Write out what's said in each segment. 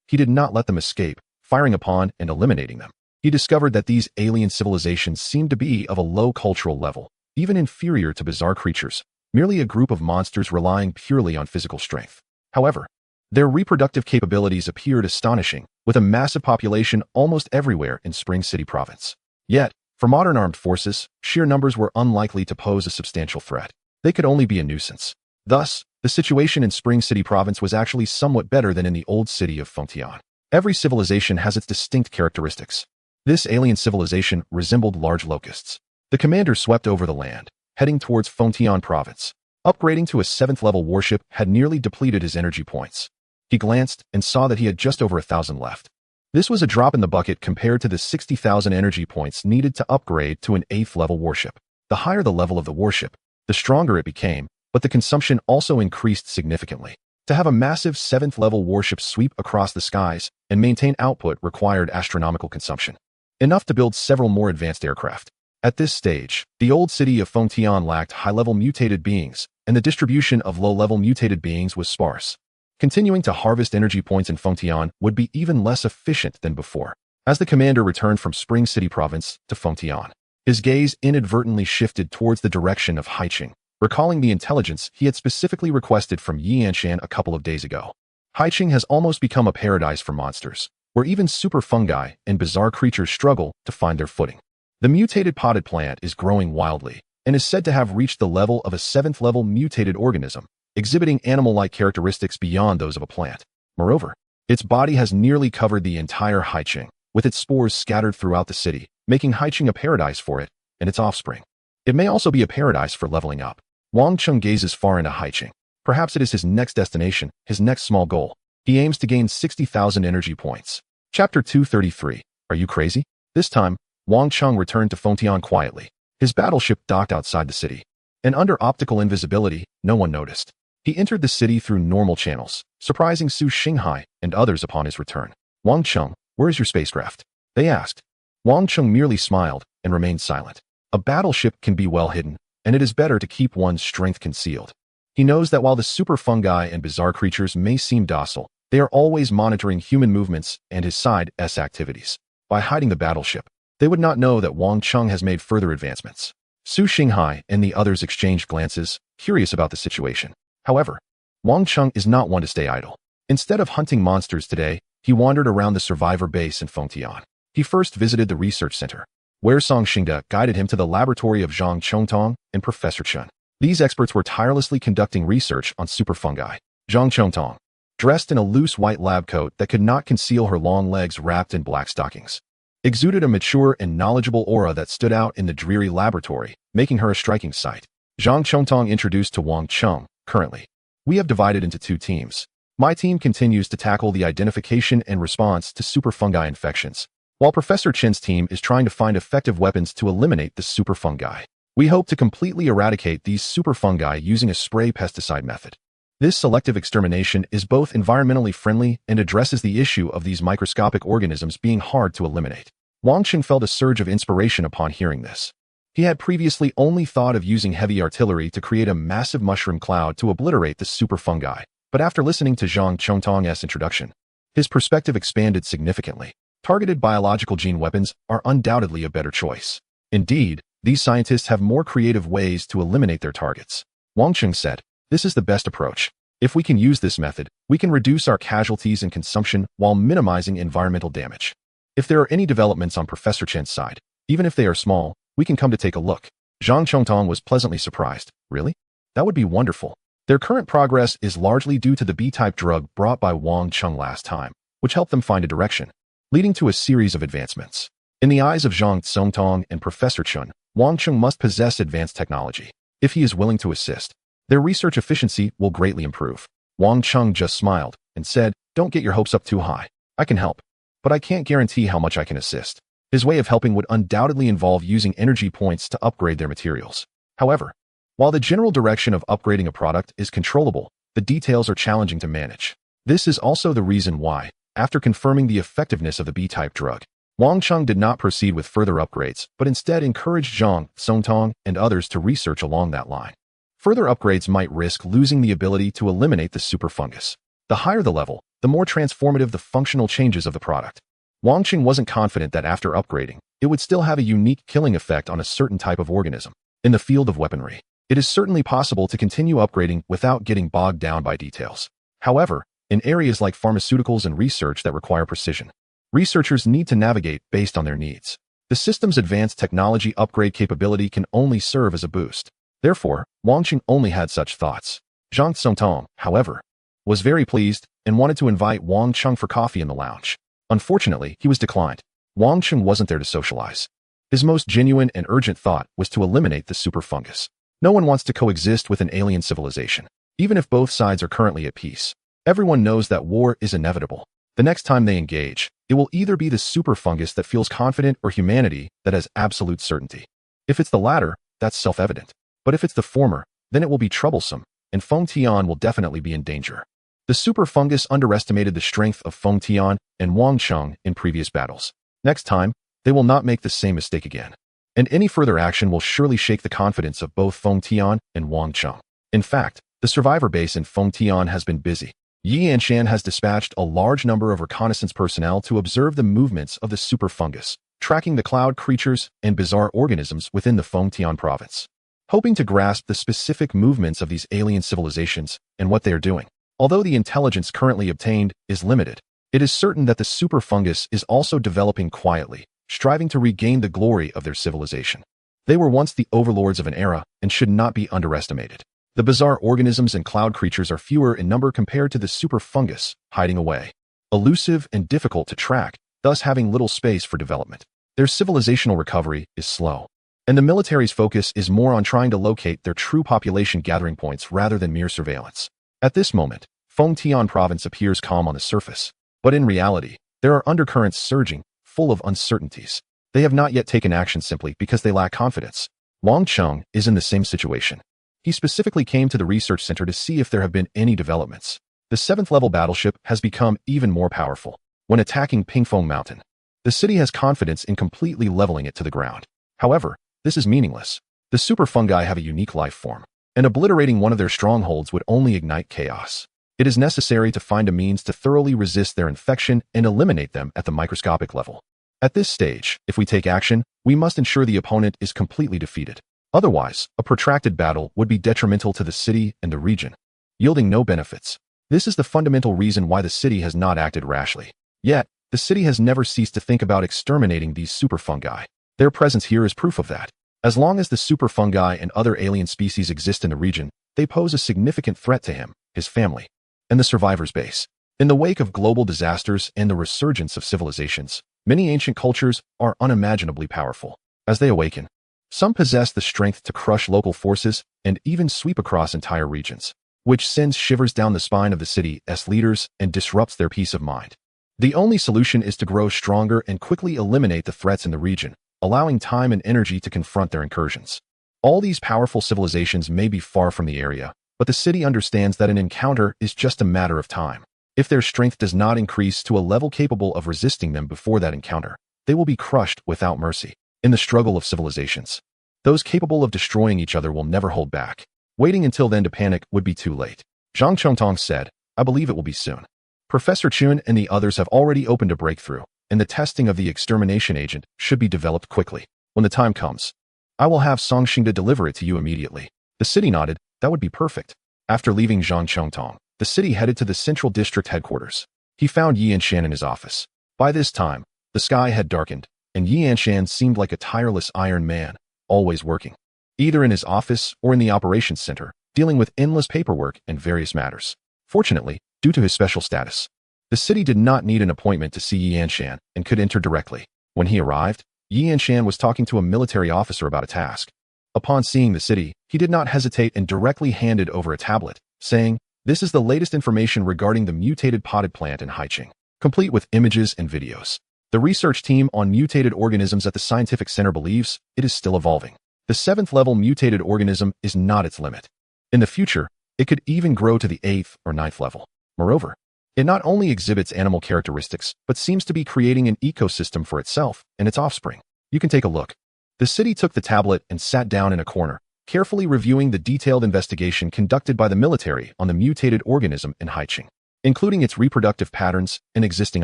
he did not let them escape, firing upon and eliminating them. He discovered that these alien civilizations seemed to be of a low cultural level, even inferior to bizarre creatures, merely a group of monsters relying purely on physical strength. However, their reproductive capabilities appeared astonishing, with a massive population almost everywhere in Spring City province. Yet, for modern armed forces, sheer numbers were unlikely to pose a substantial threat. They could only be a nuisance. Thus, the situation in Spring City province was actually somewhat better than in the old city of Fengtian. Every civilization has its distinct characteristics. This alien civilization resembled large locusts. The commander swept over the land, heading towards Fengtian province. Upgrading to a 7th-level warship had nearly depleted his energy points. He glanced and saw that he had just over 1,000 left. This was a drop in the bucket compared to the 60,000 energy points needed to upgrade to an 8th-level warship. The higher the level of the warship, the stronger it became, but the consumption also increased significantly. To have a massive 7th-level warship sweep across the skies and maintain output required astronomical consumption, enough to build several more advanced aircraft. At this stage, the old city of Fengtian lacked high-level mutated beings, and the distribution of low-level mutated beings was sparse. Continuing to harvest energy points in Fengtian would be even less efficient than before. As the commander returned from Spring City province to Fengtian, his gaze inadvertently shifted towards the direction of Haiqing, recalling the intelligence he had specifically requested from Yanshan a couple of days ago. Haiqing has almost become a paradise for monsters, where even super fungi and bizarre creatures struggle to find their footing. The mutated potted plant is growing wildly, and is said to have reached the level of a 7th-level mutated organism, exhibiting animal-like characteristics beyond those of a plant. Moreover, its body has nearly covered the entire Haiqing, with its spores scattered throughout the city, making Haiqing a paradise for it and its offspring. It may also be a paradise for leveling up. Wang Cheng gazes far into Haiqing. Perhaps it is his next destination, his next small goal. He aims to gain 60,000 energy points. Chapter 233. Are you crazy? This time, Wang Cheng returned to Fengtian quietly. His battleship docked outside the city, and under optical invisibility, no one noticed. He entered the city through normal channels, surprising Su Xinghai and others upon his return. Wang Cheng, where is your spacecraft? They asked. Wang Cheng merely smiled and remained silent. A battleship can be well hidden, and it is better to keep one's strength concealed. He knows that while the super fungi and bizarre creatures may seem docile, they are always monitoring human movements and his Side S activities. By hiding the battleship, they would not know that Wang Cheng has made further advancements. Su Xinghai and the others exchanged glances, curious about the situation. However, Wang Cheng is not one to stay idle. Instead of hunting monsters today, he wandered around the survivor base in Fengtian. He first visited the research center, where Song Xingde guided him to the laboratory of Zhang Chongtong and Professor Chen. These experts were tirelessly conducting research on super fungi. Zhang Chongtong, dressed in a loose white lab coat that could not conceal her long legs wrapped in black stockings, exuded a mature and knowledgeable aura that stood out in the dreary laboratory, making her a striking sight. Zhang Chongtong introduced to Wang Cheng. Currently, we have divided into 2 teams. My team continues to tackle the identification and response to super fungi infections, while Professor Chen's team is trying to find effective weapons to eliminate the super fungi. We hope to completely eradicate these super fungi using a spray pesticide method. This selective extermination is both environmentally friendly and addresses the issue of these microscopic organisms being hard to eliminate. Wang Cheng felt a surge of inspiration upon hearing this. He had previously only thought of using heavy artillery to create a massive mushroom cloud to obliterate the super fungi, but after listening to Zhang Chongtong's introduction, his perspective expanded significantly. Targeted biological gene weapons are undoubtedly a better choice. Indeed, these scientists have more creative ways to eliminate their targets. Wang Cheng said, "This is the best approach. If we can use this method, we can reduce our casualties and consumption while minimizing environmental damage. If there are any developments on Professor Chen's side, even if they are small, we can come to take a look." Zhang Chongtong was pleasantly surprised. Really? That would be wonderful. Their current progress is largely due to the B-type drug brought by Wang Cheng last time, which helped them find a direction, leading to a series of advancements. In the eyes of Zhang Tsongtong and Professor Chen, Wang Cheng must possess advanced technology. If he is willing to assist, their research efficiency will greatly improve. Wang Cheng just smiled and said, "Don't get your hopes up too high. I can help, but I can't guarantee how much I can assist." His way of helping would undoubtedly involve using energy points to upgrade their materials. However, while the general direction of upgrading a product is controllable, the details are challenging to manage. This is also the reason why, after confirming the effectiveness of the B-type drug, Wang Cheng did not proceed with further upgrades, but instead encouraged Zhang Tsongtong and others to research along that line. Further upgrades might risk losing the ability to eliminate the super fungus. The higher the level, the more transformative the functional changes of the product. Wang Qing wasn't confident that after upgrading, it would still have a unique killing effect on a certain type of organism. In the field of weaponry, it is certainly possible to continue upgrading without getting bogged down by details. However, in areas like pharmaceuticals and research that require precision, researchers need to navigate based on their needs. The system's advanced technology upgrade capability can only serve as a boost. Therefore, Wang Qing only had such thoughts. Zhang Tsongtong, however, was very pleased and wanted to invite Wang Qing for coffee in the lounge. Unfortunately, he was declined. Wang Qing wasn't there to socialize. His most genuine and urgent thought was to eliminate the super fungus. No one wants to coexist with an alien civilization, even if both sides are currently at peace. Everyone knows that war is inevitable. The next time they engage, it will either be the super fungus that feels confident or humanity that has absolute certainty. If it's the latter, that's self-evident. But if it's the former, then it will be troublesome, and Feng Tian will definitely be in danger. The super fungus underestimated the strength of Feng Tian and Wang Qing in previous battles. Next time, they will not make the same mistake again. And any further action will surely shake the confidence of both Feng Tian and Wang Qing. In fact, the survivor base in Feng Tian has been busy. Yi Anshan has dispatched a large number of reconnaissance personnel to observe the movements of the super fungus, tracking the cloud creatures and bizarre organisms within the Feng Tian province, hoping to grasp the specific movements of these alien civilizations and what they are doing. Although the intelligence currently obtained is limited, it is certain that the super fungus is also developing quietly, striving to regain the glory of their civilization. They were once the overlords of an era and should not be underestimated. The bizarre organisms and cloud creatures are fewer in number compared to the super fungus, hiding away, elusive and difficult to track, thus having little space for development. Their civilizational recovery is slow, and the military's focus is more on trying to locate their true population gathering points rather than mere surveillance. At this moment, Feng Tian province appears calm on the surface, but in reality, there are undercurrents surging, full of uncertainties. They have not yet taken action simply because they lack confidence. Wang Qing is in the same situation. He specifically came to the research center to see if there have been any developments. The 7th level battleship has become even more powerful. When attacking Pingfeng Mountain, the city has confidence in completely leveling it to the ground. However, this is meaningless. The super fungi have a unique life form, and obliterating one of their strongholds would only ignite chaos. It is necessary to find a means to thoroughly resist their infection and eliminate them at the microscopic level. At this stage, if we take action, we must ensure the opponent is completely defeated. Otherwise, a protracted battle would be detrimental to the city and the region, yielding no benefits. This is the fundamental reason why the city has not acted rashly. Yet, the city has never ceased to think about exterminating these super fungi. Their presence here is proof of that. As long as the super fungi and other alien species exist in the region, they pose a significant threat to him, his family, and the survivors' base. In the wake of global disasters and the resurgence of civilizations, many ancient cultures are unimaginably powerful. As they awaken, some possess the strength to crush local forces and even sweep across entire regions, which sends shivers down the spine of the city's leaders and disrupts their peace of mind. The only solution is to grow stronger and quickly eliminate the threats in the region, allowing time and energy to confront their incursions. All these powerful civilizations may be far from the area, but the city understands that an encounter is just a matter of time. If their strength does not increase to a level capable of resisting them before that encounter, they will be crushed without mercy. In the struggle of civilizations, those capable of destroying each other will never hold back. Waiting until then to panic would be too late. Zhang Chongtong said, "I believe it will be soon." Professor Chun and the others have already opened a breakthrough, and the testing of the extermination agent should be developed quickly. When the time comes, I will have Song Xingda deliver it to you immediately. The city nodded. That would be perfect. After leaving Zhang Chongtong, the city headed to the central district headquarters. He found Yi Anshan in his office. By this time, the sky had darkened, and Yi Anshan seemed like a tireless iron man, always working, either in his office or in the operations center, dealing with endless paperwork and various matters. Fortunately, due to his special status, the city did not need an appointment to see Yi Anshan and could enter directly. When he arrived, Yi Anshan was talking to a military officer about a task. Upon seeing the city, he did not hesitate and directly handed over a tablet, saying, "This is the latest information regarding the mutated potted plant in Haiqing, complete with images and videos. The research team on mutated organisms at the scientific center believes it is still evolving. The 7th level mutated organism is not its limit. In the future, it could even grow to the 8th or 9th level. Moreover, it not only exhibits animal characteristics, but seems to be creating an ecosystem for itself and its offspring. You can take a look." The city took the tablet and sat down in a corner, carefully reviewing the detailed investigation conducted by the military on the mutated organism in Haiqing. including its reproductive patterns and existing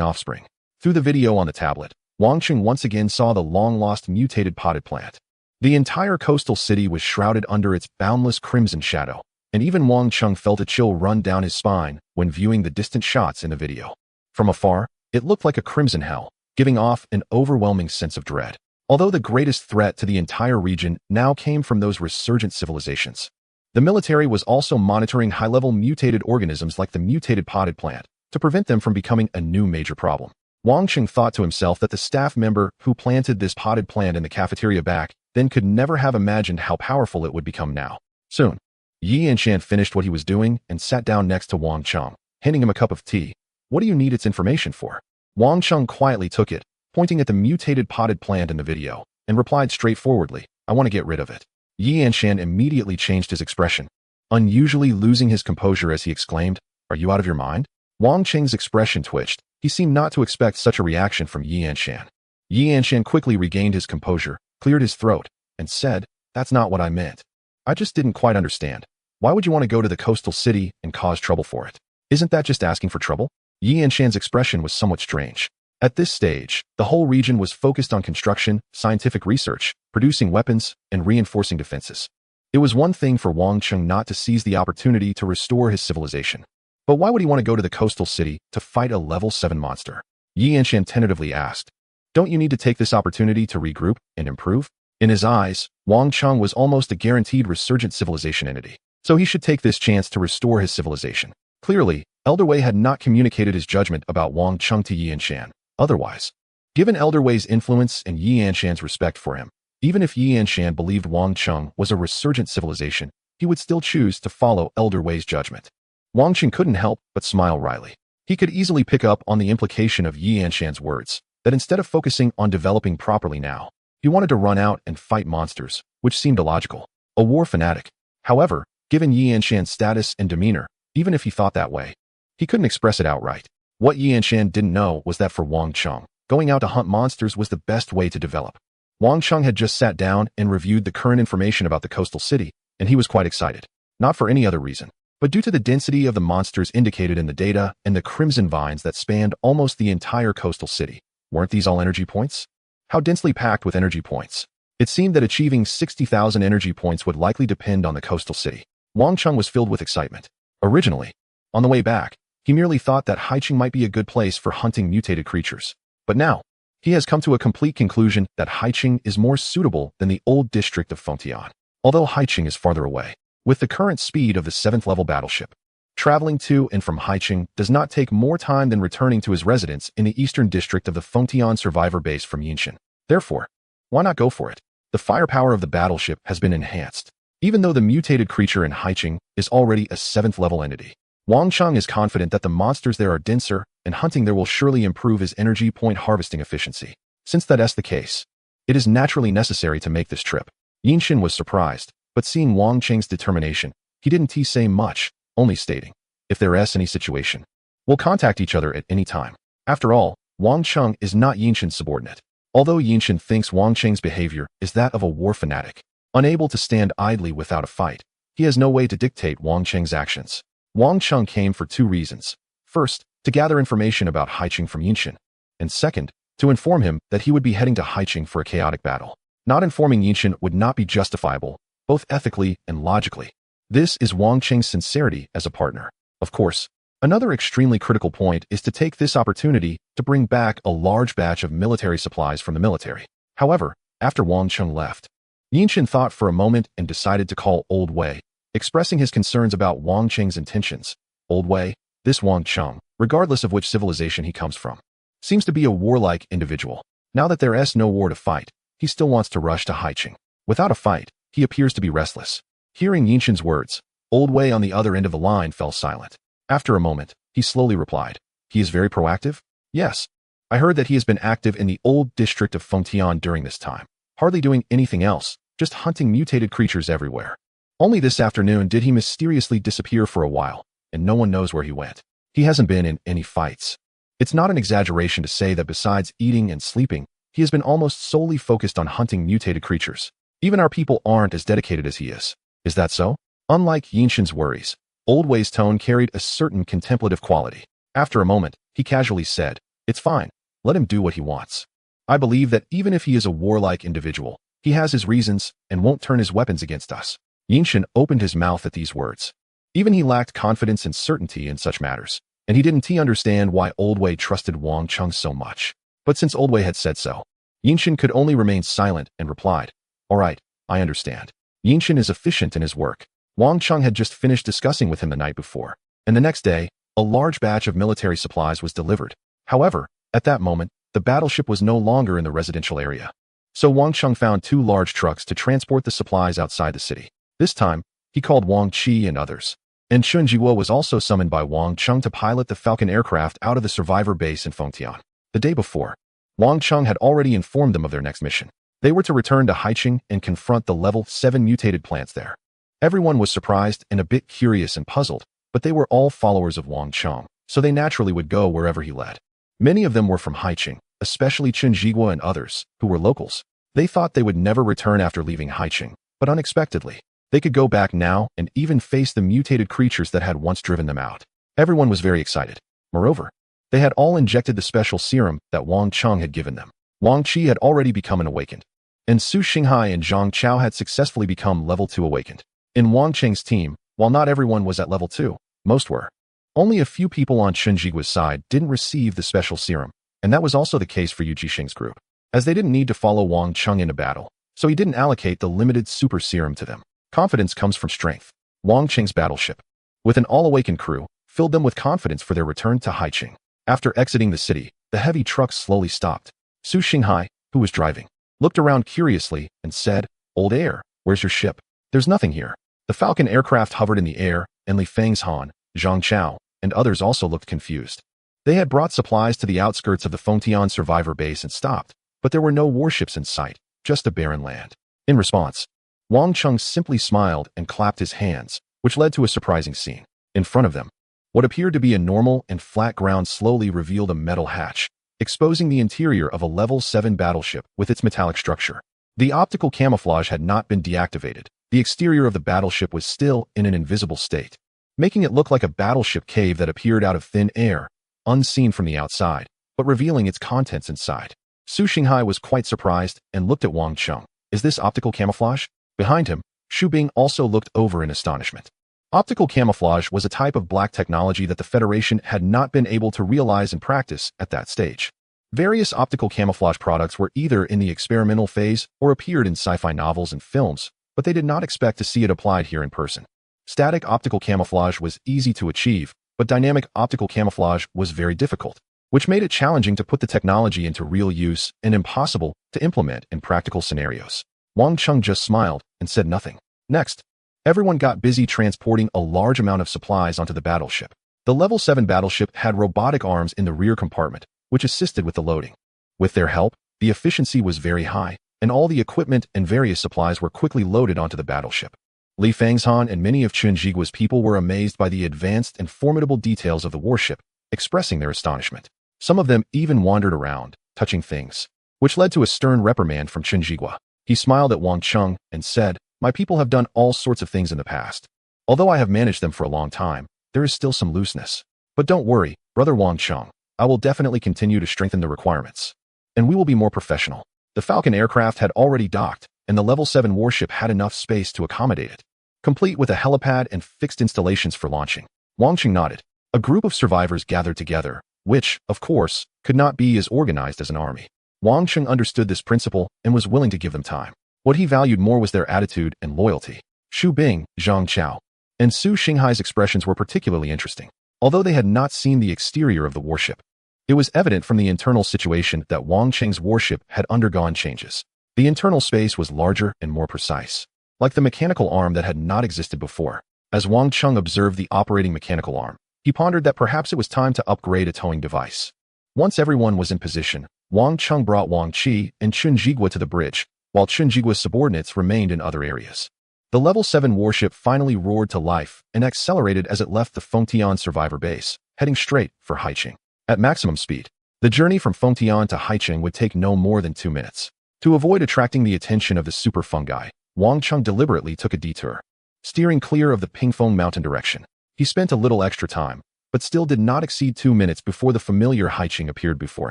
offspring. Through the video on the tablet, Wang Cheng once again saw the long-lost mutated potted plant. The entire coastal city was shrouded under its boundless crimson shadow, and even Wang Cheng felt a chill run down his spine when viewing the distant shots in the video. From afar, it looked like a crimson hell, giving off an overwhelming sense of dread. Although the greatest threat to the entire region now came from those resurgent civilizations. The military was also monitoring high-level mutated organisms like the mutated potted plant to prevent them from becoming a new major problem. Wang Cheng thought to himself that the staff member who planted this potted plant in the cafeteria back then could never have imagined how powerful it would become now. Soon, Yi Yanshan finished what he was doing and sat down next to Wang Cheng, handing him a cup of tea. What do you need its information for? Wang Cheng quietly took it, pointing at the mutated potted plant in the video, and replied straightforwardly, I want to get rid of it. Yi Yanshan immediately changed his expression, unusually losing his composure as he exclaimed, Are you out of your mind? Wang Cheng's expression twitched. He seemed not to expect such a reaction from Yi Yanshan. Yi Yanshan quickly regained his composure, cleared his throat, and said, That's not what I meant. I just didn't quite understand. Why would you want to go to the coastal city and cause trouble for it? Isn't that just asking for trouble? Yi Yanshan's expression was somewhat strange. At this stage, the whole region was focused on construction, scientific research, producing weapons, and reinforcing defenses. It was one thing for Wang Cheng not to seize the opportunity to restore his civilization. But why would he want to go to the coastal city to fight a level 7 monster? Yi Yanshan tentatively asked. Don't you need to take this opportunity to regroup and improve? In his eyes, Wang Cheng was almost a guaranteed resurgent civilization entity, so he should take this chance to restore his civilization. Clearly, Elder Wei had not communicated his judgment about Wang Cheng to Yi Yanshan. Otherwise, given Elder Wei's influence and Yi Yanshan's respect for him, even if Yi Yanshan believed Wang Cheng was a resurgent civilization, he would still choose to follow Elder Wei's judgment. Wang Cheng couldn't help but smile wryly. He could easily pick up on the implication of Yi Yanshan's words, that instead of focusing on developing properly now, he wanted to run out and fight monsters, which seemed illogical. A war fanatic. However, given Yi Yanshan's status and demeanor, even if he thought that way, he couldn't express it outright. What Yi Yanshan didn't know was that for Wang Cheng, going out to hunt monsters was the best way to develop. Wang Cheng had just sat down and reviewed the current information about the coastal city, and he was quite excited. Not for any other reason, but due to the density of the monsters indicated in the data and the crimson vines that spanned almost the entire coastal city. Weren't these all energy points? How densely packed with energy points. It seemed that achieving 60,000 energy points would likely depend on the coastal city. Wang Cheng was filled with excitement. Originally, on the way back, he merely thought that Haicheng might be a good place for hunting mutated creatures. But now, he has come to a complete conclusion that Haicheng is more suitable than the old district of Fengtian. Although Haicheng is farther away, with the current speed of the 7th level battleship, traveling to and from Haicheng does not take more time than returning to his residence in the eastern district of the Fengtian survivor base from Yinshan. Therefore, why not go for it? The firepower of the battleship has been enhanced. Even though the mutated creature in Haicheng is already a 7th level entity, Wang Cheng is confident that the monsters there are denser, and hunting there will surely improve his energy point harvesting efficiency. Since that is the case, it is naturally necessary to make this trip. Yinshan was surprised, but seeing Wang Cheng's determination, he didn't say much, only stating, if there is any situation, we'll contact each other at any time. After all, Wang Cheng is not Yinshan's subordinate. Although Yinshan thinks Wang Cheng's behavior is that of a war fanatic, unable to stand idly without a fight, he has no way to dictate Wang Cheng's actions. Wang Cheng came for 2 reasons. First, to gather information about Haicheng from Yinshan, and second, to inform him that he would be heading to Haicheng for a chaotic battle. Not informing Yinshan would not be justifiable, both ethically and logically. This is Wang Cheng's sincerity as a partner. Of course, another extremely critical point is to take this opportunity to bring back a large batch of military supplies from the military. However, after Wang Cheng left, Yinshan thought for a moment and decided to call Old Wei, expressing his concerns about Wang Cheng's intentions. Old Wei, this Wang Cheng, regardless of which civilization he comes from, seems to be a warlike individual. Now that there is no war to fight, he still wants to rush to Haicheng. Without a fight, he appears to be restless. Hearing Yinshan's words, Old Wei on the other end of the line fell silent. After a moment, he slowly replied, He is very proactive? Yes. I heard that he has been active in the old district of Fengtian during this time, hardly doing anything else, just hunting mutated creatures everywhere. Only this afternoon did he mysteriously disappear for a while, and no one knows where he went. He hasn't been in any fights. It's not an exaggeration to say that besides eating and sleeping, he has been almost solely focused on hunting mutated creatures. Even our people aren't as dedicated as he is. Is that so? Unlike Yinshan's worries, Old Wei's tone carried a certain contemplative quality. After a moment, he casually said, "It's fine. Let him do what he wants. I believe that even if he is a warlike individual, he has his reasons and won't turn his weapons against us." Yinshin opened his mouth at these words. Even he lacked confidence and certainty in such matters, and he didn't understand why Old Wei trusted Wang Chung so much. But since Old Wei had said so, Yinshin could only remain silent and replied, "All right, I understand." Yinshin is efficient in his work. Wang Chung had just finished discussing with him the night before, and the next day, a large batch of military supplies was delivered. However, at that moment, the battleship was no longer in the residential area. So Wang Chung found 2 large trucks to transport the supplies outside the city. This time, he called Wang Qi and others. And Chun Jiwo was also summoned by Wang Chung to pilot the Falcon aircraft out of the survivor base in Fengtian. The day before, Wang Chung had already informed them of their next mission. They were to return to Haicheng and confront the level 7 mutated plants there. Everyone was surprised and a bit curious and puzzled, but they were all followers of Wang Chung, so they naturally would go wherever he led. Many of them were from Haicheng, especially Chun Jigua and others, who were locals. They thought they would never return after leaving Haicheng, but unexpectedly, they could go back now and even face the mutated creatures that had once driven them out. Everyone was very excited. Moreover, they had all injected the special serum that Wang Chung had given them. Wang Qi had already become an awakened, and Su Xinghai and Zhang Chao had successfully become level 2 awakened. In Wang Cheng's team, while not everyone was at level 2, most were. Only a few people on Chun Jigua's side didn't receive the special serum, and that was also the case for Yu Jixing's group, as they didn't need to follow Wang Chung into battle, so he didn't allocate the limited super serum to them. Confidence comes from strength. Wang Cheng's battleship, with an all-awakened crew, filled them with confidence for their return to Haicheng. After exiting the city, the heavy trucks slowly stopped. Su Xinghai, who was driving, looked around curiously and said, "Old Air, where's your ship?" "There's nothing here." The Falcon aircraft hovered in the air, and Li Feng's Han, Zhang Chao, and others also looked confused. They had brought supplies to the outskirts of the Fengtian survivor base and stopped, but there were no warships in sight, just a barren land. In response, Wang Chung simply smiled and clapped his hands, which led to a surprising scene. In front of them, what appeared to be a normal and flat ground slowly revealed a metal hatch, exposing the interior of a level 7 battleship with its metallic structure. The optical camouflage had not been deactivated. The exterior of the battleship was still in an invisible state, making it look like a battleship cave that appeared out of thin air, unseen from the outside, but revealing its contents inside. Su Xinghai was quite surprised and looked at Wang Chung. "Is this optical camouflage?" Behind him, Xu Bing also looked over in astonishment. Optical camouflage was a type of black technology that the Federation had not been able to realize and practice at that stage. Various optical camouflage products were either in the experimental phase or appeared in sci-fi novels and films, but they did not expect to see it applied here in person. Static optical camouflage was easy to achieve, but dynamic optical camouflage was very difficult, which made it challenging to put the technology into real use and impossible to implement in practical scenarios. Wang Chung just smiled and said nothing. Next, everyone got busy transporting a large amount of supplies onto the battleship. The level 7 battleship had robotic arms in the rear compartment, which assisted with the loading. With their help, the efficiency was very high, and all the equipment and various supplies were quickly loaded onto the battleship. Li Feng's Han and many of Chun Jigua's people were amazed by the advanced and formidable details of the warship, expressing their astonishment. Some of them even wandered around, touching things, which led to a stern reprimand from Chun Jigua. He smiled at Wang Chung and said, "My people have done all sorts of things in the past. Although I have managed them for a long time, there is still some looseness. But don't worry, Brother Wang Chung, I will definitely continue to strengthen the requirements, and we will be more professional." The Falcon aircraft had already docked, and the level 7 warship had enough space to accommodate it, complete with a helipad and fixed installations for launching. Wang Chung nodded. A group of survivors gathered together, which, of course, could not be as organized as an army. Wang Chung understood this principle and was willing to give them time. What he valued more was their attitude and loyalty. Xu Bing, Zhang Chao, and Su Xinghai's expressions were particularly interesting. Although they had not seen the exterior of the warship, it was evident from the internal situation that Wang Cheng's warship had undergone changes. The internal space was larger and more precise, like the mechanical arm that had not existed before. As Wang Chung observed the operating mechanical arm, he pondered that perhaps it was time to upgrade a towing device. Once everyone was in position, Wang Chung brought Wang Qi and Chun Jigua to the bridge, while Chun Jigua's subordinates remained in other areas. The level 7 warship finally roared to life and accelerated as it left the Fengtian survivor base, heading straight for Haicheng. At maximum speed, the journey from Fengtian to Haicheng would take no more than 2 minutes. To avoid attracting the attention of the super fungi, Wang Chung deliberately took a detour, steering clear of the Pingfeng mountain direction. He spent a little extra time, but still did not exceed 2 minutes before the familiar Haiqing appeared before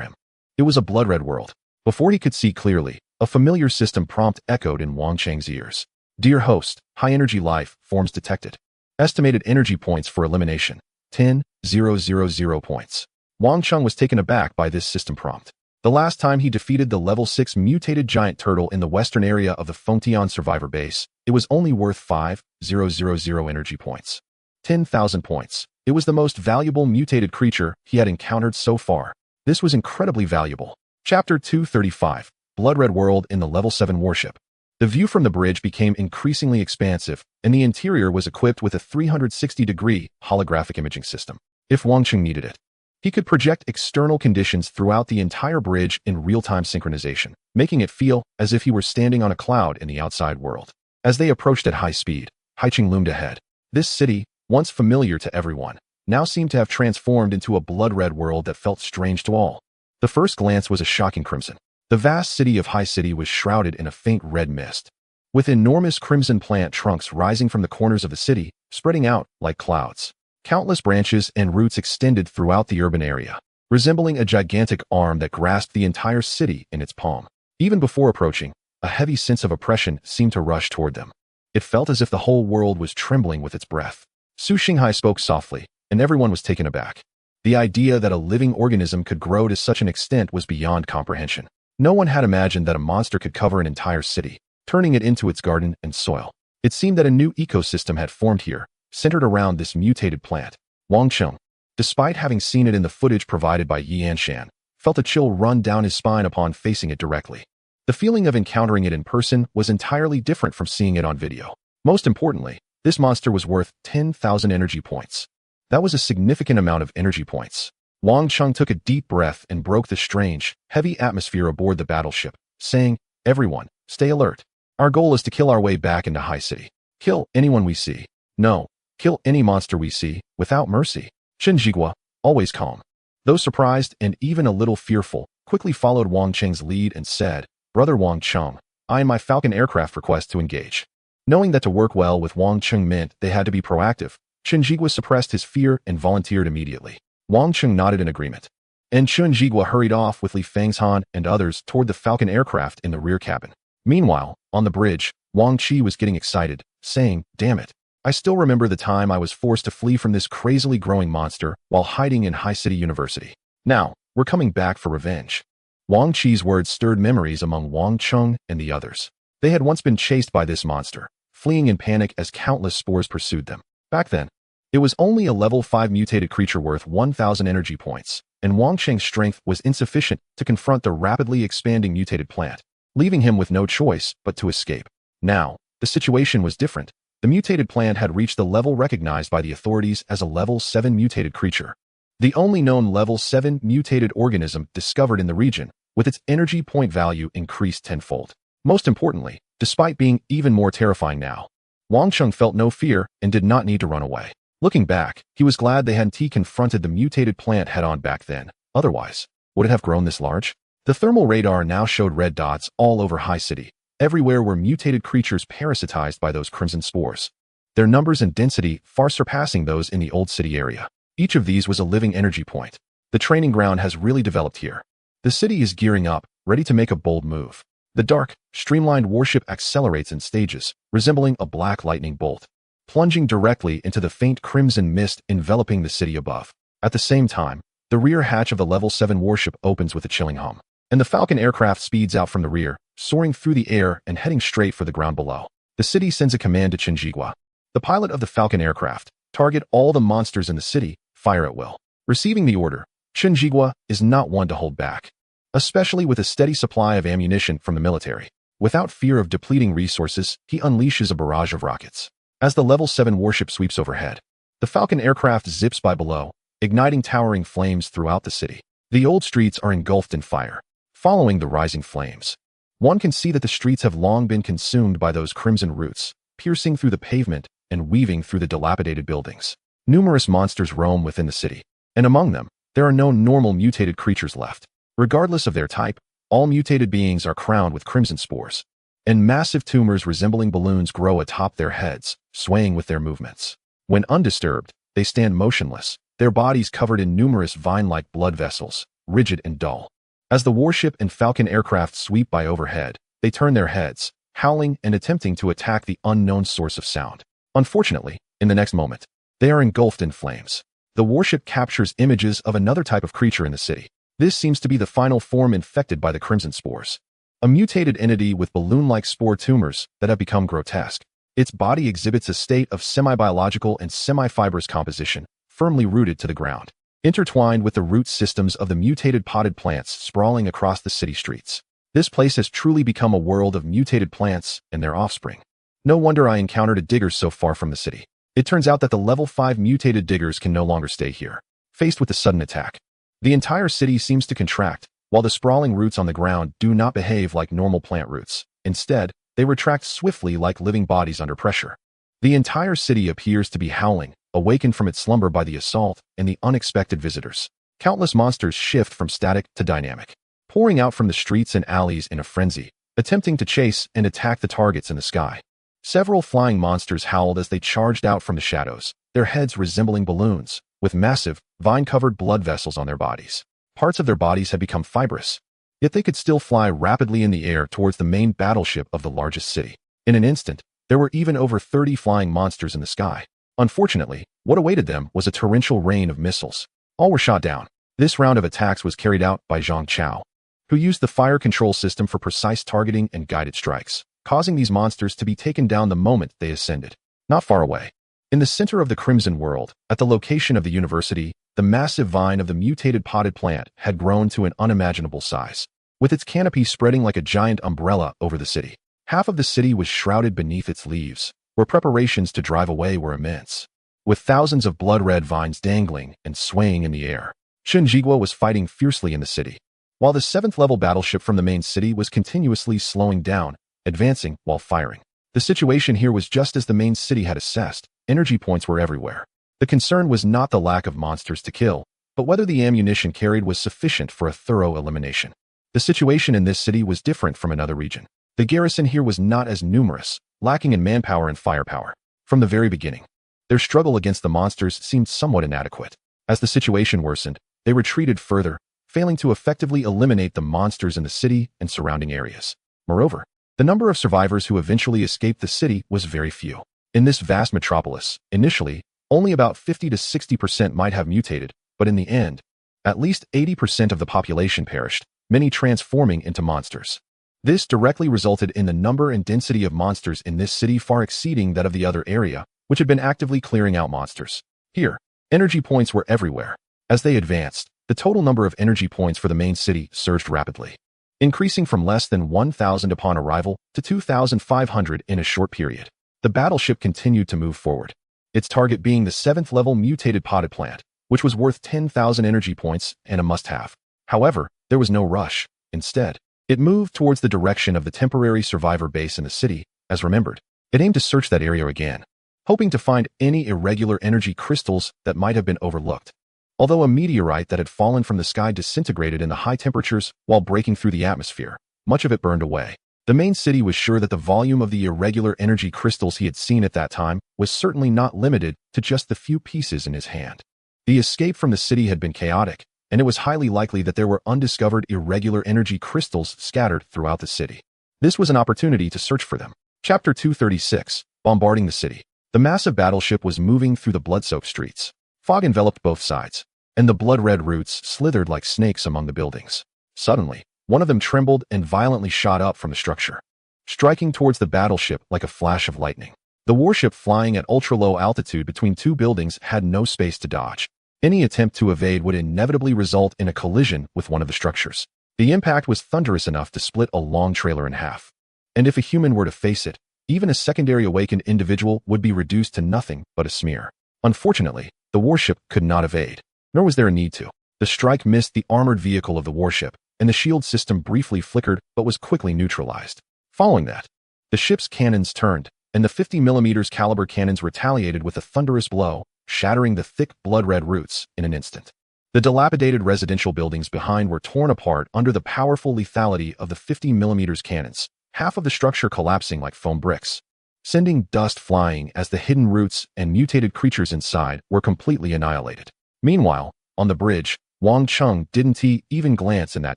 him. It was a blood-red world. Before he could see clearly, a familiar system prompt echoed in Wang Cheng's ears. Dear host, high-energy life forms detected. Estimated energy points for elimination, 10,000 points. Wang Cheng was taken aback by this system prompt. The last time he defeated the level 6 mutated giant turtle in the western area of the Fengtian survivor base, it was only worth 5,000 energy points. 10,000 points. It was the most valuable mutated creature he had encountered so far. This was incredibly valuable. Chapter 235, Blood-Red World in the Level 7 Warship. The view from the bridge became increasingly expansive, and the interior was equipped with a 360-degree holographic imaging system. If Wang Cheng needed it, he could project external conditions throughout the entire bridge in real-time synchronization, making it feel as if he were standing on a cloud in the outside world. As they approached at high speed, Haiqing loomed ahead. This city, once familiar to everyone, now seemed to have transformed into a blood-red world that felt strange to all. The first glance was a shocking crimson. The vast city of High City was shrouded in a faint red mist, with enormous crimson plant trunks rising from the corners of the city, spreading out like clouds. Countless branches and roots extended throughout the urban area, resembling a gigantic arm that grasped the entire city in its palm. Even before approaching, a heavy sense of oppression seemed to rush toward them. It felt as if the whole world was trembling with its breath. Su Xinghai spoke softly, and everyone was taken aback. The idea that a living organism could grow to such an extent was beyond comprehension. No one had imagined that a monster could cover an entire city, turning it into its garden and soil. It seemed that a new ecosystem had formed here, centered around this mutated plant. Wang Cheng, despite having seen it in the footage provided by Yi Anshan, felt a chill run down his spine upon facing it directly. The feeling of encountering it in person was entirely different from seeing it on video. Most importantly, this monster was worth 10,000 energy points. That was a significant amount of energy points. Wang Cheng took a deep breath and broke the strange, heavy atmosphere aboard the battleship, saying, "Everyone, stay alert. Our goal is to kill our way back into High City. Kill anyone we see. No, kill any monster we see, without mercy." Chen Jigua, always calm, though surprised and even a little fearful, quickly followed Wang Cheng's lead and said, "Brother Wang Cheng, I and my Falcon aircraft request to engage." Knowing that to work well with Wang Cheng meant they had to be proactive, Chen Jigua suppressed his fear and volunteered immediately. Wang Cheng nodded in agreement, and Chen Jigua hurried off with Li Fengshan and others toward the Falcon aircraft in the rear cabin. Meanwhile, on the bridge, Wang Qi was getting excited, saying, "Damn it. I still remember the time I was forced to flee from this crazily growing monster while hiding in High City University. Now, we're coming back for revenge." Wang Qi's words stirred memories among Wang Cheng and the others. They had once been chased by this monster, fleeing in panic as countless spores pursued them. Back then, it was only a level 5 mutated creature worth 1,000 energy points, and Wang Cheng's strength was insufficient to confront the rapidly expanding mutated plant, leaving him with no choice but to escape. Now, the situation was different. The mutated plant had reached the level recognized by the authorities as a level 7 mutated creature. The only known level 7 mutated organism discovered in the region, with its energy point value increased tenfold. Most importantly, despite being even more terrifying now, Wang Cheng felt no fear and did not need to run away. Looking back, he was glad they hadn't confronted the mutated plant head-on back then. Otherwise, would it have grown this large? The thermal radar now showed red dots all over High City. Everywhere were mutated creatures parasitized by those crimson spores, their numbers and density far surpassing those in the old city area. Each of these was a living energy point. The training ground has really developed here. The city is gearing up, ready to make a bold move. The dark, streamlined warship accelerates in stages, resembling a black lightning bolt, plunging directly into the faint crimson mist enveloping the city above. At the same time, the rear hatch of the level 7 warship opens with a chilling hum, and the Falcon aircraft speeds out from the rear, soaring through the air and heading straight for the ground below. The city sends a command to Chen Jigua, the pilot of the Falcon aircraft: "Target all the monsters in the city, fire at will." Receiving the order, Chen Jigua is not one to hold back, especially with a steady supply of ammunition from the military. Without fear of depleting resources, he unleashes a barrage of rockets. As the level 7 warship sweeps overhead, the Falcon aircraft zips by below, igniting towering flames throughout the city. The old streets are engulfed in fire. Following the rising flames, one can see that the streets have long been consumed by those crimson roots, piercing through the pavement and weaving through the dilapidated buildings. Numerous monsters roam within the city, and among them, there are no normal mutated creatures left. Regardless of their type, all mutated beings are crowned with crimson spores, and massive tumors resembling balloons grow atop their heads, swaying with their movements. When undisturbed, They stand motionless, their bodies covered in numerous vine-like blood vessels, rigid and dull. As the warship and Falcon aircraft sweep by overhead, they turn their heads, howling and attempting to attack the unknown source of sound. Unfortunately, in the next moment, they are engulfed in flames. The warship captures images of another type of creature in the city. This seems to be the final form infected by the crimson spores. A mutated entity with balloon-like spore tumors that have become grotesque. Its body exhibits a state of semi-biological and semi-fibrous composition, firmly rooted to the ground, intertwined with the root systems of the mutated potted plants sprawling across the city streets. This place has truly become a world of mutated plants and their offspring. No wonder I encountered a digger so far from the city. It turns out that the level 5 mutated diggers can no longer stay here. Faced with the sudden attack, the entire city seems to contract, while the sprawling roots on the ground do not behave like normal plant roots. Instead, they retract swiftly like living bodies under pressure. The entire city appears to be howling, awakened from its slumber by the assault and the unexpected visitors. Countless monsters shift from static to dynamic, pouring out from the streets and alleys in a frenzy, attempting to chase and attack the targets in the sky. Several flying monsters howled as they charged out from the shadows, their heads resembling balloons, with massive, vine-covered blood vessels on their bodies. Parts of their bodies had become fibrous, yet they could still fly rapidly in the air towards the main battleship of the largest city. In an instant, there were even over 30 flying monsters in the sky. Unfortunately, what awaited them was a torrential rain of missiles. All were shot down. This round of attacks was carried out by Zhang Chao, who used the fire control system for precise targeting and guided strikes, causing these monsters to be taken down the moment they ascended. Not far away, in the center of the Crimson World, at the location of the university, the massive vine of the mutated potted plant had grown to an unimaginable size, with its canopy spreading like a giant umbrella over the city. Half of the city was shrouded beneath its leaves, where preparations to drive away were immense. With thousands of blood-red vines dangling and swaying in the air, Shinjigua was fighting fiercely in the city, while the 7th-level battleship from the main city was continuously slowing down, advancing while firing. The situation here was just as the main city had assessed. Energy points were everywhere. The concern was not the lack of monsters to kill, but whether the ammunition carried was sufficient for a thorough elimination. The situation in this city was different from another region. The garrison here was not as numerous, lacking in manpower and firepower. From the very beginning, their struggle against the monsters seemed somewhat inadequate. As the situation worsened, they retreated further, failing to effectively eliminate the monsters in the city and surrounding areas. Moreover, the number of survivors who eventually escaped the city was very few. In this vast metropolis, initially, only about 50 to 60% might have mutated, but in the end, at least 80% of the population perished, many transforming into monsters. This directly resulted in the number and density of monsters in this city far exceeding that of the other area, which had been actively clearing out monsters. Here, energy points were everywhere. As they advanced, the total number of energy points for the main city surged rapidly, increasing from less than 1,000 upon arrival to 2,500 in a short period. The battleship continued to move forward, its target being the 7th-level mutated potted plant, which was worth 10,000 energy points and a must-have. However, there was no rush. Instead, it moved towards the direction of the temporary survivor base in the city. As remembered, it aimed to search that area again, hoping to find any irregular energy crystals that might have been overlooked. Although a meteorite that had fallen from the sky disintegrated in the high temperatures while breaking through the atmosphere, much of it burned away. The main city was sure that the volume of the irregular energy crystals he had seen at that time was certainly not limited to just the few pieces in his hand. The escape from the city had been chaotic, and it was highly likely that there were undiscovered irregular energy crystals scattered throughout the city. This was an opportunity to search for them. Chapter 236, Bombarding the City. The massive battleship was moving through the blood-soaked streets. Fog enveloped both sides, and the blood-red roots slithered like snakes among the buildings. Suddenly, one of them trembled and violently shot up from the structure, striking towards the battleship like a flash of lightning. The warship, flying at ultra-low altitude between two buildings, had no space to dodge. Any attempt to evade would inevitably result in a collision with one of the structures. The impact was thunderous enough to split a long trailer in half. And if a human were to face it, even a secondary awakened individual would be reduced to nothing but a smear. Unfortunately, the warship could not evade, nor was there a need to. The strike missed the armored vehicle of the warship, and the shield system briefly flickered but was quickly neutralized. Following that, the ship's cannons turned, and the 50mm caliber cannons retaliated with a thunderous blow, shattering the thick blood-red roots in an instant. The dilapidated residential buildings behind were torn apart under the powerful lethality of the 50mm cannons, half of the structure collapsing like foam bricks. sending dust flying as the hidden roots and mutated creatures inside were completely annihilated. Meanwhile, on the bridge, Wang Cheng didn't even glance in that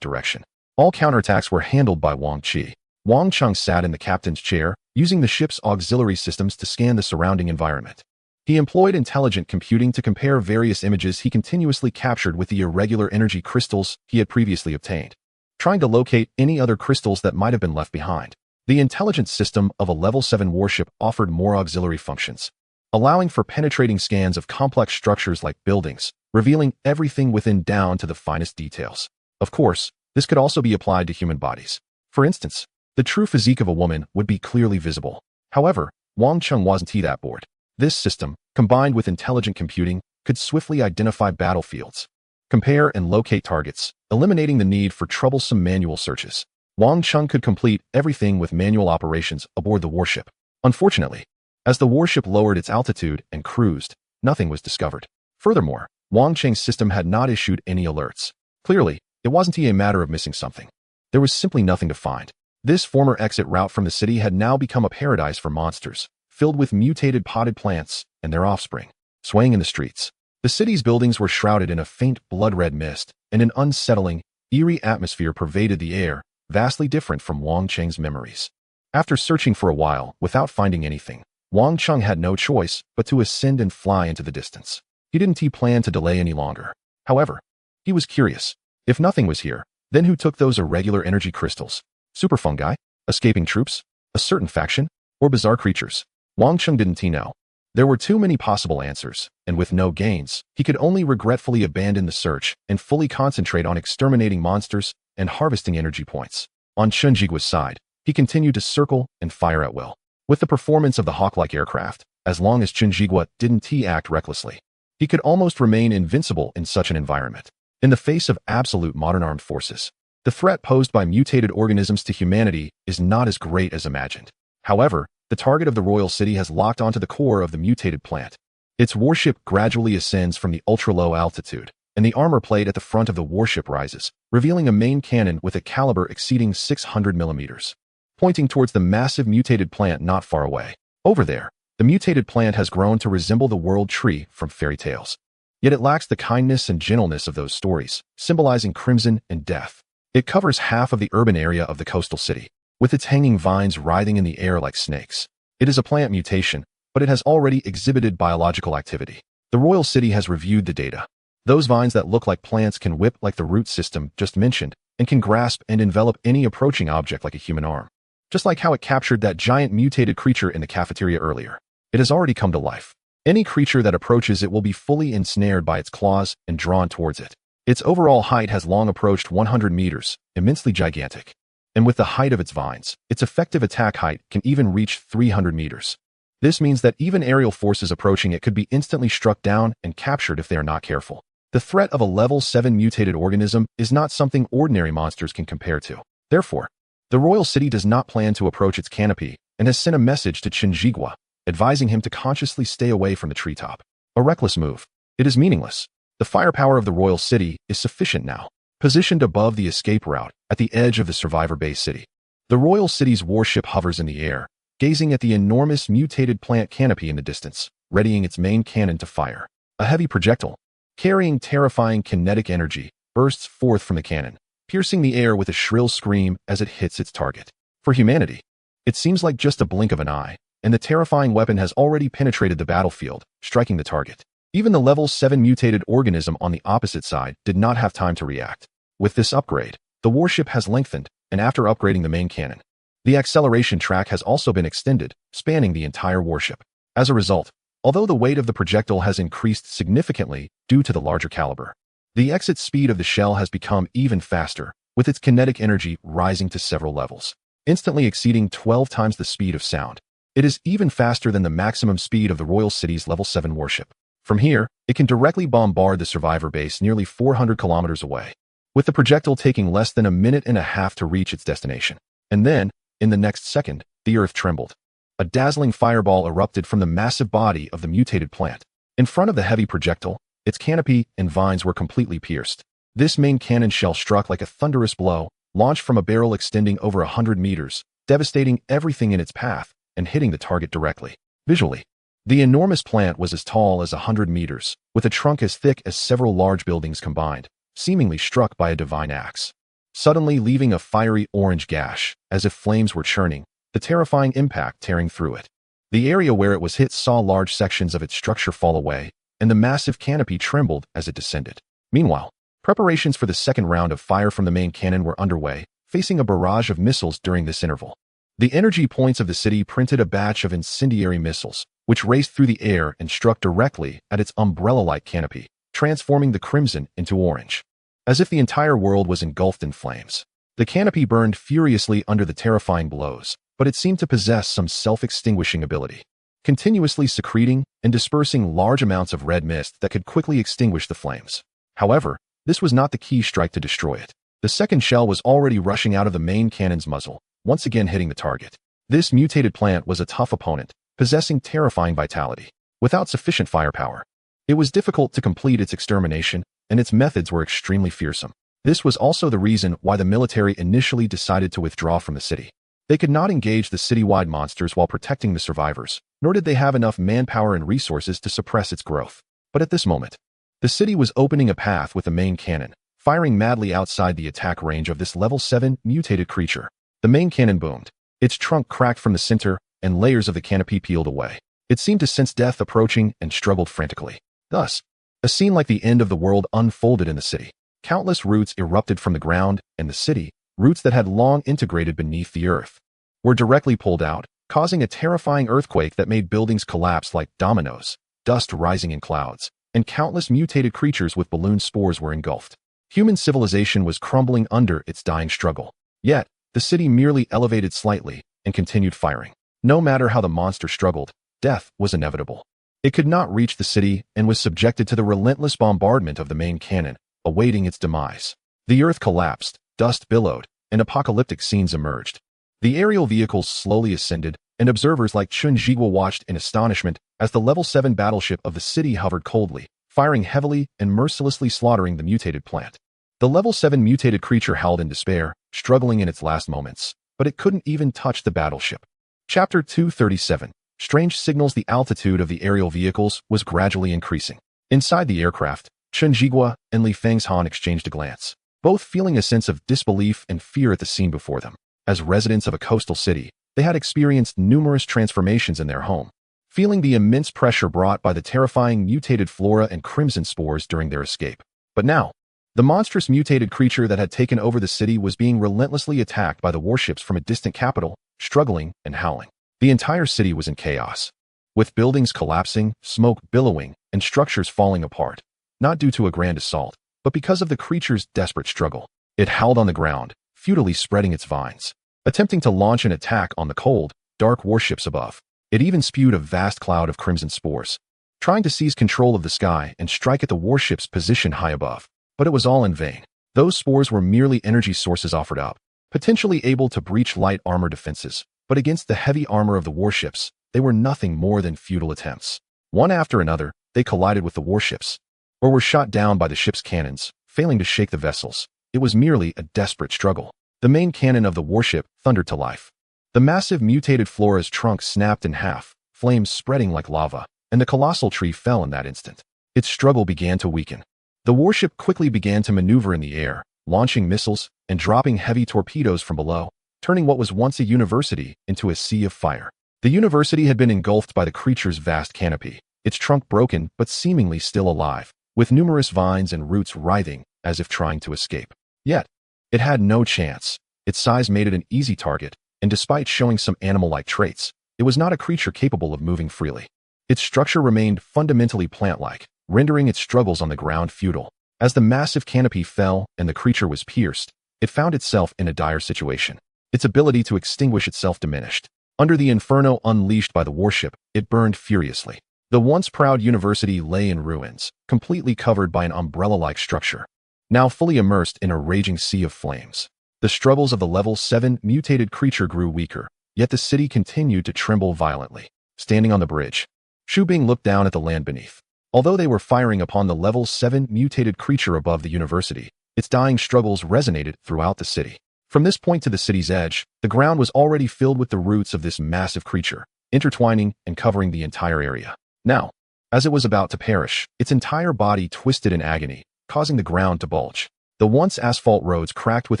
direction. All counterattacks were handled by Wang Qi. Wang Cheng sat in the captain's chair, using the ship's auxiliary systems to scan the surrounding environment. He employed intelligent computing to compare various images he continuously captured with the irregular energy crystals he had previously obtained, trying to locate any other crystals that might have been left behind. The intelligence system of a level 7 warship offered more auxiliary functions, allowing for penetrating scans of complex structures like buildings, revealing everything within down to the finest details. Of course, this could also be applied to human bodies. For instance, the true physique of a woman would be clearly visible. However, Wang Cheng wasn't that bored. This system, combined with intelligent computing, could swiftly identify battlefields, compare and locate targets, eliminating the need for troublesome manual searches. Wang Cheng could complete everything with manual operations aboard the warship. Unfortunately, as the warship lowered its altitude and cruised, nothing was discovered. Furthermore, Wang Cheng's system had not issued any alerts. Clearly, it wasn't a matter of missing something. There was simply nothing to find. This former exit route from the city had now become a paradise for monsters, filled with mutated potted plants and their offspring, swaying in the streets. The city's buildings were shrouded in a faint blood-red mist, and an unsettling, eerie atmosphere pervaded the air, vastly different from Wang Cheng's memories. After searching for a while without finding anything, Wang Cheng had no choice but to ascend and fly into the distance. He didn't plan to delay any longer. However, he was curious. If nothing was here, then who took those irregular energy crystals? Super fungi? Escaping troops? A certain faction? Or bizarre creatures? Wang Cheng didn't know. There were too many possible answers, and with no gains, he could only regretfully abandon the search and fully concentrate on exterminating monsters and harvesting energy points. On Chunjigua's side, he continued to circle and fire at will. With the performance of the hawk-like aircraft, as long as Chunjigua didn't act recklessly, he could almost remain invincible in such an environment. In the face of absolute modern armed forces, the threat posed by mutated organisms to humanity is not as great as imagined. However, the target of the royal city has locked onto the core of the mutated plant. Its warship gradually ascends from the ultra-low altitude, and the armor plate at the front of the warship rises, revealing a main cannon with a caliber exceeding 600 millimeters, pointing towards the massive mutated plant not far away. Over there, the mutated plant has grown to resemble the world tree from fairy tales. Yet it lacks the kindness and gentleness of those stories, symbolizing crimson and death. It covers half of the urban area of the coastal city, with its hanging vines writhing in the air like snakes. It is a plant mutation, but it has already exhibited biological activity. The royal city has reviewed the data. Those vines that look like plants can whip like the root system just mentioned, and can grasp and envelop any approaching object like a human arm. Just like how it captured that giant mutated creature in the cafeteria earlier. It has already come to life. Any creature that approaches it will be fully ensnared by its claws and drawn towards it. Its overall height has long approached 100 meters, immensely gigantic. And with the height of its vines, its effective attack height can even reach 300 meters. This means that even aerial forces approaching it could be instantly struck down and captured if they are not careful. The threat of a level 7 mutated organism is not something ordinary monsters can compare to. Therefore, the royal city does not plan to approach its canopy and has sent a message to Chunjigua, advising him to consciously stay away from the treetop. A reckless move. It is meaningless. The firepower of the royal city is sufficient now. Positioned above the escape route, at the edge of the survivor base city, the royal city's warship hovers in the air, gazing at the enormous mutated plant canopy in the distance, readying its main cannon to fire. A heavy projectile, carrying terrifying kinetic energy, bursts forth from the cannon, piercing the air with a shrill scream as it hits its target. For humanity, it seems like just a blink of an eye, and the terrifying weapon has already penetrated the battlefield, striking the target. Even the level 7 mutated organism on the opposite side did not have time to react. With this upgrade, the warship has lengthened, and after upgrading the main cannon, the acceleration track has also been extended, spanning the entire warship. As a result, although the weight of the projectile has increased significantly due to the larger caliber, the exit speed of the shell has become even faster, with its kinetic energy rising to several levels, instantly exceeding 12 times the speed of sound. It is even faster than the maximum speed of the Royal City's level 7 warship. From here, it can directly bombard the survivor base nearly 400 kilometers away, with the projectile taking less than a minute and a half to reach its destination. And then, in the next second, the earth trembled. A dazzling fireball erupted from the massive body of the mutated plant. In front of the heavy projectile, its canopy and vines were completely pierced. This main cannon shell struck like a thunderous blow, launched from a barrel extending over 100 meters, devastating everything in its path, and hitting the target directly. Visually, the enormous plant was as tall as 100 meters, with a trunk as thick as several large buildings combined, seemingly struck by a divine axe. Suddenly leaving a fiery orange gash, as if flames were churning, the terrifying impact tearing through it. The area where it was hit saw large sections of its structure fall away, and the massive canopy trembled as it descended. Meanwhile, preparations for the second round of fire from the main cannon were underway, facing a barrage of missiles during this interval. The energy points of the city printed a batch of incendiary missiles, which raced through the air and struck directly at its umbrella-like canopy, transforming the crimson into orange. As if the entire world was engulfed in flames. The canopy burned furiously under the terrifying blows, but it seemed to possess some self-extinguishing ability, continuously secreting and dispersing large amounts of red mist that could quickly extinguish the flames. However, this was not the key strike to destroy it. The second shell was already rushing out of the main cannon's muzzle, once again hitting the target. This mutated plant was a tough opponent, possessing terrifying vitality. Without sufficient firepower, it was difficult to complete its extermination, and its methods were extremely fearsome. This was also the reason why the military initially decided to withdraw from the city. They could not engage the citywide monsters while protecting the survivors, nor did they have enough manpower and resources to suppress its growth. But at this moment, the city was opening a path with the main cannon, firing madly outside the attack range of this level 7 mutated creature. The main cannon boomed. Its trunk cracked from the center, and layers of the canopy peeled away. It seemed to sense death approaching and struggled frantically. Thus, a scene like the end of the world unfolded in the city. Countless roots erupted from the ground, and the city, roots that had long integrated beneath the earth, were directly pulled out, causing a terrifying earthquake that made buildings collapse like dominoes, dust rising in clouds, and countless mutated creatures with balloon spores were engulfed. Human civilization was crumbling under its dying struggle. Yet, the city merely elevated slightly and continued firing. No matter how the monster struggled, death was inevitable. It could not reach the city and was subjected to the relentless bombardment of the main cannon, awaiting its demise. The earth collapsed, dust billowed, and apocalyptic scenes emerged. The aerial vehicles slowly ascended, and observers like Chun Jigwa watched in astonishment as the level 7 battleship of the city hovered coldly, firing heavily and mercilessly slaughtering the mutated plant. The level 7 mutated creature howled in despair, struggling in its last moments, but it couldn't even touch the battleship. Chapter 237. Strange signals. The altitude of the aerial vehicles was gradually increasing. Inside the aircraft, Chun Jigwa and Li Fengshan exchanged a glance, both feeling a sense of disbelief and fear at the scene before them. As residents of a coastal city, they had experienced numerous transformations in their home, feeling the immense pressure brought by the terrifying mutated flora and crimson spores during their escape. But now, the monstrous mutated creature that had taken over the city was being relentlessly attacked by the warships from a distant capital, struggling and howling. The entire city was in chaos, with buildings collapsing, smoke billowing, and structures falling apart, not due to a grand assault, but because of the creature's desperate struggle. It howled on the ground, futilely spreading its vines, attempting to launch an attack on the cold, dark warships above. It even spewed a vast cloud of crimson spores, trying to seize control of the sky and strike at the warships positioned high above. But it was all in vain. Those spores were merely energy sources offered up, potentially able to breach light armor defenses, but against the heavy armor of the warships, they were nothing more than futile attempts. One after another, they collided with the warships, or were shot down by the ship's cannons, failing to shake the vessels. It was merely a desperate struggle. The main cannon of the warship thundered to life. The massive mutated flora's trunk snapped in half, flames spreading like lava, and the colossal tree fell in that instant. Its struggle began to weaken. The warship quickly began to maneuver in the air, launching missiles and dropping heavy torpedoes from below, turning what was once a university into a sea of fire. The university had been engulfed by the creature's vast canopy, its trunk broken but seemingly still alive, with numerous vines and roots writhing as if trying to escape. Yet, it had no chance. Its size made it an easy target, and despite showing some animal-like traits, it was not a creature capable of moving freely. Its structure remained fundamentally plant-like, rendering its struggles on the ground futile. As the massive canopy fell and the creature was pierced, it found itself in a dire situation. Its ability to extinguish itself diminished. Under the inferno unleashed by the warship, it burned furiously. The once proud university lay in ruins, completely covered by an umbrella-like structure, now fully immersed in a raging sea of flames. The struggles of the level 7 mutated creature grew weaker, yet the city continued to tremble violently. Standing on the bridge, Shu Bing looked down at the land beneath. Although they were firing upon the level 7 mutated creature above the university, its dying struggles resonated throughout the city. From this point to the city's edge, the ground was already filled with the roots of this massive creature, intertwining and covering the entire area. Now, as it was about to perish, its entire body twisted in agony, causing the ground to bulge. The once asphalt roads cracked with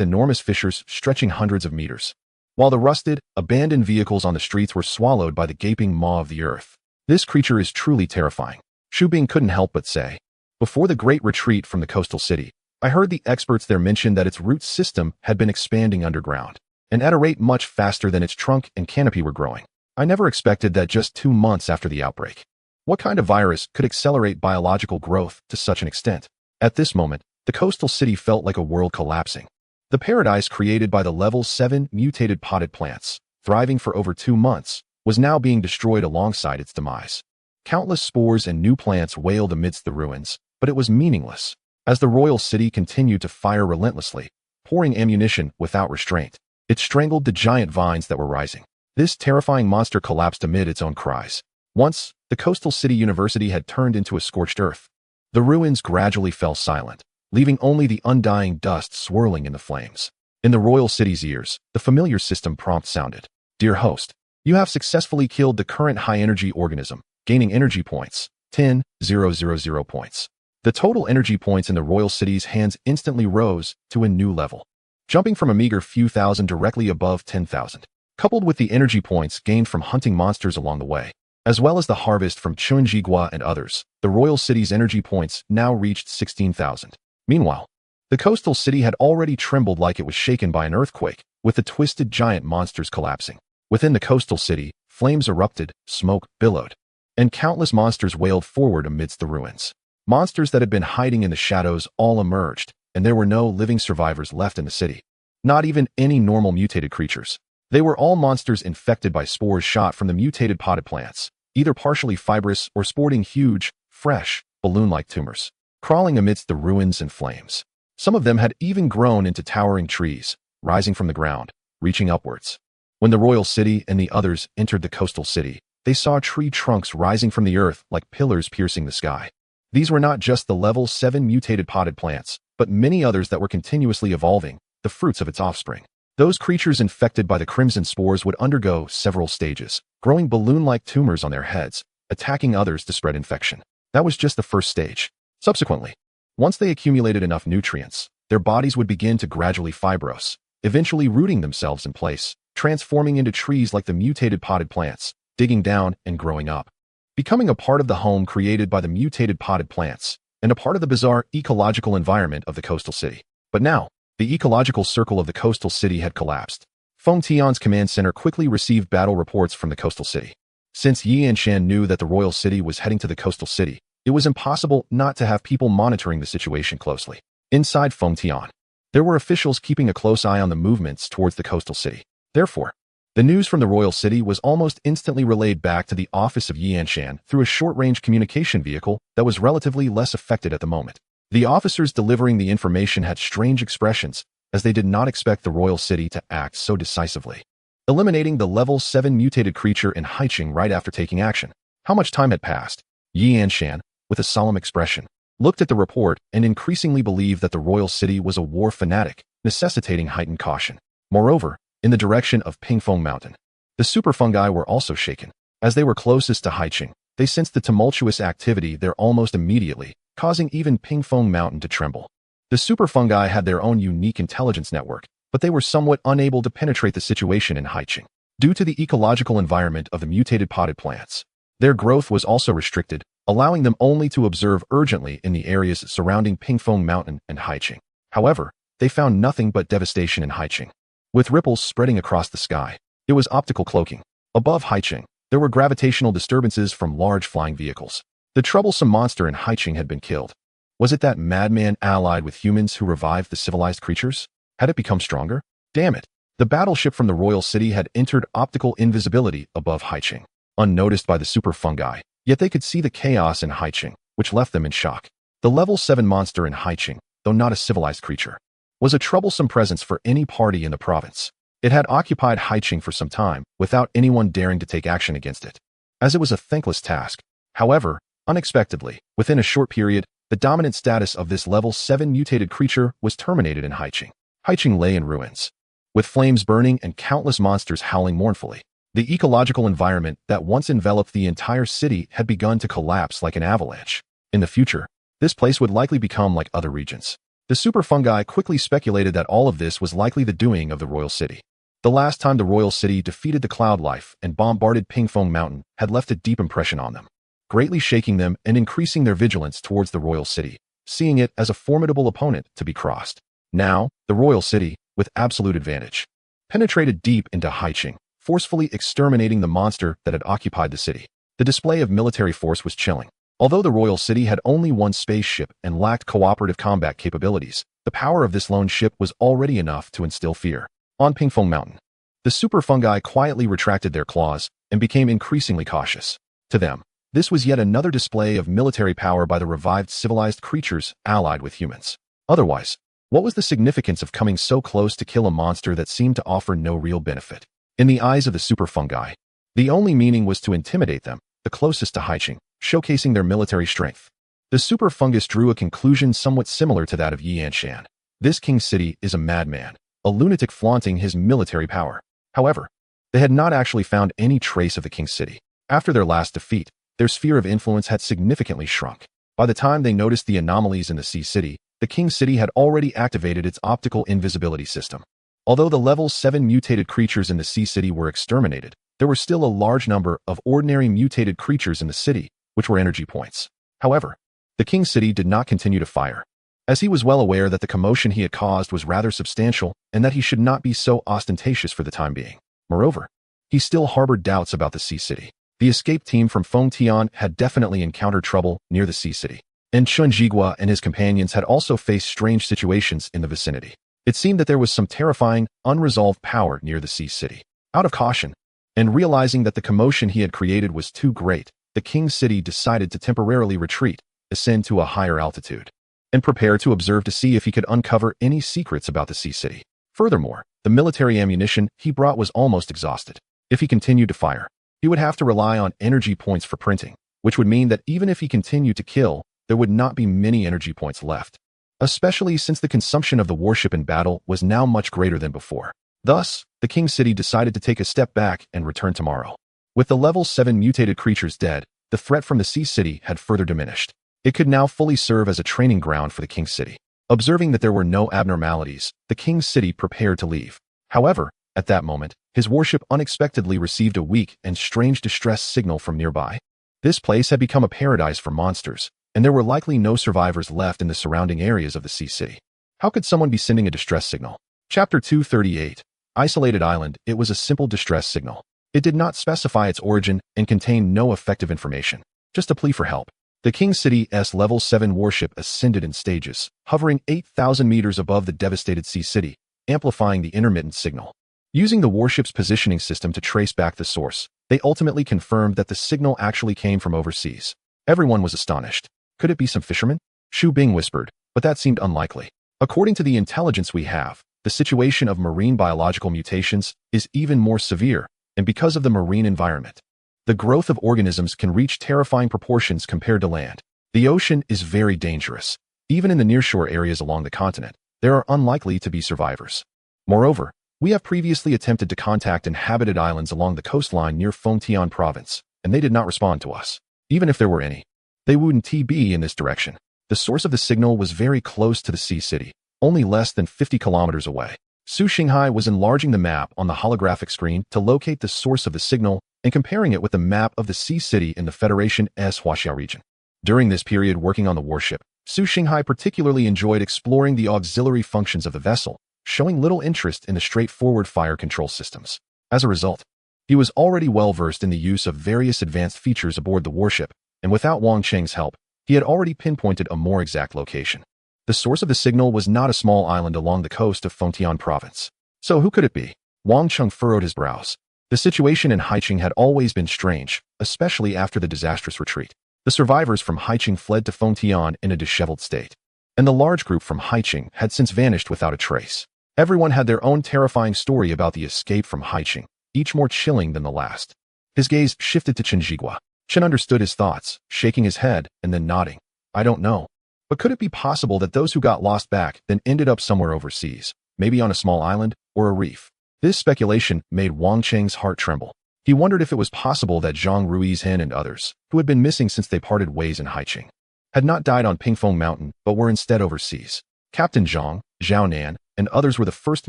enormous fissures stretching hundreds of meters, while the rusted, abandoned vehicles on the streets were swallowed by the gaping maw of the earth. This creature is truly terrifying, Shu Bing couldn't help but say. Before the great retreat from the coastal city, I heard the experts there mention that its root system had been expanding underground, and at a rate much faster than its trunk and canopy were growing. I never expected that just 2 months after the outbreak. What kind of virus could accelerate biological growth to such an extent? At this moment, the coastal city felt like a world collapsing. The paradise created by the level 7 mutated potted plants, thriving for over 2 months, was now being destroyed alongside its demise. Countless spores and new plants wailed amidst the ruins, but it was meaningless, as the royal city continued to fire relentlessly, pouring ammunition without restraint. It strangled the giant vines that were rising. This terrifying monster collapsed amid its own cries. Once, the coastal city university had turned into a scorched earth. The ruins gradually fell silent, leaving only the undying dust swirling in the flames. In the royal city's ears, the familiar system prompt sounded. Dear host, you have successfully killed the current high-energy organism, gaining energy points, 10,000 points. The total energy points in the royal city's hands instantly rose to a new level, jumping from a meager few thousand directly above 10,000. Coupled with the energy points gained from hunting monsters along the way, as well as the harvest from Chunjigua and others, the royal city's energy points now reached 16,000. Meanwhile, the coastal city had already trembled like it was shaken by an earthquake, with the twisted giant monsters collapsing. Within the coastal city, flames erupted, smoke billowed, and countless monsters wailed forward amidst the ruins. Monsters that had been hiding in the shadows all emerged, and there were no living survivors left in the city. Not even any normal mutated creatures. They were all monsters infected by spores shot from the mutated potted plants, either partially fibrous or sporting huge, fresh, balloon-like tumors, crawling amidst the ruins and flames. Some of them had even grown into towering trees, rising from the ground, reaching upwards. When the royal city and the others entered the coastal city, they saw tree trunks rising from the earth like pillars piercing the sky. These were not just the level 7 mutated potted plants, but many others that were continuously evolving, the fruits of its offspring. Those creatures infected by the crimson spores would undergo several stages, growing balloon-like tumors on their heads, attacking others to spread infection. That was just the first stage. Subsequently, once they accumulated enough nutrients, their bodies would begin to gradually fibrose, eventually rooting themselves in place, transforming into trees like the mutated potted plants, digging down and growing up, becoming a part of the home created by the mutated potted plants, and a part of the bizarre ecological environment of the coastal city. But now, the ecological circle of the coastal city had collapsed. Feng Tian's command center quickly received battle reports from the coastal city. Since Yi Anshan knew that the royal city was heading to the coastal city, it was impossible not to have people monitoring the situation closely. Inside Feng Tian, there were officials keeping a close eye on the movements towards the coastal city. Therefore, the news from the royal city was almost instantly relayed back to the office of Yi Anshan through a short-range communication vehicle that was relatively less affected at the moment. The officers delivering the information had strange expressions, as they did not expect the royal city to act so decisively, eliminating the level 7 mutated creature in Haiqing right after taking action. How much time had passed? Yi Anshan, with a solemn expression, looked at the report and increasingly believed that the royal city was a war fanatic, necessitating heightened caution. Moreover, in the direction of Pingfeng Mountain, the super fungi were also shaken. As they were closest to Haiqing, they sensed the tumultuous activity there almost immediately, causing even Pingfeng Mountain to tremble. The super fungi had their own unique intelligence network, but they were somewhat unable to penetrate the situation in Haiqing. Due to the ecological environment of the mutated potted plants, their growth was also restricted, allowing them only to observe urgently in the areas surrounding Pingfeng Mountain and Haiqing. However, they found nothing but devastation in Haiqing, with ripples spreading across the sky. It was optical cloaking. Above Haiqing, there were gravitational disturbances from large flying vehicles. The troublesome monster in Haiqing had been killed. Was it that madman allied with humans who revived the civilized creatures? Had it become stronger? Damn it. The battleship from the royal city had entered optical invisibility above Haiqing, unnoticed by the super fungi, yet they could see the chaos in Haiqing, which left them in shock. The level 7 monster in Haiqing, though not a civilized creature, was a troublesome presence for any party in the province. It had occupied Haiqing for some time, without anyone daring to take action against it, as it was a thankless task. However, unexpectedly, within a short period, the dominant status of this level 7 mutated creature was terminated in Haiqing. Haiqing lay in ruins. with flames burning and countless monsters howling mournfully. The ecological environment that once enveloped the entire city had begun to collapse like an avalanche. In the future, this place would likely become like other regions. The super fungi quickly speculated that all of this was likely the doing of the royal city. The last time the royal city defeated the cloud life and bombarded Pingfeng Mountain had left a deep impression on them, greatly shaking them and increasing their vigilance towards the royal city, seeing it as a formidable opponent to be crossed. Now, the royal city, with absolute advantage, penetrated deep into Haiqing, forcefully exterminating the monster that had occupied the city. The display of military force was chilling. Although the royal city had only one spaceship and lacked cooperative combat capabilities, the power of this lone ship was already enough to instill fear. On Pingfeng Mountain, the super fungi quietly retracted their claws and became increasingly cautious. To them, this was yet another display of military power by the revived civilized creatures allied with humans. Otherwise, what was the significance of coming so close to kill a monster that seemed to offer no real benefit? In the eyes of the super fungi, the only meaning was to intimidate them, the closest to Haiqing, showcasing their military strength. The super fungus drew a conclusion somewhat similar to that of Yanshan. This king city is a madman, a lunatic flaunting his military power. However, they had not actually found any trace of the king city. After their last defeat, their sphere of influence had significantly shrunk. By the time they noticed the anomalies in the sea city, the king city had already activated its optical invisibility system. Although the level 7 mutated creatures in the sea city were exterminated, there were still a large number of ordinary mutated creatures in the city, which were energy points. However, the king city did not continue to fire, as he was well aware that the commotion he had caused was rather substantial and that he should not be so ostentatious for the time being. Moreover, he still harbored doubts about the sea city. The escape team from Fengtian had definitely encountered trouble near the sea city, and Chun Jigua and his companions had also faced strange situations in the vicinity. It seemed that there was some terrifying, unresolved power near the sea city. Out of caution, and realizing that the commotion he had created was too great, the king city decided to temporarily retreat, ascend to a higher altitude, and prepare to observe to see if he could uncover any secrets about the sea city. Furthermore, the military ammunition he brought was almost exhausted. If he continued to fire, he would have to rely on energy points for printing, which would mean that even if he continued to kill, there would not be many energy points left, especially since the consumption of the warship in battle was now much greater than before. Thus, the king city decided to take a step back and return tomorrow. With the level 7 mutated creatures dead, the threat from the sea city had further diminished. It could now fully serve as a training ground for the king city. Observing that there were no abnormalities, the king city prepared to leave. However, at that moment, his warship unexpectedly received a weak and strange distress signal from nearby. This place had become a paradise for monsters, and there were likely no survivors left in the surrounding areas of the sea city. How could someone be sending a distress signal? Chapter 238. Isolated Island. It was a simple distress signal. It did not specify its origin and contained no effective information, just a plea for help. The King City's level 7 warship ascended in stages, hovering 8,000 meters above the devastated sea city, amplifying the intermittent signal. Using the warship's positioning system to trace back the source, they ultimately confirmed that the signal actually came from overseas. Everyone was astonished. Could it be some fishermen? Xu Bing whispered, but that seemed unlikely. According to the intelligence we have, the situation of marine biological mutations is even more severe, and because of the marine environment, the growth of organisms can reach terrifying proportions compared to land. The ocean is very dangerous. Even in the nearshore areas along the continent, there are unlikely to be survivors. Moreover, we have previously attempted to contact inhabited islands along the coastline near Fengtian province, and they did not respond to us. Even if there were any, they wouldn't be in this direction. The source of the signal was very close to the sea city, only less than 50 kilometers away. Su Xinghai was enlarging the map on the holographic screen to locate the source of the signal and comparing it with the map of the sea city in the Federation's Huaxia region. During this period working on the warship, Su Xinghai particularly enjoyed exploring the auxiliary functions of the vessel, showing little interest in the straightforward fire control systems. As a result, he was already well versed in the use of various advanced features aboard the warship, and without Wang Cheng's help, he had already pinpointed a more exact location. The source of the signal was not a small island along the coast of Fengtian province. So who could it be? Wang Cheng furrowed his brows. The situation in Haiqing had always been strange, especially after the disastrous retreat. The survivors from Haiqing fled to Fengtian in a disheveled state, and the large group from Haiqing had since vanished without a trace. Everyone had their own terrifying story about the escape from Haiqing, each more chilling than the last. His gaze shifted to Chen Jigua. Chen understood his thoughts, shaking his head and then nodding. I don't know. But could it be possible that those who got lost back then ended up somewhere overseas, maybe on a small island, or a reef. This speculation made Wang Cheng's heart tremble. He wondered if it was possible that Zhang Rui's and others, who had been missing since they parted ways in Haiqing, had not died on Pingfeng Mountain but were instead overseas. Captain Zhang, Zhao Nan, and others were the first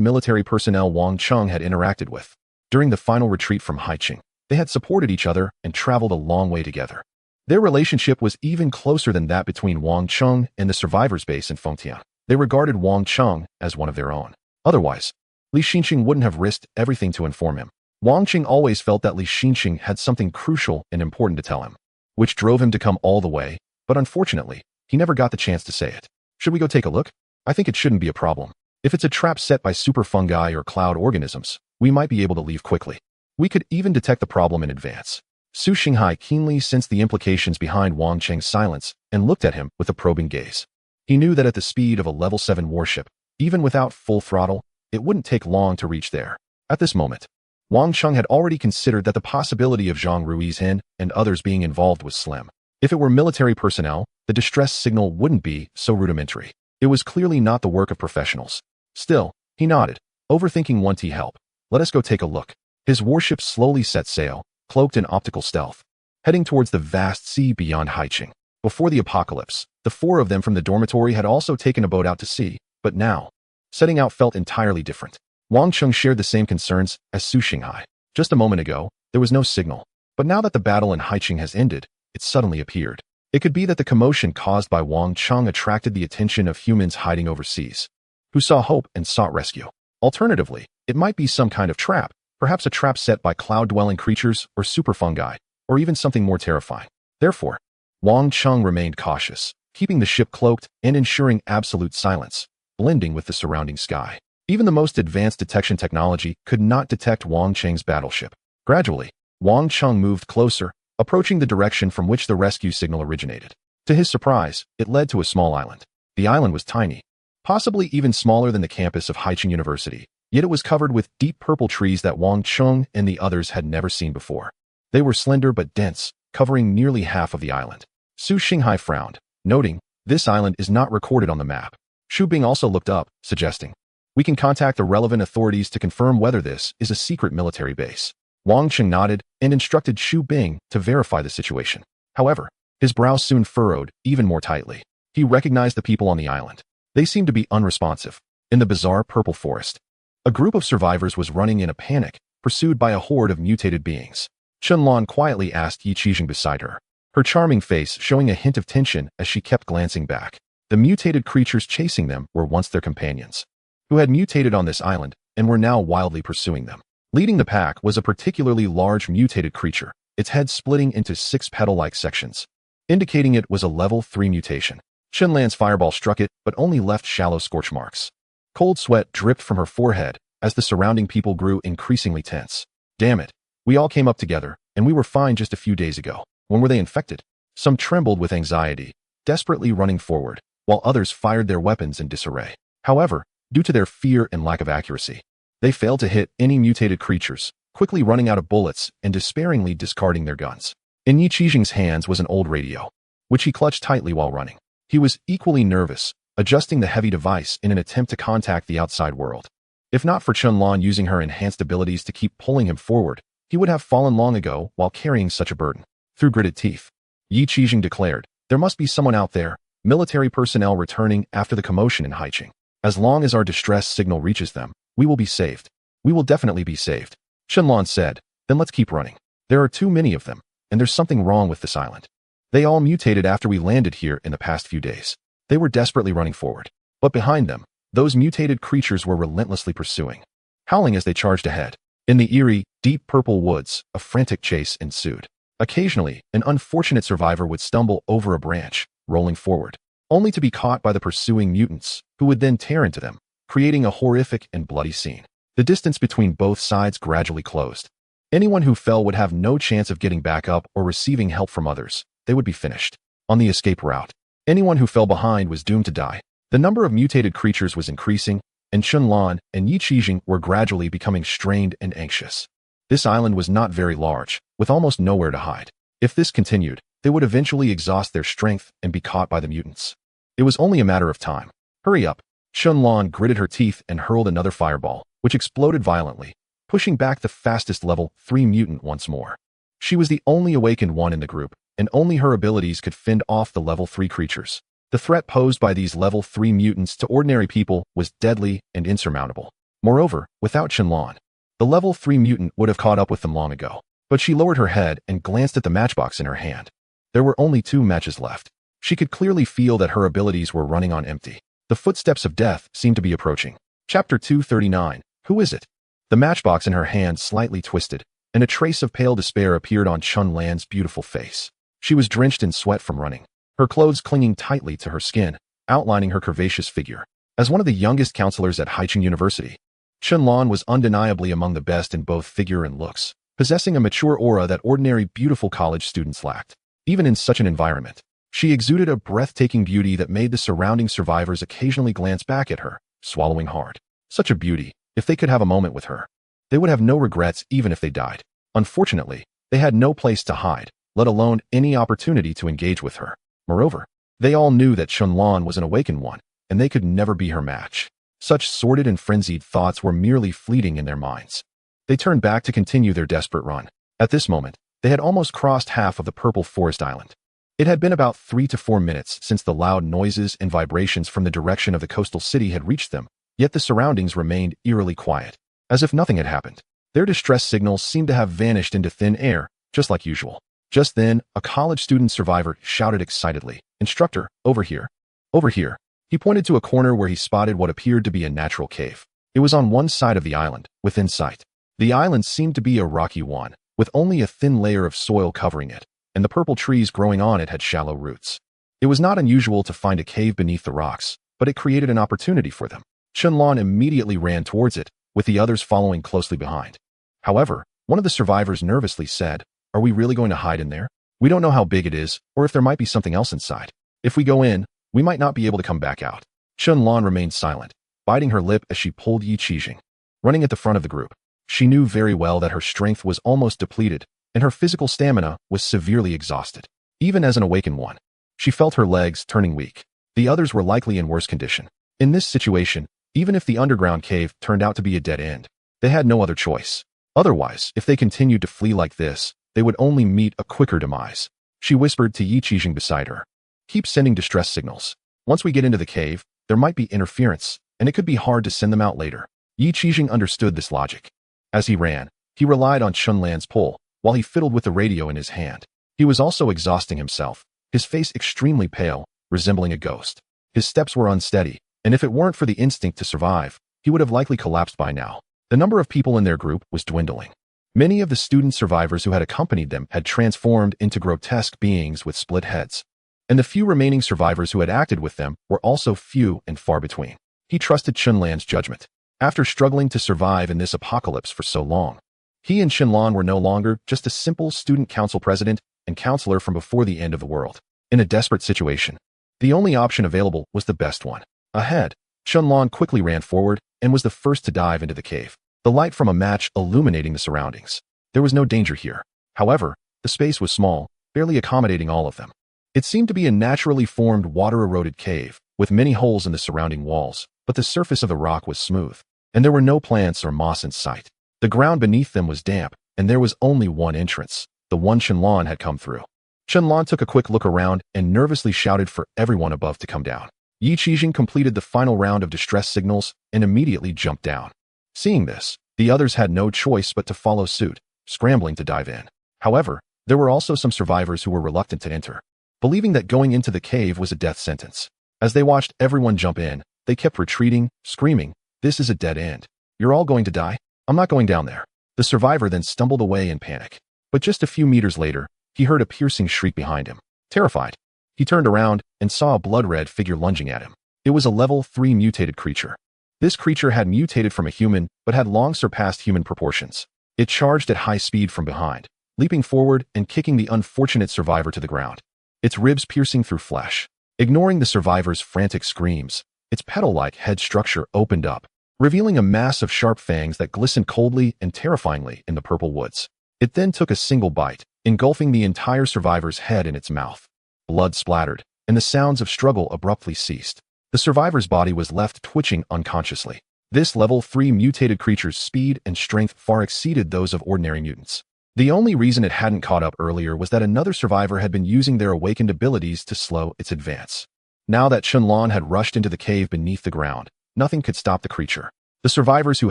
military personnel Wang Cheng had interacted with. During the final retreat from Haiqing, they had supported each other and traveled a long way together. Their relationship was even closer than that between Wang Cheng and the survivors' base in Fengtian. They regarded Wang Cheng as one of their own. Otherwise, Li Xinqing wouldn't have risked everything to inform him. Wang Cheng always felt that Li Xinqing had something crucial and important to tell him, which drove him to come all the way, but unfortunately, he never got the chance to say it. Should we go take a look? I think it shouldn't be a problem. If it's a trap set by super fungi or cloud organisms, we might be able to leave quickly. We could even detect the problem in advance. Su Xinghai keenly sensed the implications behind Wang Cheng's silence and looked at him with a probing gaze. He knew that at the speed of a level 7 warship, even without full throttle, it wouldn't take long to reach there. At this moment, Wang Cheng had already considered that the possibility of Zhang Rui's and others being involved was slim. If it were military personnel, the distress signal wouldn't be so rudimentary. It was clearly not the work of professionals. Still, he nodded, overthinking won't he help. Let us go take a look. His warship slowly set sail, cloaked in optical stealth, heading towards the vast sea beyond Haiqing. Before the apocalypse, the 4 of them from the dormitory had also taken a boat out to sea, but now, setting out felt entirely different. Wang Cheng shared the same concerns as Su Xinghai. Just a moment ago, there was no signal, but now that the battle in Haiqing has ended, it suddenly appeared. It could be that the commotion caused by Wang Cheng attracted the attention of humans hiding overseas, who saw hope and sought rescue. Alternatively, it might be some kind of trap, perhaps a trap set by cloud-dwelling creatures or super fungi, or even something more terrifying. Therefore, Wang Cheng remained cautious, keeping the ship cloaked and ensuring absolute silence, blending with the surrounding sky. Even the most advanced detection technology could not detect Wang Cheng's battleship. Gradually, Wang Cheng moved closer, approaching the direction from which the rescue signal originated. To his surprise, it led to a small island. The island was tiny, possibly even smaller than the campus of Haiqing University, yet it was covered with deep purple trees that Wang Cheng and the others had never seen before. They were slender but dense, covering nearly half of the island. Su Xinghai frowned, noting, this island is not recorded on the map. Xu Bing also looked up, suggesting, we can contact the relevant authorities to confirm whether this is a secret military base. Wang Cheng nodded and instructed Xu Bing to verify the situation. However, his brow soon furrowed even more tightly. He recognized the people on the island. They seemed to be unresponsive. In the bizarre purple forest, a group of survivors was running in a panic, pursued by a horde of mutated beings. Chunlan quietly asked Yi Qijing beside her, her charming face showing a hint of tension as she kept glancing back. The mutated creatures chasing them were once their companions, who had mutated on this island and were now wildly pursuing them. Leading the pack was a particularly large mutated creature, its head splitting into 6 petal-like sections, indicating it was a level 3 mutation. Chunlan's fireball struck it, but only left shallow scorch marks. Cold sweat dripped from her forehead as the surrounding people grew increasingly tense. Damn it, we all came up together, and we were fine just a few days ago. When were they infected? Some trembled with anxiety, desperately running forward, while others fired their weapons in disarray. However, due to their fear and lack of accuracy, they failed to hit any mutated creatures, quickly running out of bullets and despairingly discarding their guns. In Yi Qijing's hands was an old radio, which he clutched tightly while running. He was equally nervous, adjusting the heavy device in an attempt to contact the outside world. If not for Chunlan using her enhanced abilities to keep pulling him forward, he would have fallen long ago while carrying such a burden. Through gritted teeth, Yi Qijing declared, there must be someone out there, military personnel returning after the commotion in Haiqing. As long as our distress signal reaches them, we will be saved. We will definitely be saved. Chunlan said, then let's keep running. There are too many of them, and there's something wrong with this island. They all mutated after we landed here in the past few days. They were desperately running forward. But behind them, those mutated creatures were relentlessly pursuing, howling as they charged ahead. In the eerie, deep purple woods, a frantic chase ensued. Occasionally, an unfortunate survivor would stumble over a branch, rolling forward, only to be caught by the pursuing mutants, who would then tear into them, creating a horrific and bloody scene. The distance between both sides gradually closed. Anyone who fell would have no chance of getting back up or receiving help from others. They would be finished. On the escape route, anyone who fell behind was doomed to die. The number of mutated creatures was increasing, and Chunlan and Yi Qijing were gradually becoming strained and anxious. This island was not very large, with almost nowhere to hide. If this continued, they would eventually exhaust their strength and be caught by the mutants. It was only a matter of time. Hurry up. Chunlan gritted her teeth and hurled another fireball, which exploded violently, pushing back the fastest level 3 mutant once more. She was the only awakened one in the group, and only her abilities could fend off the level 3 creatures. The threat posed by these level 3 mutants to ordinary people was deadly and insurmountable. Moreover, without Qianlan, the level 3 mutant would have caught up with them long ago. But she lowered her head and glanced at the matchbox in her hand. There were only 2 matches left. She could clearly feel that her abilities were running on empty. The footsteps of death seemed to be approaching. Chapter 239. Who is it? The matchbox in her hand slightly twisted, and a trace of pale despair appeared on Qianlan's beautiful face. She was drenched in sweat from running, her clothes clinging tightly to her skin, outlining her curvaceous figure. As one of the youngest counselors at Haicheng University, Qianlan was undeniably among the best in both figure and looks, possessing a mature aura that ordinary beautiful college students lacked. Even in such an environment, she exuded a breathtaking beauty that made the surrounding survivors occasionally glance back at her, swallowing hard. Such a beauty, if they could have a moment with her, they would have no regrets even if they died. Unfortunately, they had no place to hide, let alone any opportunity to engage with her. Moreover, they all knew that Qianlan was an awakened one, and they could never be her match. Such sordid and frenzied thoughts were merely fleeting in their minds. They turned back to continue their desperate run. At this moment, they had almost crossed half of the Purple Forest Island. It had been about 3 to 4 minutes since the loud noises and vibrations from the direction of the coastal city had reached them, yet the surroundings remained eerily quiet, as if nothing had happened. Their distress signals seemed to have vanished into thin air, just like usual. Just then, a college student survivor shouted excitedly, "Instructor, over here. Over here." He pointed to a corner where he spotted what appeared to be a natural cave. It was on one side of the island, within sight. The island seemed to be a rocky one, with only a thin layer of soil covering it, and the purple trees growing on it had shallow roots. It was not unusual to find a cave beneath the rocks, but it created an opportunity for them. Qianlan immediately ran towards it, with the others following closely behind. However, one of the survivors nervously said, "Are we really going to hide in there? We don't know how big it is, or if there might be something else inside. If we go in, we might not be able to come back out." Qianlan remained silent, biting her lip as she pulled Yi Qijing. Running at the front of the group, she knew very well that her strength was almost depleted, and her physical stamina was severely exhausted. Even as an awakened one, she felt her legs turning weak. The others were likely in worse condition. In this situation, even if the underground cave turned out to be a dead end, they had no other choice. Otherwise, if they continued to flee like this, they would only meet a quicker demise. She whispered to Yi Qijing beside her, "Keep sending distress signals. Once we get into the cave, there might be interference, and it could be hard to send them out later." Yi Qijing understood this logic. As he ran, he relied on Qianlan's pull, while he fiddled with the radio in his hand. He was also exhausting himself, his face extremely pale, resembling a ghost. His steps were unsteady, and if it weren't for the instinct to survive, he would have likely collapsed by now. The number of people in their group was dwindling. Many of the student survivors who had accompanied them had transformed into grotesque beings with split heads, and the few remaining survivors who had acted with them were also few and far between. He trusted Qianlan's judgment. After struggling to survive in this apocalypse for so long, he and Qianlan were no longer just a simple student council president and counselor from before the end of the world. In a desperate situation, the only option available was the best one. Ahead, Qianlan quickly ran forward and was the first to dive into the cave, the light from a match illuminating the surroundings. There was no danger here. However, the space was small, barely accommodating all of them. It seemed to be a naturally formed water-eroded cave, with many holes in the surrounding walls, but the surface of the rock was smooth, and there were no plants or moss in sight. The ground beneath them was damp, and there was only one entrance, the one Qianlan had come through. Qianlan took a quick look around and nervously shouted for everyone above to come down. Yi Qijing completed the final round of distress signals and immediately jumped down. Seeing this, the others had no choice but to follow suit, scrambling to dive in. However, there were also some survivors who were reluctant to enter, believing that going into the cave was a death sentence. As they watched everyone jump in, they kept retreating, screaming, "This is a dead end. You're all going to die. I'm not going down there." The survivor then stumbled away in panic. But just a few meters later, he heard a piercing shriek behind him. Terrified, he turned around and saw a blood-red figure lunging at him. It was a level 3 mutated creature. This creature had mutated from a human, but had long surpassed human proportions. It charged at high speed from behind, leaping forward and kicking the unfortunate survivor to the ground, its ribs piercing through flesh. Ignoring the survivor's frantic screams, its petal-like head structure opened up, revealing a mass of sharp fangs that glistened coldly and terrifyingly in the purple woods. It then took a single bite, engulfing the entire survivor's head in its mouth. Blood splattered, and the sounds of struggle abruptly ceased. The survivor's body was left twitching unconsciously. This level 3 mutated creature's speed and strength far exceeded those of ordinary mutants. The only reason it hadn't caught up earlier was that another survivor had been using their awakened abilities to slow its advance. Now that Chunlan had rushed into the cave beneath the ground, nothing could stop the creature. The survivors who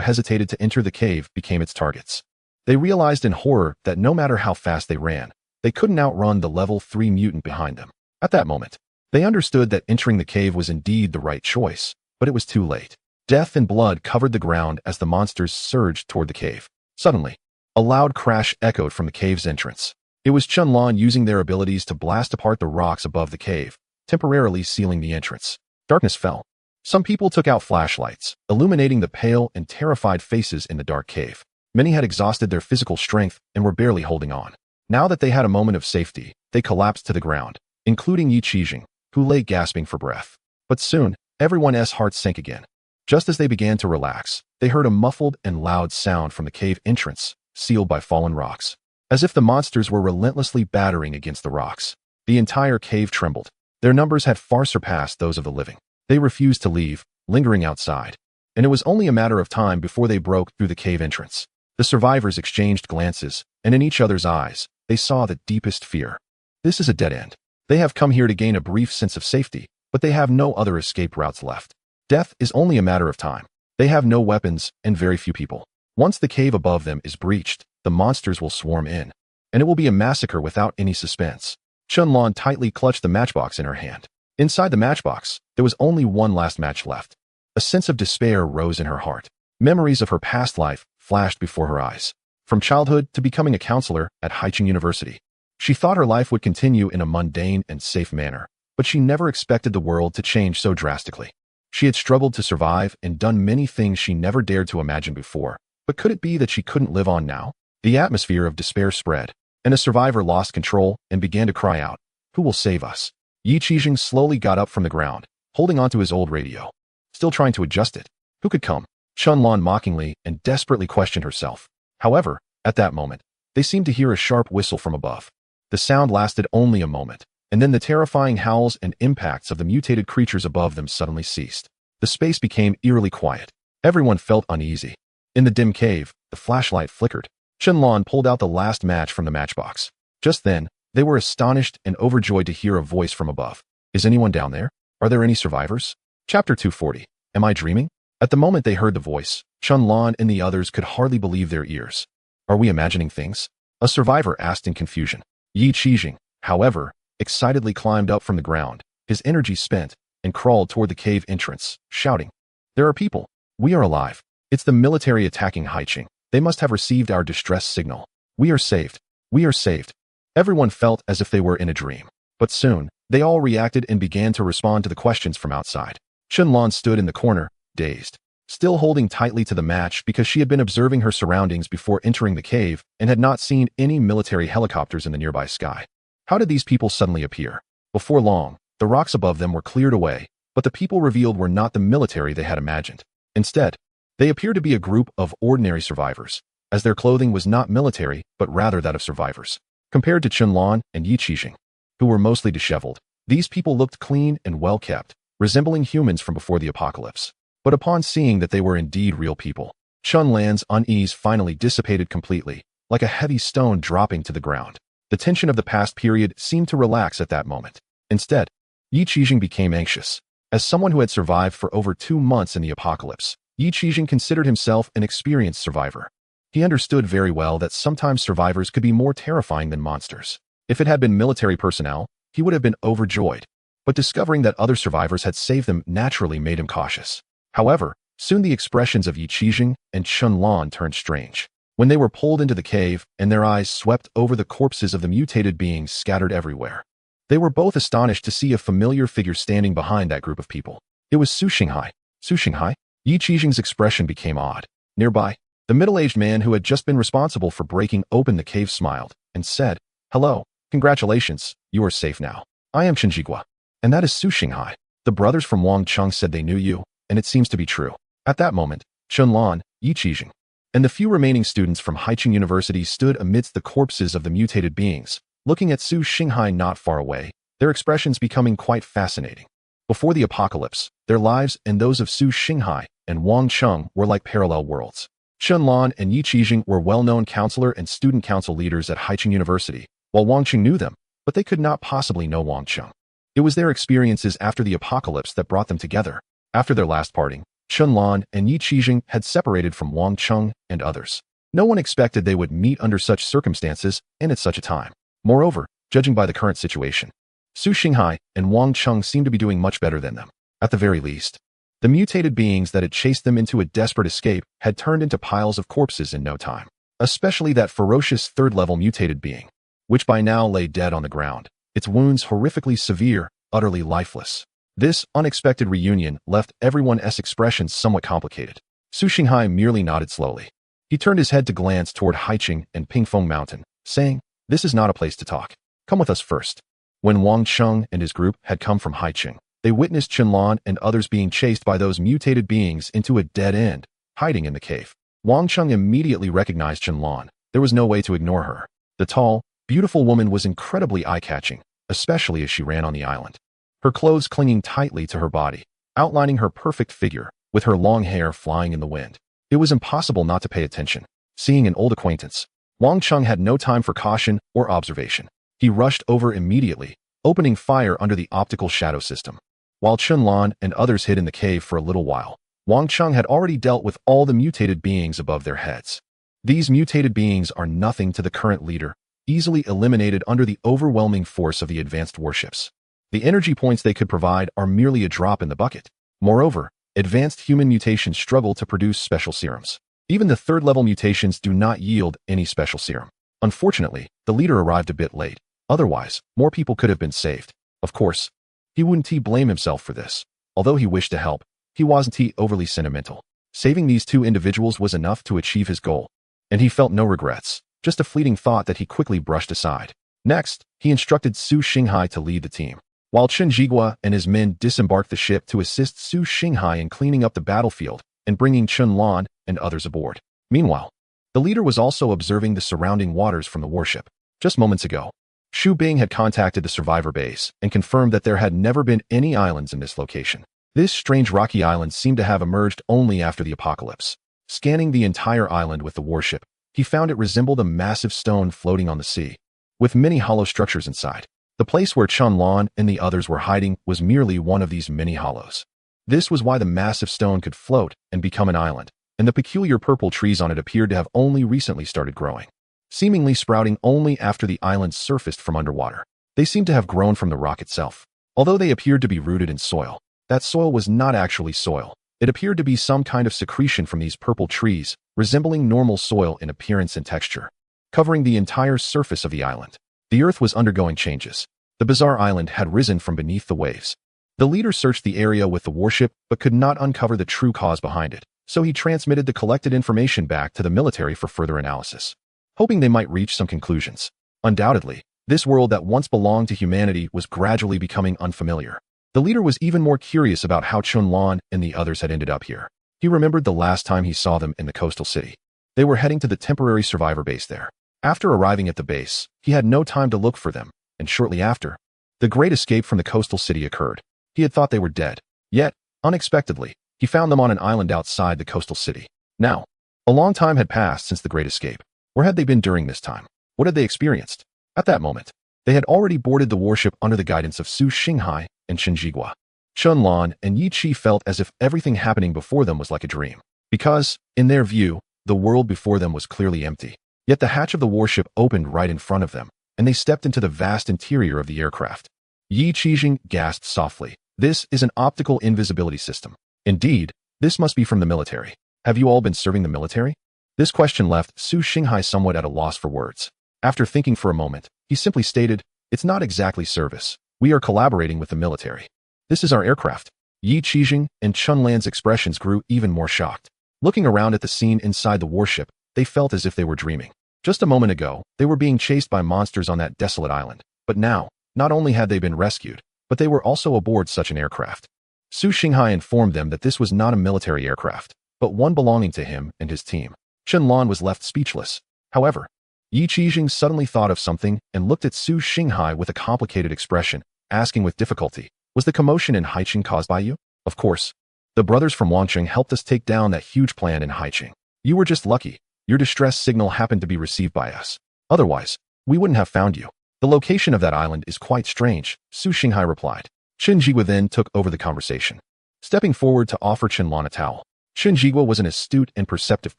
hesitated to enter the cave became its targets. They realized in horror that no matter how fast they ran, they couldn't outrun the level 3 mutant behind them. At that moment, they understood that entering the cave was indeed the right choice, but it was too late. Death and blood covered the ground as the monsters surged toward the cave. Suddenly, a loud crash echoed from the cave's entrance. It was Chunlan using their abilities to blast apart the rocks above the cave, temporarily sealing the entrance. Darkness fell. Some people took out flashlights, illuminating the pale and terrified faces in the dark cave. Many had exhausted their physical strength and were barely holding on. Now that they had a moment of safety, they collapsed to the ground, including Yi Qijing, who lay gasping for breath. But soon, everyone's hearts sank again. Just as they began to relax, they heard a muffled and loud sound from the cave entrance, sealed by fallen rocks. As if the monsters were relentlessly battering against the rocks. The entire cave trembled. Their numbers had far surpassed those of the living. They refused to leave, lingering outside. And it was only a matter of time before they broke through the cave entrance. The survivors exchanged glances, and in each other's eyes, they saw the deepest fear. This is a dead end. They have come here to gain a brief sense of safety, but they have no other escape routes left. Death is only a matter of time. They have no weapons and very few people. Once the cave above them is breached, the monsters will swarm in, and it will be a massacre without any suspense. Chunlan tightly clutched the matchbox in her hand. Inside the matchbox, there was only one last match left. A sense of despair rose in her heart. Memories of her past life flashed before her eyes. From childhood to becoming a counselor at Haicheng University. She thought her life would continue in a mundane and safe manner, but she never expected the world to change so drastically. She had struggled to survive and done many things she never dared to imagine before, but could it be that she couldn't live on now? The atmosphere of despair spread, and a survivor lost control and began to cry out, "Who will save us?" Yi Qijing slowly got up from the ground, holding onto his old radio. Still trying to adjust it. Who could come? Chunlan mockingly and desperately questioned herself. However, at that moment, they seemed to hear a sharp whistle from above. The sound lasted only a moment, and then the terrifying howls and impacts of the mutated creatures above them suddenly ceased. The space became eerily quiet. Everyone felt uneasy. In the dim cave, the flashlight flickered. Chunlan pulled out the last match from the matchbox. Just then, they were astonished and overjoyed to hear a voice from above. "Is anyone down there? Are there any survivors?" Chapter 240. Am I dreaming? At the moment they heard the voice, Chunlan and the others could hardly believe their ears. Are we imagining things? A survivor asked in confusion. Yi Qijing, however, excitedly climbed up from the ground, his energy spent, and crawled toward the cave entrance, shouting, "There are people. We are alive. It's the military attacking Haicheng. They must have received our distress signal. We are saved. We are saved." Everyone felt as if they were in a dream. But soon, they all reacted and began to respond to the questions from outside. Chunlan stood in the corner, dazed, still holding tightly to the match because she had been observing her surroundings before entering the cave and had not seen any military helicopters in the nearby sky. How did these people suddenly appear? Before long, the rocks above them were cleared away, but the people revealed were not the military they had imagined. Instead, they appeared to be a group of ordinary survivors, as their clothing was not military but rather that of survivors. Compared to Chunlan and Yi Qijing, who were mostly disheveled, these people looked clean and well-kept, resembling humans from before the apocalypse. But upon seeing that they were indeed real people, Chunlan's unease finally dissipated completely, like a heavy stone dropping to the ground. The tension of the past period seemed to relax at that moment. Instead, Yi Qijing became anxious. As someone who had survived for over 2 months in the apocalypse, Yi Qijing considered himself an experienced survivor. He understood very well that sometimes survivors could be more terrifying than monsters. If it had been military personnel, he would have been overjoyed. But discovering that other survivors had saved them naturally made him cautious. However, soon the expressions of Yi Qijing and Chunlan turned strange. When they were pulled into the cave and their eyes swept over the corpses of the mutated beings scattered everywhere, they were both astonished to see a familiar figure standing behind that group of people. It was Su Xinghai. Su Xinghai? Yi Qijing's expression became odd. Nearby, the middle-aged man who had just been responsible for breaking open the cave smiled and said, "Hello, congratulations, you are safe now. I am Chen Jigua, and that is Su Xinghai. The brothers from Wangcheng said they knew you, and it seems to be true." At that moment, Chunlan, Yi Qijing, and the few remaining students from Haicheng University stood amidst the corpses of the mutated beings, looking at Su Xinghai not far away, their expressions becoming quite fascinating. Before the apocalypse, their lives and those of Su Xinghai and Wang Cheng were like parallel worlds. Chen Lan and Yi Qijing were well-known counselor and student council leaders at Haicheng University, while Wang Cheng knew them, but they could not possibly know Wang Cheng. It was their experiences after the apocalypse that brought them together. After their last parting, Chen Lan and Yi Qijing had separated from Wang Cheng and others. No one expected they would meet under such circumstances and at such a time. Moreover, judging by the current situation, Su Xinghai and Wang Cheng seemed to be doing much better than them. At the very least, the mutated beings that had chased them into a desperate escape had turned into piles of corpses in no time. Especially that ferocious third-level mutated being, which by now lay dead on the ground, its wounds horrifically severe, utterly lifeless. This unexpected reunion left everyone's expressions somewhat complicated. Su Xinghai merely nodded slowly. He turned his head to glance toward Haicheng and Pingfeng Mountain, saying, "This is not a place to talk. Come with us first." When Wang Cheng and his group had come from Haicheng, they witnessed Qianlan and others being chased by those mutated beings into a dead end, hiding in the cave. Wang Cheng immediately recognized Qianlan. There was no way to ignore her. The tall, beautiful woman was incredibly eye-catching, especially as she ran on the island. Her clothes clinging tightly to her body, outlining her perfect figure, with her long hair flying in the wind. It was impossible not to pay attention. Seeing an old acquaintance, Wang Cheng had no time for caution or observation. He rushed over immediately, opening fire under the optical shadow system. While Qianlan and others hid in the cave for a little while, Wang Cheng had already dealt with all the mutated beings above their heads. These mutated beings are nothing to the current leader, easily eliminated under the overwhelming force of the advanced warships. The energy points they could provide are merely a drop in the bucket. Moreover, advanced human mutations struggle to produce special serums. Even the third-level mutations do not yield any special serum. Unfortunately, the leader arrived a bit late. Otherwise, more people could have been saved. Of course, he wouldn't blame himself for this. Although he wished to help, he wasn't overly sentimental. Saving these two individuals was enough to achieve his goal, and he felt no regrets, just a fleeting thought that he quickly brushed aside. Next, he instructed Su Xinghai to lead the team, while Chen Jigua and his men disembarked the ship to assist Su Xinghai in cleaning up the battlefield and bringing Chen Lan and others aboard. Meanwhile, the leader was also observing the surrounding waters from the warship. Just moments ago, Xu Bing had contacted the survivor base and confirmed that there had never been any islands in this location. This strange rocky island seemed to have emerged only after the apocalypse. Scanning the entire island with the warship, he found it resembled a massive stone floating on the sea, with many hollow structures inside. The place where Chen Lan and the others were hiding was merely one of these many hollows. This was why the massive stone could float and become an island, and the peculiar purple trees on it appeared to have only recently started growing, seemingly sprouting only after the island surfaced from underwater. They seemed to have grown from the rock itself. Although they appeared to be rooted in soil, that soil was not actually soil. It appeared to be some kind of secretion from these purple trees, resembling normal soil in appearance and texture, covering the entire surface of the island. The earth was undergoing changes. The bizarre island had risen from beneath the waves. The leader searched the area with the warship but could not uncover the true cause behind it, so he transmitted the collected information back to the military for further analysis, hoping they might reach some conclusions. Undoubtedly, this world that once belonged to humanity was gradually becoming unfamiliar. The leader was even more curious about how Chun Lan and the others had ended up here. He remembered the last time he saw them in the coastal city. They were heading to the temporary survivor base there. After arriving at the base, he had no time to look for them, and shortly after, the great escape from the coastal city occurred. He had thought they were dead. Yet, unexpectedly, he found them on an island outside the coastal city. Now, a long time had passed since the great escape. Where had they been during this time? What had they experienced? At that moment, they had already boarded the warship under the guidance of Su Xinghai and Chen Jigua. Chen Lan and Yi Qi felt as if everything happening before them was like a dream, because, in their view, the world before them was clearly empty. Yet the hatch of the warship opened right in front of them, and they stepped into the vast interior of the aircraft. Yi Qijing gasped softly. This is an optical invisibility system. Indeed, this must be from the military. Have you all been serving the military? This question left Su Xinghai somewhat at a loss for words. After thinking for a moment, he simply stated, "It's not exactly service. We are collaborating with the military. This is our aircraft." Yi Qijing and Chun Lan's expressions grew even more shocked. Looking around at the scene inside the warship, they felt as if they were dreaming. Just a moment ago, they were being chased by monsters on that desolate island. But now, not only had they been rescued, but they were also aboard such an aircraft. Su Xinghai informed them that this was not a military aircraft, but one belonging to him and his team. Chen Lan was left speechless. However, Yi Qijing suddenly thought of something and looked at Su Xinghai with a complicated expression, asking with difficulty, "Was the commotion in Haicheng caused by you?" Of course. The brothers from Wangqing helped us take down that huge plan in Haiqing. You were just lucky. Your distress signal happened to be received by us. Otherwise, we wouldn't have found you. The location of that island is quite strange, Su Xinghai replied. Chen Jigua then took over the conversation, stepping forward to offer Qianlan a towel. Chen Jigua was an astute and perceptive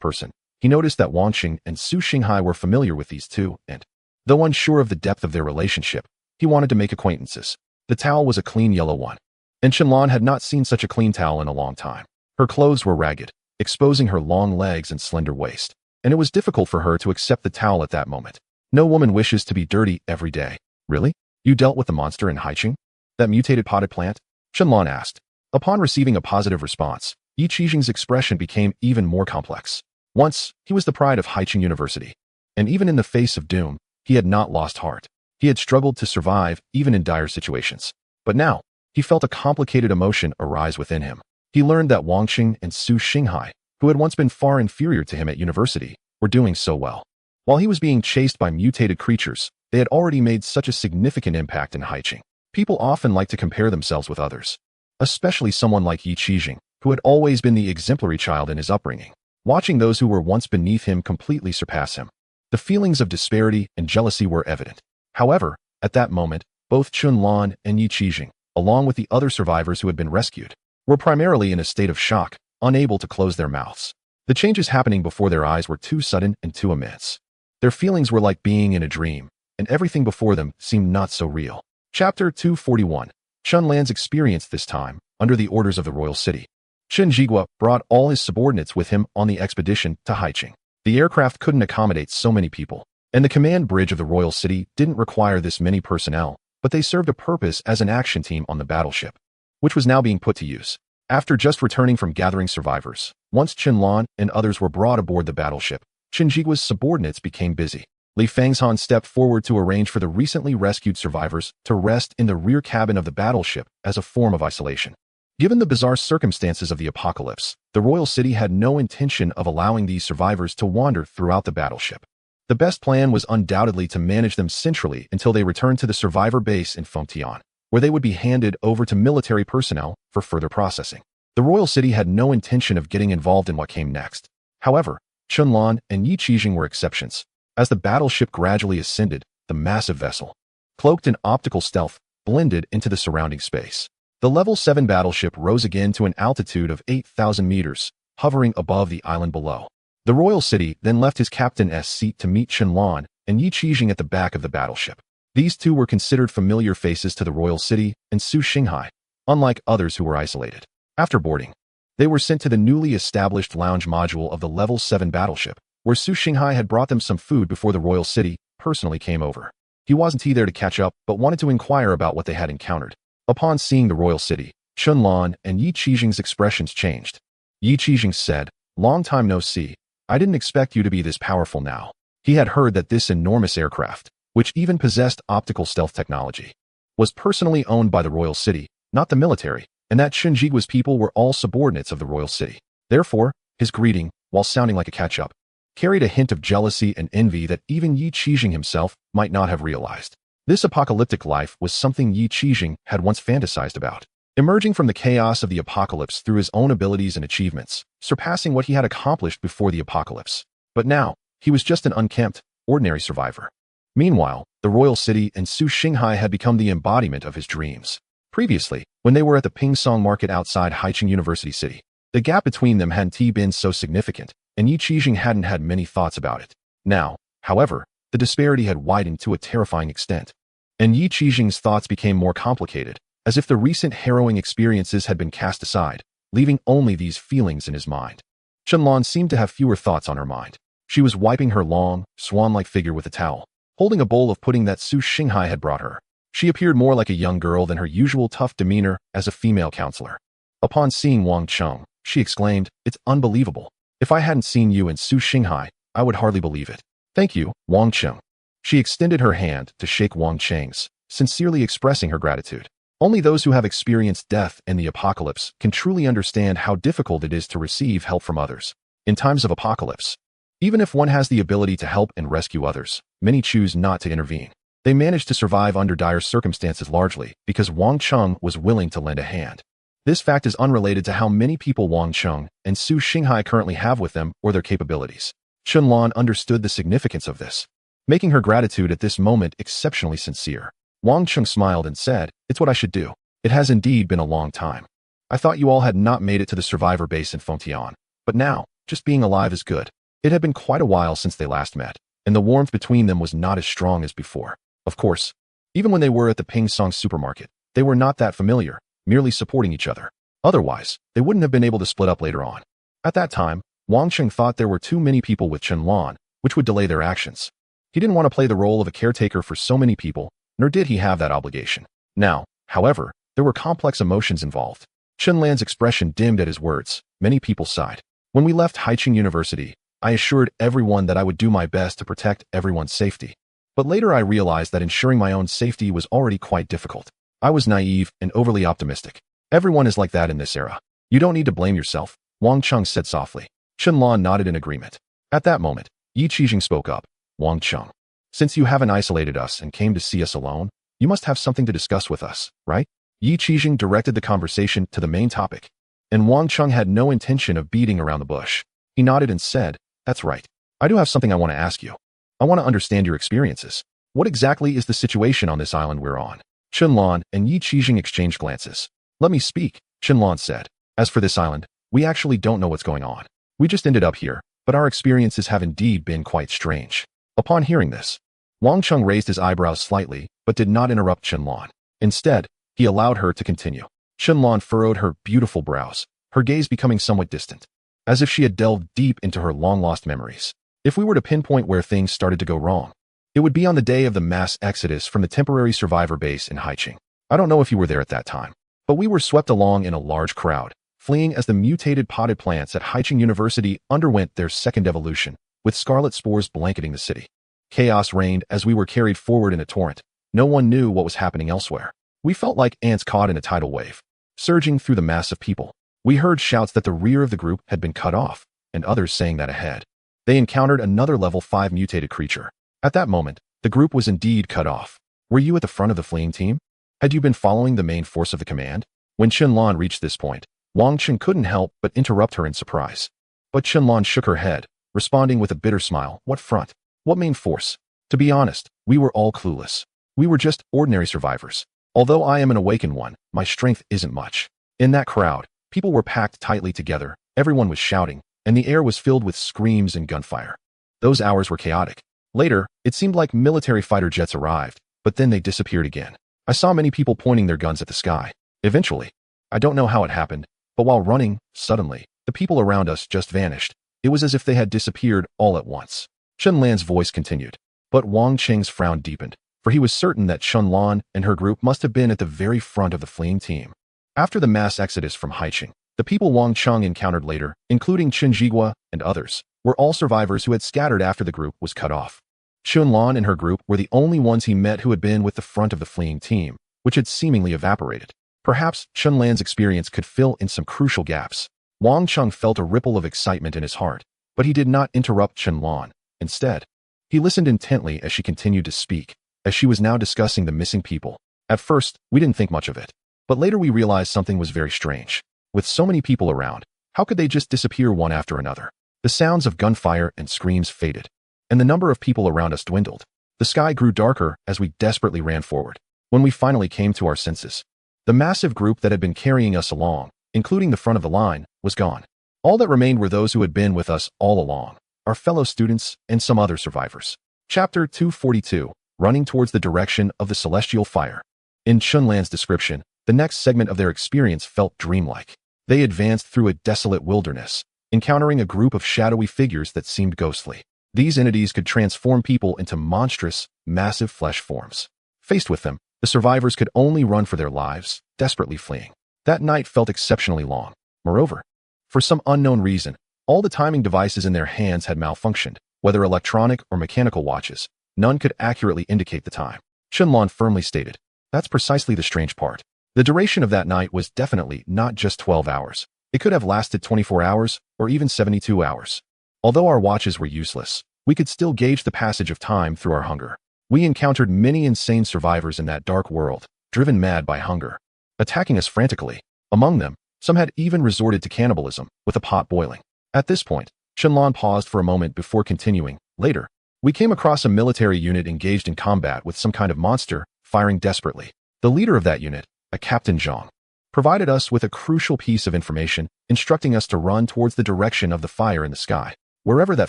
person. He noticed that Wangqing and Su Xinghai were familiar with these two, and, though unsure of the depth of their relationship, he wanted to make acquaintances. The towel was a clean yellow one, and Qianlan had not seen such a clean towel in a long time. Her clothes were ragged, exposing her long legs and slender waist, and it was difficult for her to accept the towel at that moment. No woman wishes to be dirty every day. Really? You dealt with the monster in Haiqing? That mutated potted plant? Qianlan asked. Upon receiving a positive response, Yi Qixing's expression became even more complex. Once, he was the pride of Haiqing University, and even in the face of doom, he had not lost heart. He had struggled to survive even in dire situations. But now, he felt a complicated emotion arise within him. He learned that Wangqing and Su Xinghai, who had once been far inferior to him at university, were doing so well. While he was being chased by mutated creatures, they had already made such a significant impact in Haiqing. People often like to compare themselves with others, especially someone like Yi Qixing, who had always been the exemplary child in his upbringing. Watching those who were once beneath him completely surpass him, the feelings of disparity and jealousy were evident. However, at that moment, both Qianlan and Yi Qixing, along with the other survivors who had been rescued, were primarily in a state of shock, unable to close their mouths. The changes happening before their eyes were too sudden and too immense. Their feelings were like being in a dream, and everything before them seemed not so real. Chapter 241. Qianlan's experience this time, under the orders of the royal city. Chen Jigua brought all his subordinates with him on the expedition to Haiqing. The aircraft couldn't accommodate so many people, and the command bridge of the royal city didn't require this many personnel, but they served a purpose as an action team on the battleship, which was now being put to use. After just returning from gathering survivors, once Qianlan and others were brought aboard the battleship, Chen Jigua's subordinates became busy. Li Fangzhan stepped forward to arrange for the recently rescued survivors to rest in the rear cabin of the battleship as a form of isolation. Given the bizarre circumstances of the apocalypse, the royal city had no intention of allowing these survivors to wander throughout the battleship. The best plan was undoubtedly to manage them centrally until they returned to the survivor base in Fengtian, where they would be handed over to military personnel for further processing. The royal city had no intention of getting involved in what came next. However, Qianlan and Yi Qixing were exceptions. As the battleship gradually ascended, the massive vessel, cloaked in optical stealth, blended into the surrounding space. The Level 7 battleship rose again to an altitude of 8,000 meters, hovering above the island below. The royal city then left his captain's seat to meet Qianlan and Yi Qixing at the back of the battleship. These two were considered familiar faces to the royal city and Su Xinghai, unlike others who were isolated. After boarding, they were sent to the newly established lounge module of the Level 7 battleship, where Su Xinghai had brought them some food before the royal city personally came over. He wasn't there to catch up, but wanted to inquire about what they had encountered. Upon seeing the royal city, Qianlan and Yi Qixing's expressions changed. Yi Qixing said, "Long time no see. I didn't expect you to be this powerful now." He had heard that this enormous aircraft, which even possessed optical stealth technology, was personally owned by the royal city, not the military, and that Chen Jigua's people were all subordinates of the royal city. Therefore, his greeting, while sounding like a catch-up, carried a hint of jealousy and envy that even Yi Qixing himself might not have realized. This apocalyptic life was something Yi Qixing had once fantasized about, emerging from the chaos of the apocalypse through his own abilities and achievements, surpassing what he had accomplished before the apocalypse. But now, he was just an unkempt, ordinary survivor. Meanwhile, the royal city and Su Xinghai had become the embodiment of his dreams. Previously, when they were at the Pingsong market outside Haiqing University City, the gap between them hadn't been so significant, and Yi Qixing hadn't had many thoughts about it. Now, however, the disparity had widened to a terrifying extent, and Yi Qixing's thoughts became more complicated, as if the recent harrowing experiences had been cast aside, leaving only these feelings in his mind. Qianlan seemed to have fewer thoughts on her mind. She was wiping her long, swan-like figure with a towel, holding a bowl of pudding that Su Xinghai had brought her. She appeared more like a young girl than her usual tough demeanor as a female counselor. Upon seeing Wangqing, she exclaimed, "It's unbelievable. If I hadn't seen you and Su Xinghai, I would hardly believe it." "Thank you, Wangqing." She extended her hand to shake Wangqing's, sincerely expressing her gratitude. Only those who have experienced death and the apocalypse can truly understand how difficult it is to receive help from others. In times of apocalypse, even if one has the ability to help and rescue others, many choose not to intervene. They managed to survive under dire circumstances largely because Wangqing was willing to lend a hand. This fact is unrelated to how many people Wang Cheng and Su Xinghai currently have with them or their capabilities. Chunlan understood the significance of this, making her gratitude at this moment exceptionally sincere. Wang Cheng smiled and said, "It's what I should do. It has indeed been a long time. I thought you all had not made it to the survivor base in Fengtian, but now, just being alive is good." It had been quite a while since they last met, and the warmth between them was not as strong as before. Of course, even when they were at the Ping Song supermarket, they were not that familiar, merely supporting each other. Otherwise, they wouldn't have been able to split up later on. At that time, Wang Cheng thought there were too many people with Chunlan, which would delay their actions. He didn't want to play the role of a caretaker for so many people, nor did he have that obligation. Now, however, there were complex emotions involved. Chunlan's expression dimmed at his words. Many people sighed. When we left Haicheng University, I assured everyone that I would do my best to protect everyone's safety. But later I realized that ensuring my own safety was already quite difficult. I was naive and overly optimistic. Everyone is like that in this era. You don't need to blame yourself, Wang Cheng said softly. Chunlan nodded in agreement. At that moment, Yi Qijing spoke up. Wang Cheng, since you haven't isolated us and came to see us alone, you must have something to discuss with us, right? Yi Qijing directed the conversation to the main topic, and Wang Cheng had no intention of beating around the bush. He nodded and said, "That's right. I do have something I want to ask you. I want to understand your experiences. What exactly is the situation on this island we're on?" Chunlan and Yi Qijing exchanged glances. "Let me speak," Chunlan said. "As for this island, we actually don't know what's going on. We just ended up here, but our experiences have indeed been quite strange." Upon hearing this, Wang Cheng raised his eyebrows slightly, but did not interrupt Chunlan. Instead, he allowed her to continue. Chunlan furrowed her beautiful brows, her gaze becoming somewhat distant, as if she had delved deep into her long-lost memories. If we were to pinpoint where things started to go wrong, it would be on the day of the mass exodus from the temporary survivor base in Haicheng. I don't know if you were there at that time, but we were swept along in a large crowd, fleeing as the mutated potted plants at Haicheng University underwent their second evolution, with scarlet spores blanketing the city. Chaos reigned as we were carried forward in a torrent. No one knew what was happening elsewhere. We felt like ants caught in a tidal wave, surging through the mass of people. We heard shouts that the rear of the group had been cut off, and others saying that ahead they encountered another level 5 mutated creature. At that moment, the group was indeed cut off. Were you at the front of the fleeing team? Had you been following the main force of the command? When Chunlan reached this point, Wang Cheng couldn't help but interrupt her in surprise. But Chunlan shook her head, responding with a bitter smile. "What front? What main force? To be honest, we were all clueless. We were just ordinary survivors. Although I am an awakened one, my strength isn't much." In that crowd, people were packed tightly together, everyone was shouting, and the air was filled with screams and gunfire. Those hours were chaotic. Later, it seemed like military fighter jets arrived, but then they disappeared again. I saw many people pointing their guns at the sky. Eventually, I don't know how it happened, but while running, suddenly, the people around us just vanished. It was as if they had disappeared all at once. Chunlan's voice continued, but Wang Cheng's frown deepened, for he was certain that Chunlan and her group must have been at the very front of the fleeing team. After the mass exodus from Haicheng, the people Wang Cheng encountered later, including Chen Jigua and others, were all survivors who had scattered after the group was cut off. Chunlan and her group were the only ones he met who had been with the front of the fleeing team, which had seemingly evaporated. Perhaps Chunlan's experience could fill in some crucial gaps. Wang Cheng felt a ripple of excitement in his heart, but he did not interrupt Chunlan. Instead, he listened intently as she continued to speak, as she was now discussing the missing people. At first, we didn't think much of it, but later we realized something was very strange. With so many people around, how could they just disappear one after another? The sounds of gunfire and screams faded, and the number of people around us dwindled. The sky grew darker as we desperately ran forward. When we finally came to our senses, the massive group that had been carrying us along, including the front of the line, was gone. All that remained were those who had been with us all along, our fellow students and some other survivors. Chapter 242, Running Towards the Direction of the Celestial Fire. In Chunlan's description, the next segment of their experience felt dreamlike. They advanced through a desolate wilderness, encountering a group of shadowy figures that seemed ghostly. These entities could transform people into monstrous, massive flesh forms. Faced with them, the survivors could only run for their lives, desperately fleeing. That night felt exceptionally long. Moreover, for some unknown reason, all the timing devices in their hands had malfunctioned, whether electronic or mechanical watches. None could accurately indicate the time. Chunlan firmly stated, "That's precisely the strange part. The duration of that night was definitely not just 12 hours. It could have lasted 24 hours or even 72 hours. Although our watches were useless, we could still gauge the passage of time through our hunger. We encountered many insane survivors in that dark world, driven mad by hunger, attacking us frantically. Among them, some had even resorted to cannibalism, with a pot boiling. At this point, Qianlan paused for a moment before continuing. Later, we came across a military unit engaged in combat with some kind of monster, firing desperately. The leader of that unit, a Captain Zhang, provided us with a crucial piece of information, instructing us to run towards the direction of the fire in the sky. Wherever that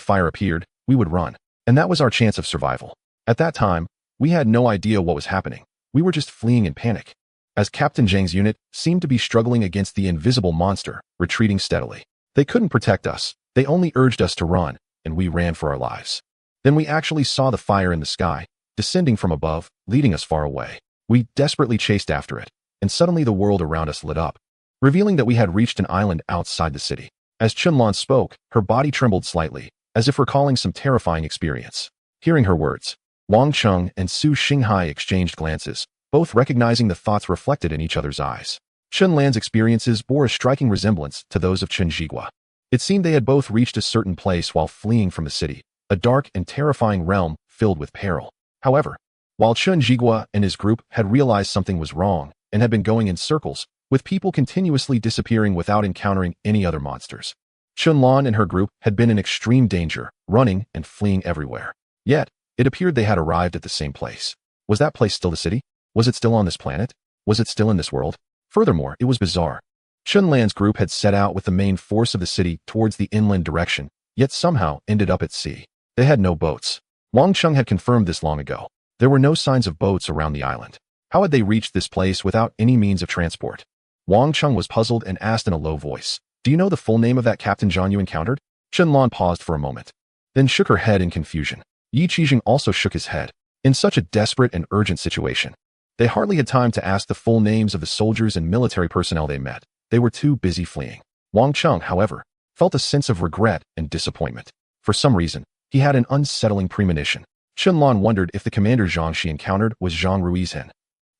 fire appeared, we would run, and that was our chance of survival. At that time, we had no idea what was happening. We were just fleeing in panic, as Captain Zhang's unit seemed to be struggling against the invisible monster, retreating steadily. They couldn't protect us. They only urged us to run, and we ran for our lives. Then we actually saw the fire in the sky, descending from above, leading us far away. We desperately chased after it, and suddenly the world around us lit up, revealing that we had reached an island outside the city. As Qianlan spoke, her body trembled slightly, as if recalling some terrifying experience. Hearing her words, Wang Cheng and Su Xinghai exchanged glances, both recognizing the thoughts reflected in each other's eyes. Qianlan's experiences bore a striking resemblance to those of Chen Zhigua. It seemed they had both reached a certain place while fleeing from the city, a dark and terrifying realm filled with peril. However, while Chen Zhigua and his group had realized something was wrong and had been going in circles, with people continuously disappearing without encountering any other monsters, Qianlan and her group had been in extreme danger, running and fleeing everywhere. Yet, it appeared they had arrived at the same place. Was that place still the city? Was it still on this planet? Was it still in this world? Furthermore, it was bizarre. Qianlan's group had set out with the main force of the city towards the inland direction, yet somehow ended up at sea. They had no boats. Wang Cheng had confirmed this long ago. There were no signs of boats around the island. How had they reached this place without any means of transport? Wang Cheng was puzzled and asked in a low voice, "Do you know the full name of that Captain Zhang you encountered?" Qianlan paused for a moment, then shook her head in confusion. Yi Qijing also shook his head. In such a desperate and urgent situation, they hardly had time to ask the full names of the soldiers and military personnel they met. They were too busy fleeing. Wang Cheng, however, felt a sense of regret and disappointment. For some reason, he had an unsettling premonition. Qianlan wondered if the commander Zhang she encountered was Zhang Ruizhen.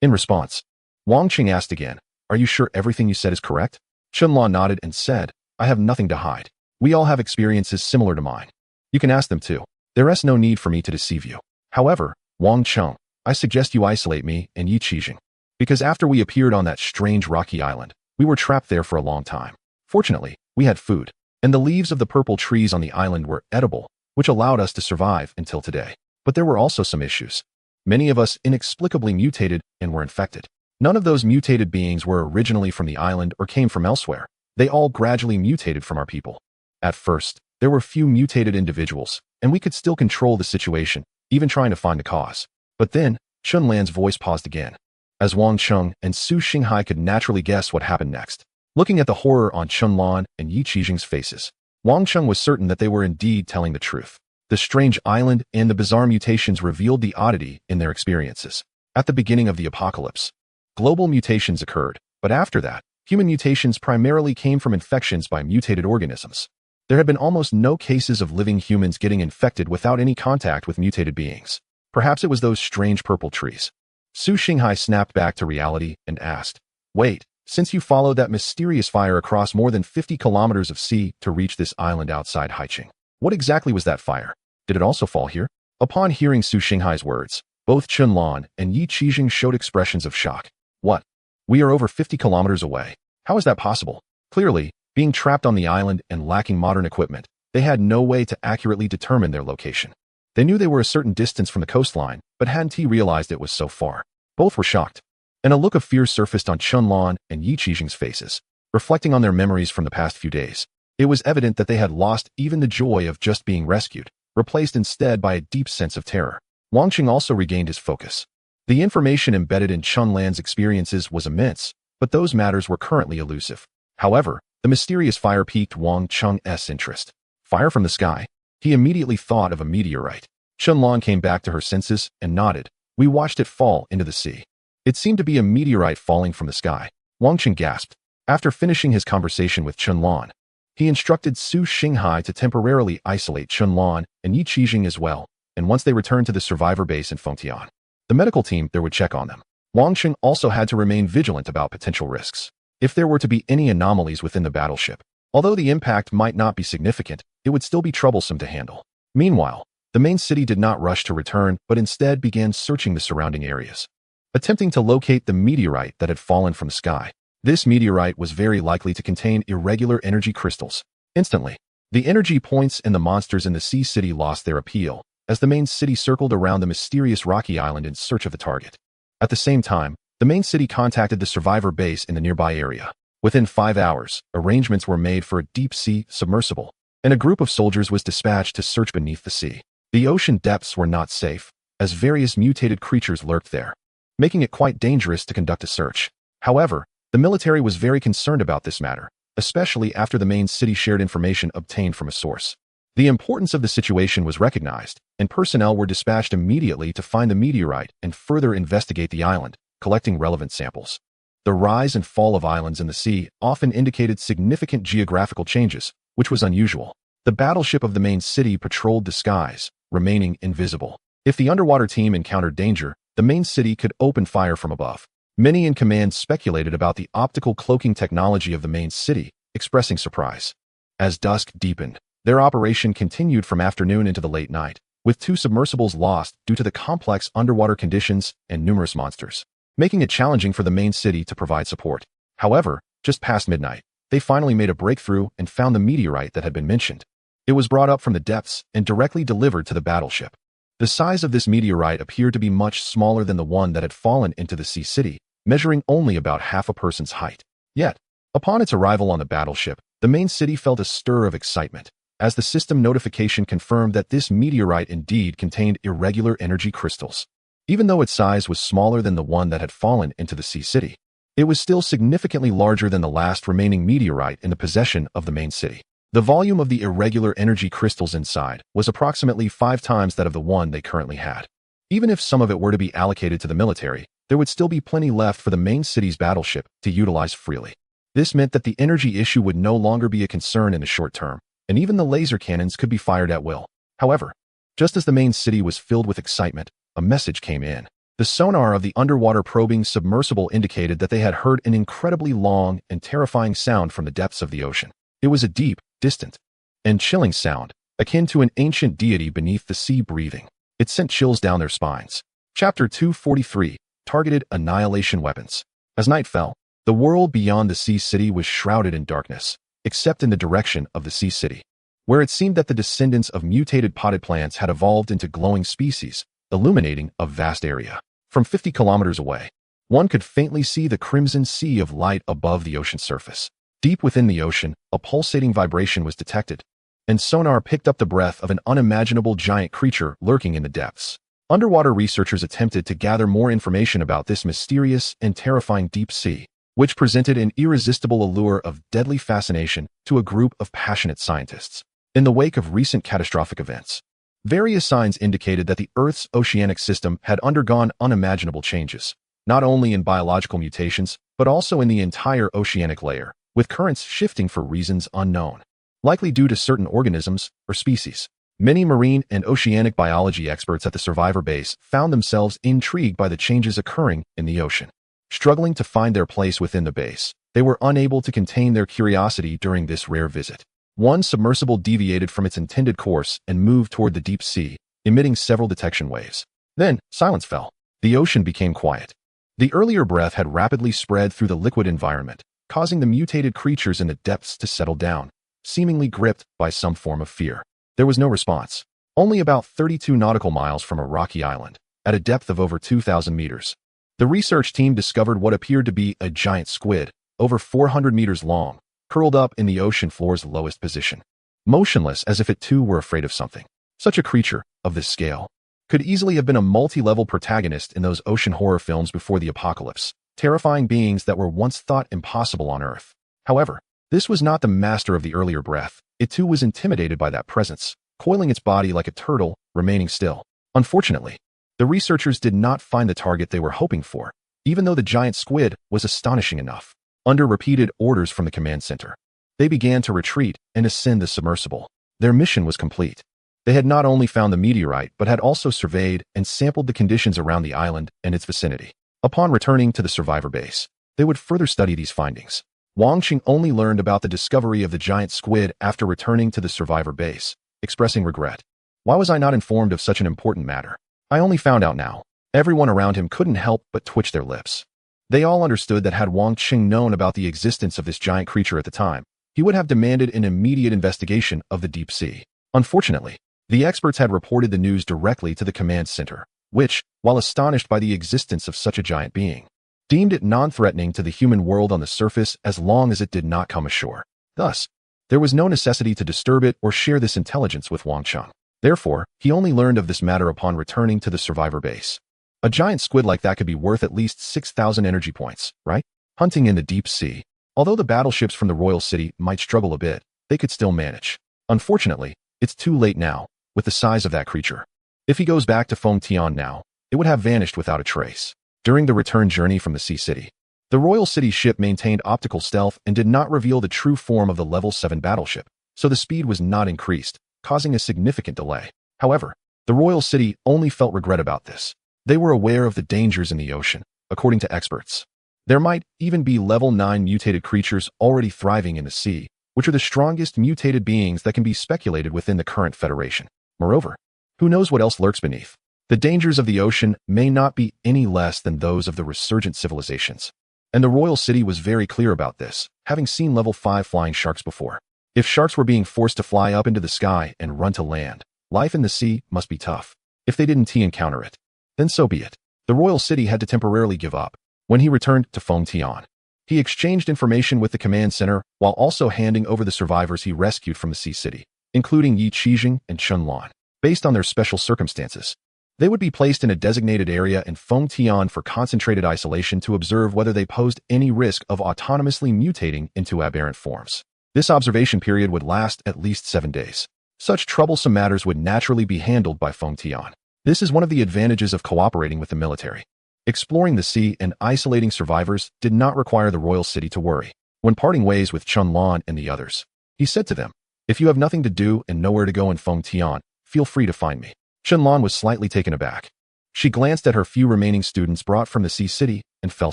In response, Wang Cheng asked again, "Are you sure everything you said is correct?" Qianlan nodded and said, "I have nothing to hide. We all have experiences similar to mine. You can ask them too. There is no need for me to deceive you. However, Wang Cheng, I suggest you isolate me and Yi Qijing, because after we appeared on that strange rocky island, we were trapped there for a long time. Fortunately, we had food, and the leaves of the purple trees on the island were edible, which allowed us to survive until today. But there were also some issues. Many of us inexplicably mutated and were infected. None of those mutated beings were originally from the island or came from elsewhere. They all gradually mutated from our people. At first, there were few mutated individuals, and we could still control the situation, even trying to find the cause. But then, Qianlan's voice paused again, as Wang Cheng and Su Xinghai could naturally guess what happened next. Looking at the horror on Qianlan and Yi Qijing's faces, Wang Cheng was certain that they were indeed telling the truth. The strange island and the bizarre mutations revealed the oddity in their experiences. At the beginning of the apocalypse, global mutations occurred, but after that, human mutations primarily came from infections by mutated organisms. There had been almost no cases of living humans getting infected without any contact with mutated beings. Perhaps it was those strange purple trees. Su Xinghai snapped back to reality and asked, "Wait, since you followed that mysterious fire across more than 50 kilometers of sea to reach this island outside Haiqing, what exactly was that fire? Did it also fall here?" Upon hearing Su Xinghai's words, both Qianlan and Yi Qijing showed expressions of shock. "What? We are over 50 kilometers away. How is that possible?" Clearly, being trapped on the island and lacking modern equipment, they had no way to accurately determine their location. They knew they were a certain distance from the coastline, but hadn't realized it was so far. Both were shocked, and a look of fear surfaced on Qianlan and Yi Qijing's faces. Reflecting on their memories from the past few days, it was evident that they had lost even the joy of just being rescued, replaced instead by a deep sense of terror. Wang Cheng also regained his focus. The information embedded in Qianlan's experiences was immense, but those matters were currently elusive. However, the mysterious fire piqued Wang Cheng's interest. Fire from the sky? He immediately thought of a meteorite. Qianlan came back to her senses and nodded. "We watched it fall into the sea. It seemed to be a meteorite falling from the sky." Wang Cheng gasped. After finishing his conversation with Qianlan, he instructed Su Xinghai to temporarily isolate Qianlan and Yi Qijing as well, and once they returned to the survivor base in Fengtian, the medical team there would check on them. Wang Cheng also had to remain vigilant about potential risks. If there were to be any anomalies within the battleship, although the impact might not be significant, it would still be troublesome to handle. Meanwhile, the main city did not rush to return, but instead began searching the surrounding areas, attempting to locate the meteorite that had fallen from the sky. This meteorite was very likely to contain irregular energy crystals. Instantly, the energy points and the monsters in the Sea City lost their appeal, as the main city circled around the mysterious rocky island in search of the target. At the same time, the main city contacted the survivor base in the nearby area. Within 5 hours, arrangements were made for a deep-sea submersible, and a group of soldiers was dispatched to search beneath the sea. The ocean depths were not safe, as various mutated creatures lurked there, making it quite dangerous to conduct a search. However, the military was very concerned about this matter, especially after the main city shared information obtained from a source. The importance of the situation was recognized, and personnel were dispatched immediately to find the meteorite and further investigate the island, collecting relevant samples. The rise and fall of islands in the sea often indicated significant geographical changes, which was unusual. The battleship of the main city patrolled the skies, remaining invisible. If the underwater team encountered danger, the main city could open fire from above. Many in command speculated about the optical cloaking technology of the main city, expressing surprise. As dusk deepened, their operation continued from afternoon into the late night, with 2 submersibles lost due to the complex underwater conditions and numerous monsters, making it challenging for the main city to provide support. However, just past midnight, they finally made a breakthrough and found the meteorite that had been mentioned. It was brought up from the depths and directly delivered to the battleship. The size of this meteorite appeared to be much smaller than the one that had fallen into the Sea City, measuring only about half a person's height. Yet, upon its arrival on the battleship, the main city felt a stir of excitement, as the system notification confirmed that this meteorite indeed contained irregular energy crystals. Even though its size was smaller than the one that had fallen into the Sea City, it was still significantly larger than the last remaining meteorite in the possession of the main city. The volume of the irregular energy crystals inside was approximately 5 times that of the one they currently had. Even if some of it were to be allocated to the military, there would still be plenty left for the main city's battleship to utilize freely. This meant that the energy issue would no longer be a concern in the short term, and even the laser cannons could be fired at will. However, just as the main city was filled with excitement, a message came in. The sonar of the underwater probing submersible indicated that they had heard an incredibly long and terrifying sound from the depths of the ocean. It was a deep, distant, and chilling sound, akin to an ancient deity beneath the sea breathing. It sent chills down their spines. Chapter 243, Targeted Annihilation Weapons. As night fell, the world beyond the Sea City was shrouded in darkness, except in the direction of the Sea City, where it seemed that the descendants of mutated potted plants had evolved into glowing species, illuminating a vast area. From 50 kilometers away, one could faintly see the crimson sea of light above the ocean surface. Deep within the ocean, a pulsating vibration was detected, and sonar picked up the breath of an unimaginable giant creature lurking in the depths. Underwater researchers attempted to gather more information about this mysterious and terrifying deep sea, which presented an irresistible allure of deadly fascination to a group of passionate scientists. In the wake of recent catastrophic events, various signs indicated that the Earth's oceanic system had undergone unimaginable changes, not only in biological mutations, but also in the entire oceanic layer, with currents shifting for reasons unknown, likely due to certain organisms or species. Many marine and oceanic biology experts at the survivor base found themselves intrigued by the changes occurring in the ocean. Struggling to find their place within the base, they were unable to contain their curiosity during this rare visit. One submersible deviated from its intended course and moved toward the deep sea, emitting several detection waves. Then, silence fell. The ocean became quiet. The earlier breath had rapidly spread through the liquid environment, causing the mutated creatures in the depths to settle down, seemingly gripped by some form of fear. There was no response. Only about 32 nautical miles from a rocky island, at a depth of over 2,000 meters, the research team discovered what appeared to be a giant squid, over 400 meters long, curled up in the ocean floor's lowest position, motionless as if it too were afraid of something. Such a creature, of this scale, could easily have been a multi-level protagonist in those ocean horror films before the apocalypse, terrifying beings that were once thought impossible on Earth. However, this was not the master of the earlier breath. It too was intimidated by that presence, coiling its body like a turtle, remaining still. Unfortunately, the researchers did not find the target they were hoping for, even though the giant squid was astonishing enough. Under repeated orders from the command center, they began to retreat and ascend the submersible. Their mission was complete. They had not only found the meteorite, but had also surveyed and sampled the conditions around the island and its vicinity. Upon returning to the survivor base, they would further study these findings. Wang Qing only learned about the discovery of the giant squid after returning to the survivor base, expressing regret. Why was I not informed of such an important matter? I only found out now. Everyone around him couldn't help but twitch their lips. They all understood that had Wang Qing known about the existence of this giant creature at the time, he would have demanded an immediate investigation of the deep sea. Unfortunately, the experts had reported the news directly to the command center, which, while astonished by the existence of such a giant being, deemed it non-threatening to the human world on the surface as long as it did not come ashore. Thus, there was no necessity to disturb it or share this intelligence with Wang Cheng. Therefore, he only learned of this matter upon returning to the survivor base. A giant squid like that could be worth at least 6,000 energy points, right? Hunting in the deep sea. Although the battleships from the royal city might struggle a bit, they could still manage. Unfortunately, it's too late now, with the size of that creature. If he goes back to Feng Tian now, it would have vanished without a trace. During the return journey from the sea city, the royal city ship maintained optical stealth and did not reveal the true form of the level 7 battleship, so the speed was not increased, causing a significant delay. However, the royal city only felt regret about this. They were aware of the dangers in the ocean, according to experts. There might even be level 9 mutated creatures already thriving in the sea, which are the strongest mutated beings that can be speculated within the current Federation. Moreover, who knows what else lurks beneath? The dangers of the ocean may not be any less than those of the resurgent civilizations. And the royal city was very clear about this, having seen level 5 flying sharks before. If sharks were being forced to fly up into the sky and run to land, life in the sea must be tough. If they didn't encounter it, then so be it. The royal city had to temporarily give up. When he returned to Feng Tian, he exchanged information with the command center while also handing over the survivors he rescued from the sea city, including Yi Qijing and Chun Lan. Based on their special circumstances, they would be placed in a designated area in Feng Tian for concentrated isolation to observe whether they posed any risk of autonomously mutating into aberrant forms. This observation period would last at least 7 days. Such troublesome matters would naturally be handled by Feng Tian. This is one of the advantages of cooperating with the military. Exploring the sea and isolating survivors did not require the royal city to worry. When parting ways with Chun Lan and the others, he said to them, "If you have nothing to do and nowhere to go in Feng Tian, feel free to find me." Chun Lan was slightly taken aback. She glanced at her few remaining students brought from the sea city and fell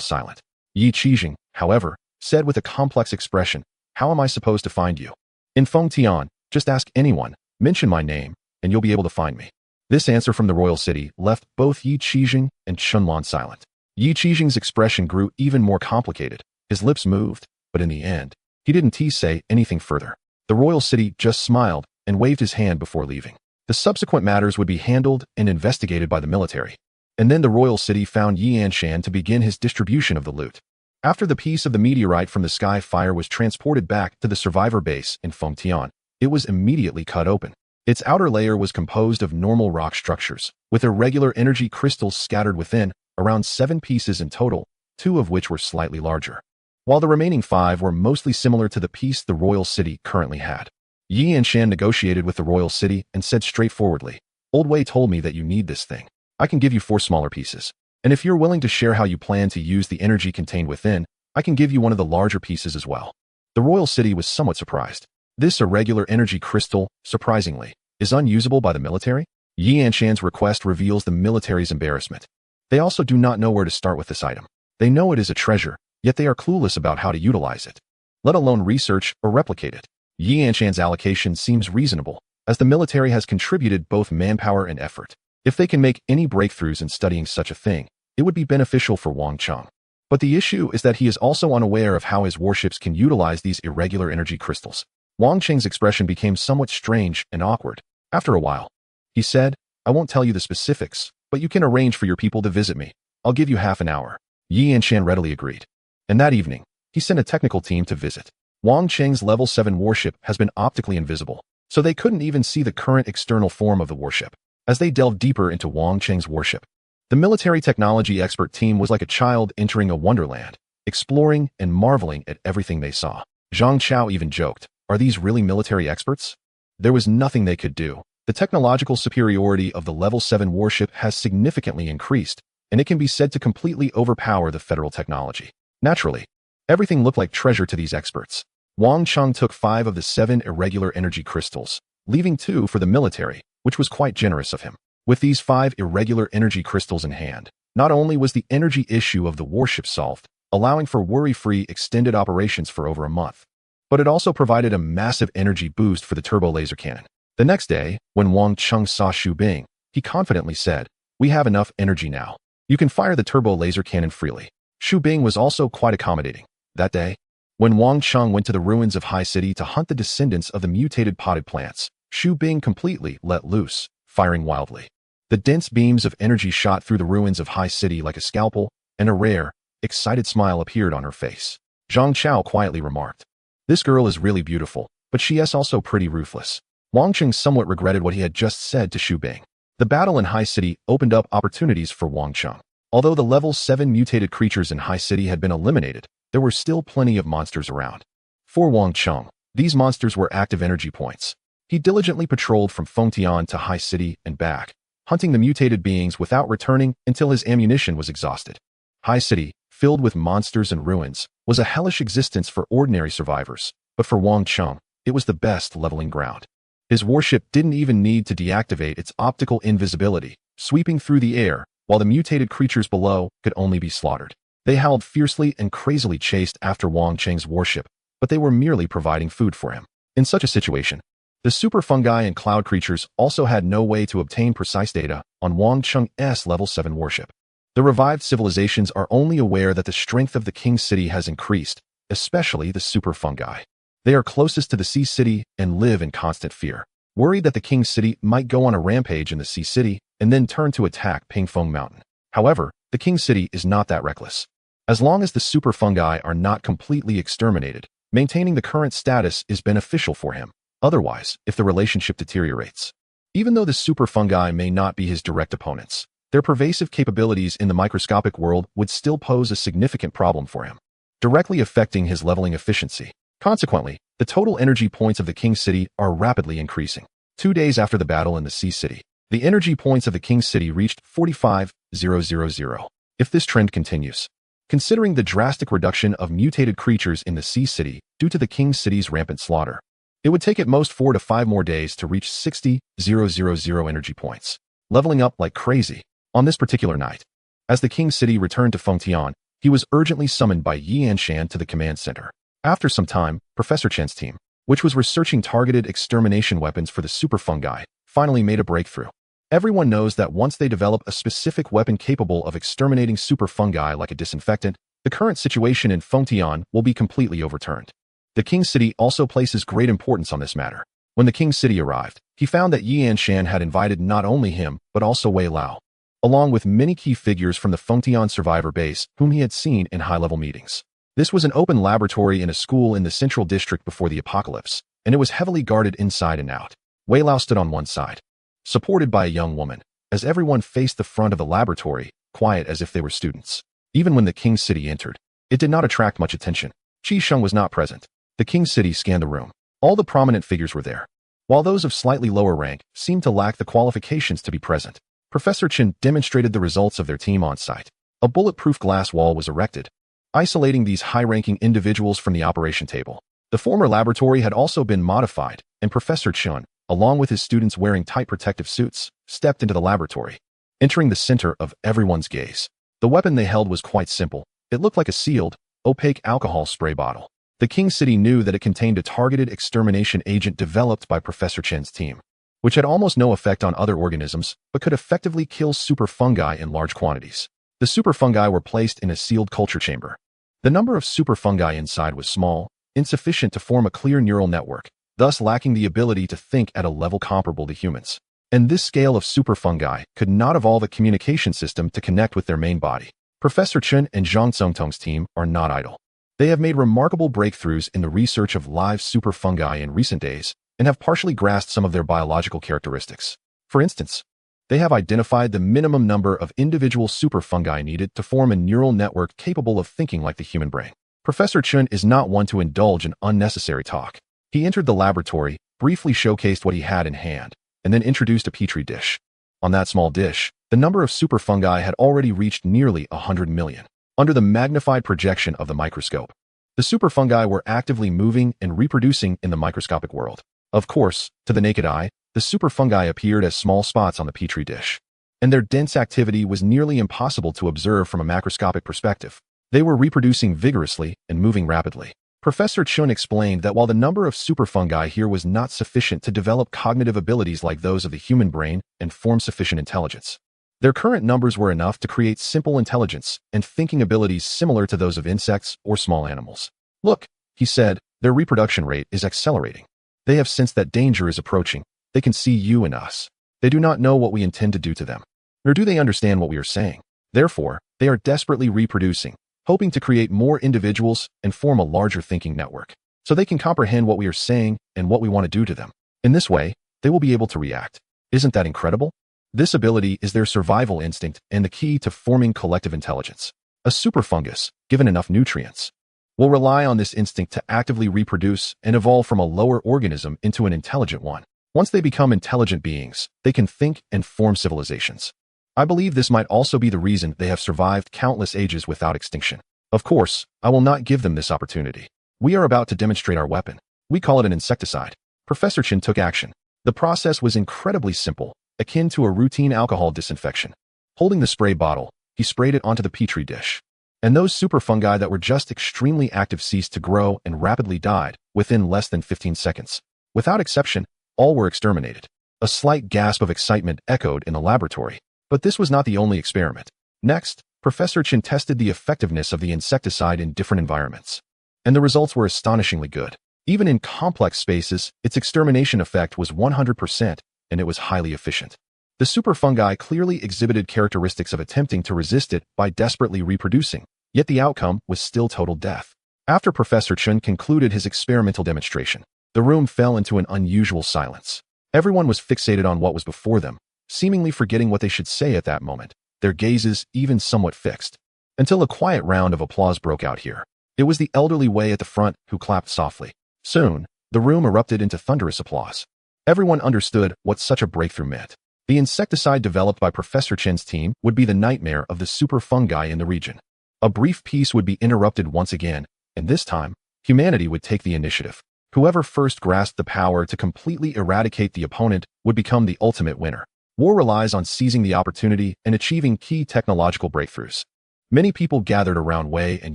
silent. Yi Qijing, however, said with a complex expression, "How am I supposed to find you? In Feng Tian, just ask anyone, mention my name, and you'll be able to find me." This answer from the royal city left both Yi Qijing and Chun Lan silent. Yi Qijing's expression grew even more complicated. His lips moved, but in the end, he didn't say anything further. The royal city just smiled and waved his hand before leaving. The subsequent matters would be handled and investigated by the military. And then the royal city found Yi Anshan to begin his distribution of the loot. After the piece of the meteorite from the sky fire was transported back to the survivor base in Feng Tian, it was immediately cut open. Its outer layer was composed of normal rock structures, with irregular energy crystals scattered within, around 7 pieces in total, 2 of which were slightly larger, while the remaining 5 were mostly similar to the piece the royal city currently had. Yi Anshan negotiated with the royal city and said straightforwardly, "Old Wei told me that you need this thing. I can give you 4 smaller pieces. And if you're willing to share how you plan to use the energy contained within, I can give you one of the larger pieces as well." The royal city was somewhat surprised. This irregular energy crystal, surprisingly, is unusable by the military? Yi Anshan's request reveals the military's embarrassment. They also do not know where to start with this item. They know it is a treasure, yet they are clueless about how to utilize it, let alone research or replicate it. Yi Anshan's allocation seems reasonable, as the military has contributed both manpower and effort. If they can make any breakthroughs in studying such a thing, it would be beneficial for Wang Cheng. But the issue is that he is also unaware of how his warships can utilize these irregular energy crystals. Wang Cheng's expression became somewhat strange and awkward. After a while, he said, "I won't tell you the specifics, but you can arrange for your people to visit me. I'll give you half an hour." Yi Anshan readily agreed. And that evening, he sent a technical team to visit. Wang Cheng's level 7 warship has been optically invisible, so they couldn't even see the current external form of the warship. As they delved deeper into Wang Cheng's warship, the military technology expert team was like a child entering a wonderland, exploring and marveling at everything they saw. Zhang Chao even joked, "Are these really military experts?" There was nothing they could do. The technological superiority of the level 7 warship has significantly increased, and it can be said to completely overpower the federal technology. Naturally, everything looked like treasure to these experts. Wang Cheng took 5 of the 7 irregular energy crystals, leaving 2 for the military, which was quite generous of him. With these 5 irregular energy crystals in hand, not only was the energy issue of the warship solved, allowing for worry-free extended operations for over a month, but it also provided a massive energy boost for the turbo laser cannon. The next day, when Wang Cheng saw Xu Bing, he confidently said, "We have enough energy now. You can fire the turbo laser cannon freely." Xu Bing was also quite accommodating. That day, when Wang Cheng went to the ruins of High City to hunt the descendants of the mutated potted plants, Xu Bing completely let loose, firing wildly. The dense beams of energy shot through the ruins of High City like a scalpel, and a rare, excited smile appeared on her face. Zhang Chao quietly remarked, "This girl is really beautiful, but she is also pretty ruthless." Wang Cheng somewhat regretted what he had just said to Xu Bing. The battle in High City opened up opportunities for Wang Cheng. Although the level 7 mutated creatures in High City had been eliminated, there were still plenty of monsters around. For Wang Cheng, these monsters were active energy points. He diligently patrolled from Fengtian to High City and back, hunting the mutated beings without returning until his ammunition was exhausted. High City, filled with monsters and ruins, was a hellish existence for ordinary survivors, but for Wang Cheng, it was the best leveling ground. His warship didn't even need to deactivate its optical invisibility, sweeping through the air, while the mutated creatures below could only be slaughtered. They howled fiercely and crazily chased after Wang Cheng's warship, but they were merely providing food for him. In such a situation, the super fungi and cloud creatures also had no way to obtain precise data on Wang Cheng's level 7 warship. The revived civilizations are only aware that the strength of the King City has increased, especially the super fungi. They are closest to the Sea City and live in constant fear, worried that the King City might go on a rampage in the Sea City and then turn to attack Pingfeng Mountain. However, the King City is not that reckless. As long as the super fungi are not completely exterminated, maintaining the current status is beneficial for him. Otherwise, if the relationship deteriorates. Even though the super fungi may not be his direct opponents, their pervasive capabilities in the microscopic world would still pose a significant problem for him, directly affecting his leveling efficiency. Consequently, the total energy points of the King City are rapidly increasing. 2 days after the battle in the Sea City, the energy points of the King City reached 45,000. If this trend continues, considering the drastic reduction of mutated creatures in the Sea City due to the King City's rampant slaughter, it would take at most 4 to 5 more days to reach 60,000 energy points, leveling up like crazy. On this particular night, as the King City returned to Fengtian, he was urgently summoned by Yi Anshan to the command center. After some time, Professor Chen's team, which was researching targeted extermination weapons for the super fungi, finally made a breakthrough. Everyone knows that once they develop a specific weapon capable of exterminating super fungi like a disinfectant, the current situation in Fengtian will be completely overturned. The King City also places great importance on this matter. When the King City arrived, he found that Yi Anshan had invited not only him, but also Wei Lao, along with many key figures from the Fengtian survivor base whom he had seen in high-level meetings. This was an open laboratory in a school in the central district before the apocalypse, and it was heavily guarded inside and out. Wei Lao stood on one side, supported by a young woman, as everyone faced the front of the laboratory, quiet as if they were students. Even when the King City entered, it did not attract much attention. Qi Sheng was not present. The King City scanned the room. All the prominent figures were there, while those of slightly lower rank seemed to lack the qualifications to be present. Professor Chen demonstrated the results of their team on site. A bulletproof glass wall was erected, isolating these high-ranking individuals from the operation table. The former laboratory had also been modified, and Professor Chen, along with his students wearing tight protective suits, stepped into the laboratory, entering the center of everyone's gaze. The weapon they held was quite simple. It looked like a sealed, opaque alcohol spray bottle. The King City knew that it contained a targeted extermination agent developed by Professor Chen's team, which had almost no effect on other organisms, but could effectively kill super fungi in large quantities. The super fungi were placed in a sealed culture chamber. The number of super fungi inside was small, insufficient to form a clear neural network, thus lacking the ability to think at a level comparable to humans. And this scale of super fungi could not evolve a communication system to connect with their main body. Professor Chen and Zhang Congtong's team are not idle. They have made remarkable breakthroughs in the research of live super fungi in recent days and have partially grasped some of their biological characteristics. For instance, they have identified the minimum number of individual super fungi needed to form a neural network capable of thinking like the human brain. Professor Chen is not one to indulge in unnecessary talk. He entered the laboratory, briefly showcased what he had in hand, and then introduced a petri dish. On that small dish, the number of super fungi had already reached nearly 100 million. Under the magnified projection of the microscope, the super fungi were actively moving and reproducing in the microscopic world. Of course, to the naked eye, the super fungi appeared as small spots on the petri dish, and their dense activity was nearly impossible to observe from a macroscopic perspective. They were reproducing vigorously and moving rapidly. Professor Chun explained that while the number of super fungi here was not sufficient to develop cognitive abilities like those of the human brain and form sufficient intelligence, Their current numbers were enough to create simple intelligence and thinking abilities similar to those of insects or small animals. Look, he said, their reproduction rate is accelerating. They have sensed that danger is approaching. They can see you and us. They do not know what we intend to do to them, nor do they understand what we are saying. Therefore, they are desperately reproducing, hoping to create more individuals and form a larger thinking network, so they can comprehend what we are saying and what we want to do to them. In this way, they will be able to react. Isn't that incredible? This ability is their survival instinct and the key to forming collective intelligence. A super fungus, given enough nutrients, will rely on this instinct to actively reproduce and evolve from a lower organism into an intelligent one. Once they become intelligent beings, they can think and form civilizations. I believe this might also be the reason they have survived countless ages without extinction. Of course, I will not give them this opportunity. We are about to demonstrate our weapon. We call it an insecticide. Professor Chen took action. The process was incredibly simple, akin to a routine alcohol disinfection. Holding the spray bottle, he sprayed it onto the petri dish. And those super fungi that were just extremely active ceased to grow and rapidly died within less than 15 seconds. Without exception, all were exterminated. A slight gasp of excitement echoed in the laboratory. But this was not the only experiment. Next, Professor Chen tested the effectiveness of the insecticide in different environments. And the results were astonishingly good. Even in complex spaces, its extermination effect was 100%, and it was highly efficient. The super fungi clearly exhibited characteristics of attempting to resist it by desperately reproducing, yet the outcome was still total death. After Professor Chen concluded his experimental demonstration, the room fell into an unusual silence. Everyone was fixated on what was before them, seemingly forgetting what they should say at that moment, their gazes even somewhat fixed. Until a quiet round of applause broke out here. It was the elderly Wei at the front who clapped softly. Soon, the room erupted into thunderous applause. Everyone understood what such a breakthrough meant. The insecticide developed by Professor Chen's team would be the nightmare of the super fungi in the region. A brief peace would be interrupted once again, and this time, humanity would take the initiative. Whoever first grasped the power to completely eradicate the opponent would become the ultimate winner. War relies on seizing the opportunity and achieving key technological breakthroughs. Many people gathered around Wei and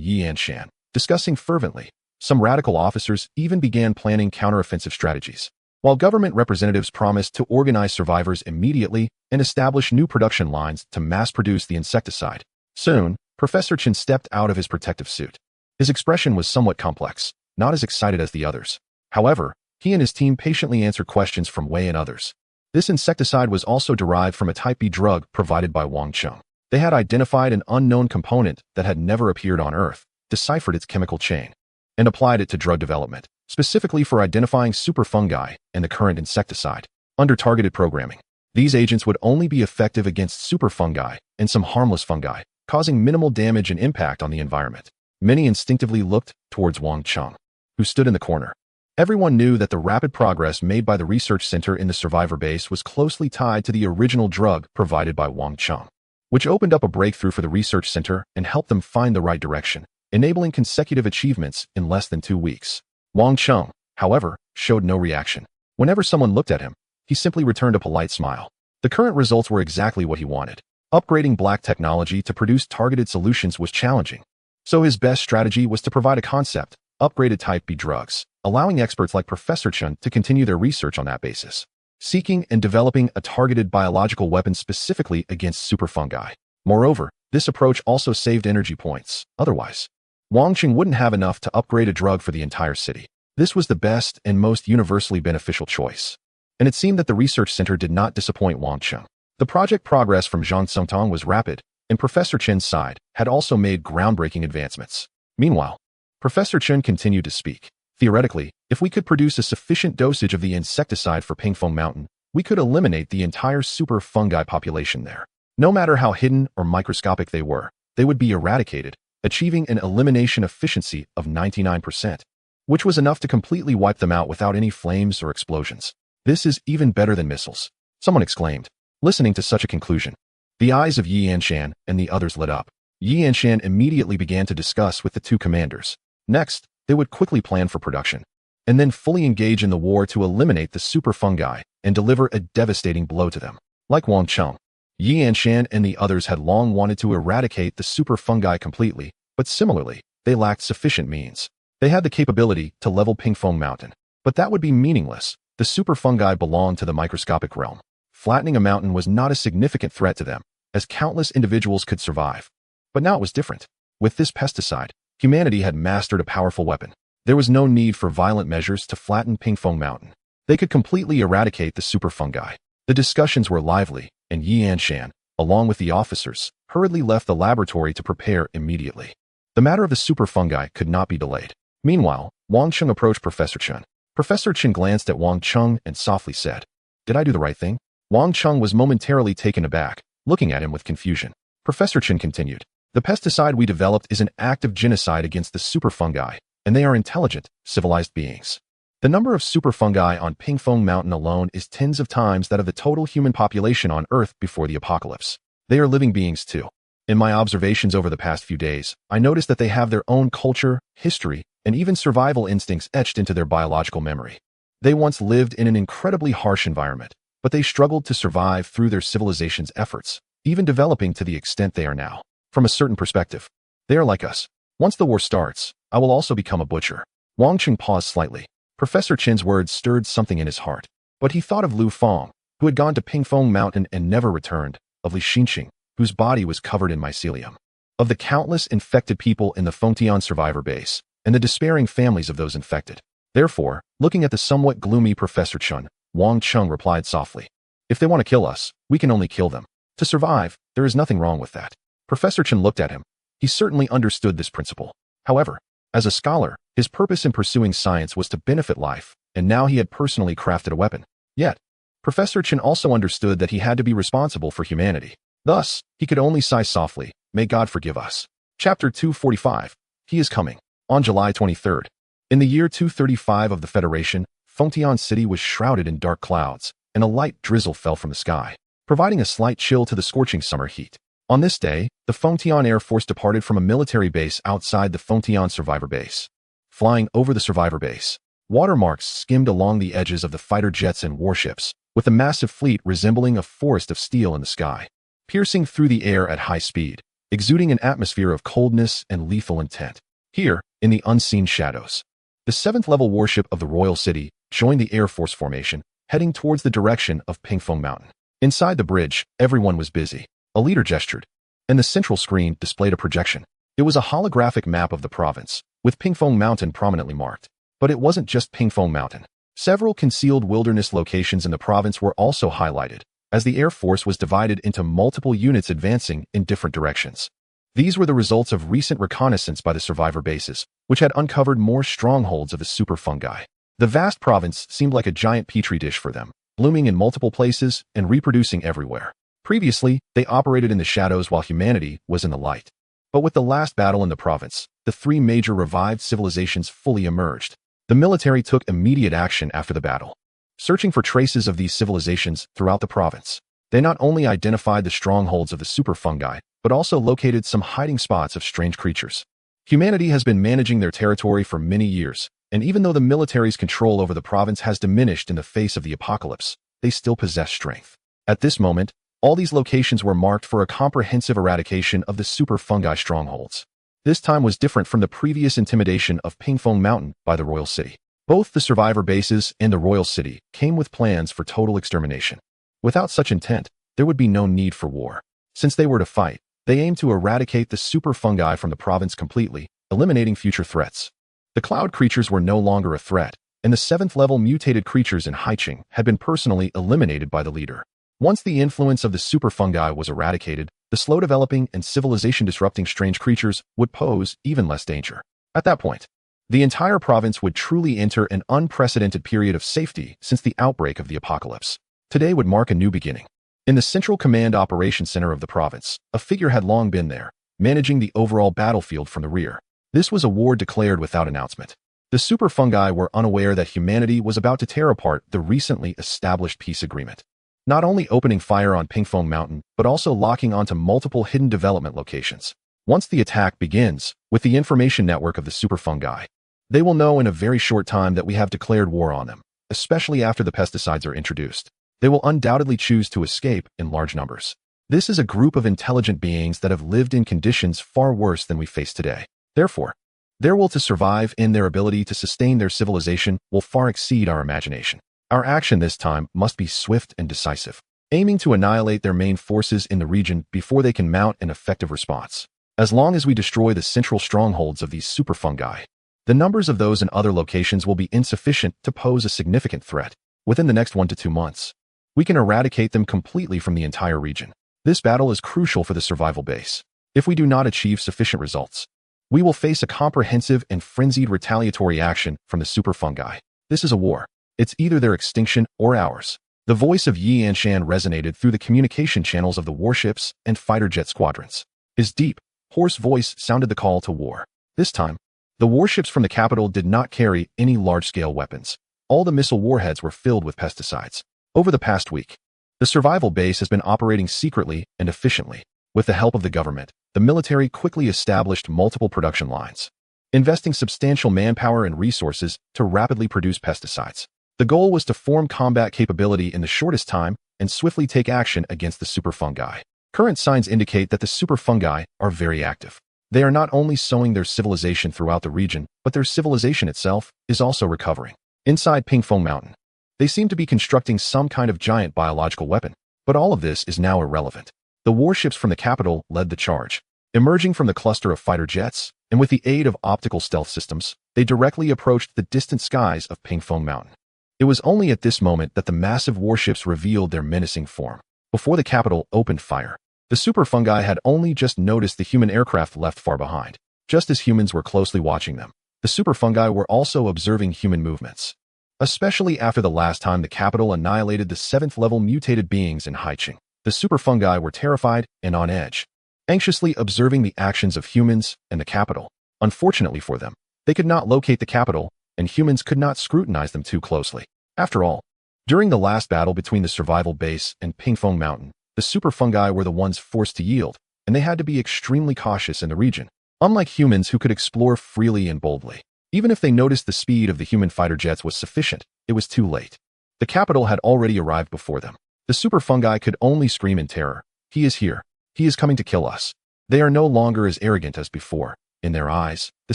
Yi Anshan, discussing fervently. Some radical officers even began planning counteroffensive strategies, while government representatives promised to organize survivors immediately and establish new production lines to mass-produce the insecticide. Soon, Professor Chen stepped out of his protective suit. His expression was somewhat complex, not as excited as the others. However, he and his team patiently answered questions from Wei and others. This insecticide was also derived from a Type B drug provided by Wang Cheng. They had identified an unknown component that had never appeared on Earth, deciphered its chemical chain, and applied it to drug development, specifically for identifying super fungi and the current insecticide. Under targeted programming, these agents would only be effective against super fungi and some harmless fungi, causing minimal damage and impact on the environment. Many instinctively looked towards Wang Cheng, who stood in the corner. Everyone knew that the rapid progress made by the research center in the survivor base was closely tied to the original drug provided by Wang Cheng, which opened up a breakthrough for the research center and helped them find the right direction, enabling consecutive achievements in less than 2 weeks. Wang Cheng, however, showed no reaction. Whenever someone looked at him, he simply returned a polite smile. The current results were exactly what he wanted. Upgrading black technology to produce targeted solutions was challenging. So his best strategy was to provide a concept, upgraded Type B drugs, allowing experts like Professor Chen to continue their research on that basis, seeking and developing a targeted biological weapon specifically against super fungi. Moreover, this approach also saved energy points. Otherwise, Wang Cheng wouldn't have enough to upgrade a drug for the entire city. This was the best and most universally beneficial choice. And it seemed that the research center did not disappoint Wang Cheng. The project progress from Zhang Songtong was rapid, and Professor Chen's side had also made groundbreaking advancements. Meanwhile, Professor Chen continued to speak. Theoretically, if we could produce a sufficient dosage of the insecticide for Pingfeng Mountain, we could eliminate the entire super fungi population there. No matter how hidden or microscopic they were, they would be eradicated, achieving an elimination efficiency of 99%, which was enough to completely wipe them out without any flames or explosions. This is even better than missiles, someone exclaimed. Listening to such a conclusion, the eyes of Yi Anshan and the others lit up. Yi Anshan immediately began to discuss with the two commanders. Next, they would quickly plan for production, and then fully engage in the war to eliminate the super fungi and deliver a devastating blow to them. Like Wang Cheng, Yi Anshan and the others had long wanted to eradicate the super fungi completely, but similarly, they lacked sufficient means. They had the capability to level Pingfeng Mountain, but that would be meaningless. The super fungi belonged to the microscopic realm. Flattening a mountain was not a significant threat to them. as countless individuals could survive. But now it was different. With this pesticide, humanity had mastered a powerful weapon. There was no need for violent measures to flatten Pingfeng Mountain. They could completely eradicate the super fungi. The discussions were lively, and Yi Anshan, along with the officers, hurriedly left the laboratory to prepare immediately. The matter of the super fungi could not be delayed. Meanwhile, Wang Cheng approached Professor Chen. Professor Chen glanced at Wang Cheng and softly said, "Did I do the right thing?" Wang Cheng was momentarily taken aback, looking at him with confusion. Professor Chen continued, "The pesticide we developed is an act of genocide against the super fungi, and they are intelligent, civilized beings. The number of super fungi on Pingfeng Mountain alone is tens of times that of the total human population on Earth before the apocalypse. They are living beings too. In my observations over the past few days, I noticed that they have their own culture, history, and even survival instincts etched into their biological memory. They once lived in an incredibly harsh environment, but they struggled to survive through their civilization's efforts, even developing to the extent they are now. From a certain perspective, they are like us. Once the war starts, I will also become a butcher." Wang Cheng paused slightly. Professor Chen's words stirred something in his heart, but he thought of Lu Feng, who had gone to Pingfeng Mountain and never returned, of Li Xinqing, whose body was covered in mycelium, of the countless infected people in the Fengtian survivor base, and the despairing families of those infected. Therefore, looking at the somewhat gloomy Professor Chen, Wang Cheng replied softly, "If they want to kill us, we can only kill them. To survive, there is nothing wrong with that." Professor Chen looked at him. He certainly understood this principle. However, as a scholar, his purpose in pursuing science was to benefit life, and now he had personally crafted a weapon. Yet, Professor Chen also understood that he had to be responsible for humanity. Thus, he could only sigh softly, "May God forgive us." Chapter 245. He is coming. On July 23rd. In the year 235 of the Federation, Fengtian City was shrouded in dark clouds, and a light drizzle fell from the sky, providing a slight chill to the scorching summer heat. On this day, the Fengtian Air Force departed from a military base outside the Fengtian survivor base. Flying over the survivor base, watermarks skimmed along the edges of the fighter jets and warships, with the massive fleet resembling a forest of steel in the sky, piercing through the air at high speed, exuding an atmosphere of coldness and lethal intent. Here, in the unseen shadows, the 7th-level warship of the Royal City joined the Air Force formation, heading towards the direction of Pingfeng Mountain. Inside the bridge, everyone was busy. A leader gestured, and the central screen displayed a projection. It was a holographic map of the province, with Pingfeng Mountain prominently marked. But it wasn't just Pingfeng Mountain. Several concealed wilderness locations in the province were also highlighted, as the Air Force was divided into multiple units advancing in different directions. These were the results of recent reconnaissance by the survivor bases, which had uncovered more strongholds of the super fungi. The vast province seemed like a giant petri dish for them, blooming in multiple places and reproducing everywhere. Previously, they operated in the shadows while humanity was in the light. But with the last battle in the province, the 3 major revived civilizations fully emerged. The military took immediate action after the battle, searching for traces of these civilizations throughout the province. They not only identified the strongholds of the super fungi, but also located some hiding spots of strange creatures. Humanity has been managing their territory for many years, and even though the military's control over the province has diminished in the face of the apocalypse, they still possess strength. At this moment, all these locations were marked for a comprehensive eradication of the super fungi strongholds. This time was different from the previous intimidation of Pingfeng Mountain by the Royal City. Both the survivor bases and the Royal City came with plans for total extermination. Without such intent, there would be no need for war. Since they were to fight, they aimed to eradicate the super fungi from the province completely, eliminating future threats. The cloud creatures were no longer a threat, and the 7th-level mutated creatures in Haiqing had been personally eliminated by the leader. Once the influence of the super fungi was eradicated, the slow-developing and civilization-disrupting strange creatures would pose even less danger. At that point, the entire province would truly enter an unprecedented period of safety since the outbreak of the apocalypse. Today would mark a new beginning. In the Central Command Operations Center of the province, a figure had long been there, managing the overall battlefield from the rear. This was a war declared without announcement. The super fungi were unaware that humanity was about to tear apart the recently established peace agreement. Not only opening fire on Pingfeng Mountain, but also locking onto multiple hidden development locations. Once the attack begins, with the information network of the super fungi, they will know in a very short time that we have declared war on them, especially after the pesticides are introduced. They will undoubtedly choose to escape in large numbers. This is a group of intelligent beings that have lived in conditions far worse than we face today. Therefore, their will to survive and their ability to sustain their civilization will far exceed our imagination. Our action this time must be swift and decisive. aiming to annihilate their main forces in the region before they can mount an effective response. As long as we destroy the central strongholds of these super fungi, the numbers of those in other locations will be insufficient to pose a significant threat. Within the next 1 to 2 months, we can eradicate them completely from the entire region. This battle is crucial for the survival base. If we do not achieve sufficient results, we will face a comprehensive and frenzied retaliatory action from the super fungi. This is a war. It's either their extinction or ours. The voice of Yi Anshan resonated through the communication channels of the warships and fighter jet squadrons. His deep, hoarse voice sounded the call to war. This time, the warships from the capital did not carry any large-scale weapons. All the missile warheads were filled with pesticides. Over the past week, the survival base has been operating secretly and efficiently. With the help of the government, the military quickly established multiple production lines, investing substantial manpower and resources to rapidly produce pesticides. The goal was to form combat capability in the shortest time and swiftly take action against the super fungi. Current signs indicate that the super fungi are very active. They are not only sowing their civilization throughout the region, but their civilization itself is also recovering. Inside Pingfeng Mountain, they seem to be constructing some kind of giant biological weapon, but all of this is now irrelevant. The warships from the capital led the charge. Emerging from the cluster of fighter jets, and with the aid of optical stealth systems, they directly approached the distant skies of Pingfeng Mountain. It was only at this moment that the massive warships revealed their menacing form. Before the capital opened fire, the super fungi had only just noticed the human aircraft left far behind. Just as humans were closely watching them, the super fungi were also observing human movements. Especially after the last time the capital annihilated the 7th-level mutated beings in Haicheng, the super fungi were terrified and on edge, anxiously observing the actions of humans and the capital. Unfortunately for them, they could not locate the capital, and humans could not scrutinize them too closely. After all, during the last battle between the survival base and Pingfeng Mountain, the super fungi were the ones forced to yield, and they had to be extremely cautious in the region. Unlike humans who could explore freely and boldly, even if they noticed the speed of the human fighter jets was sufficient, it was too late. The capital had already arrived before them. The super fungi could only scream in terror. He is here. He is coming to kill us. They are no longer as arrogant as before. In their eyes, the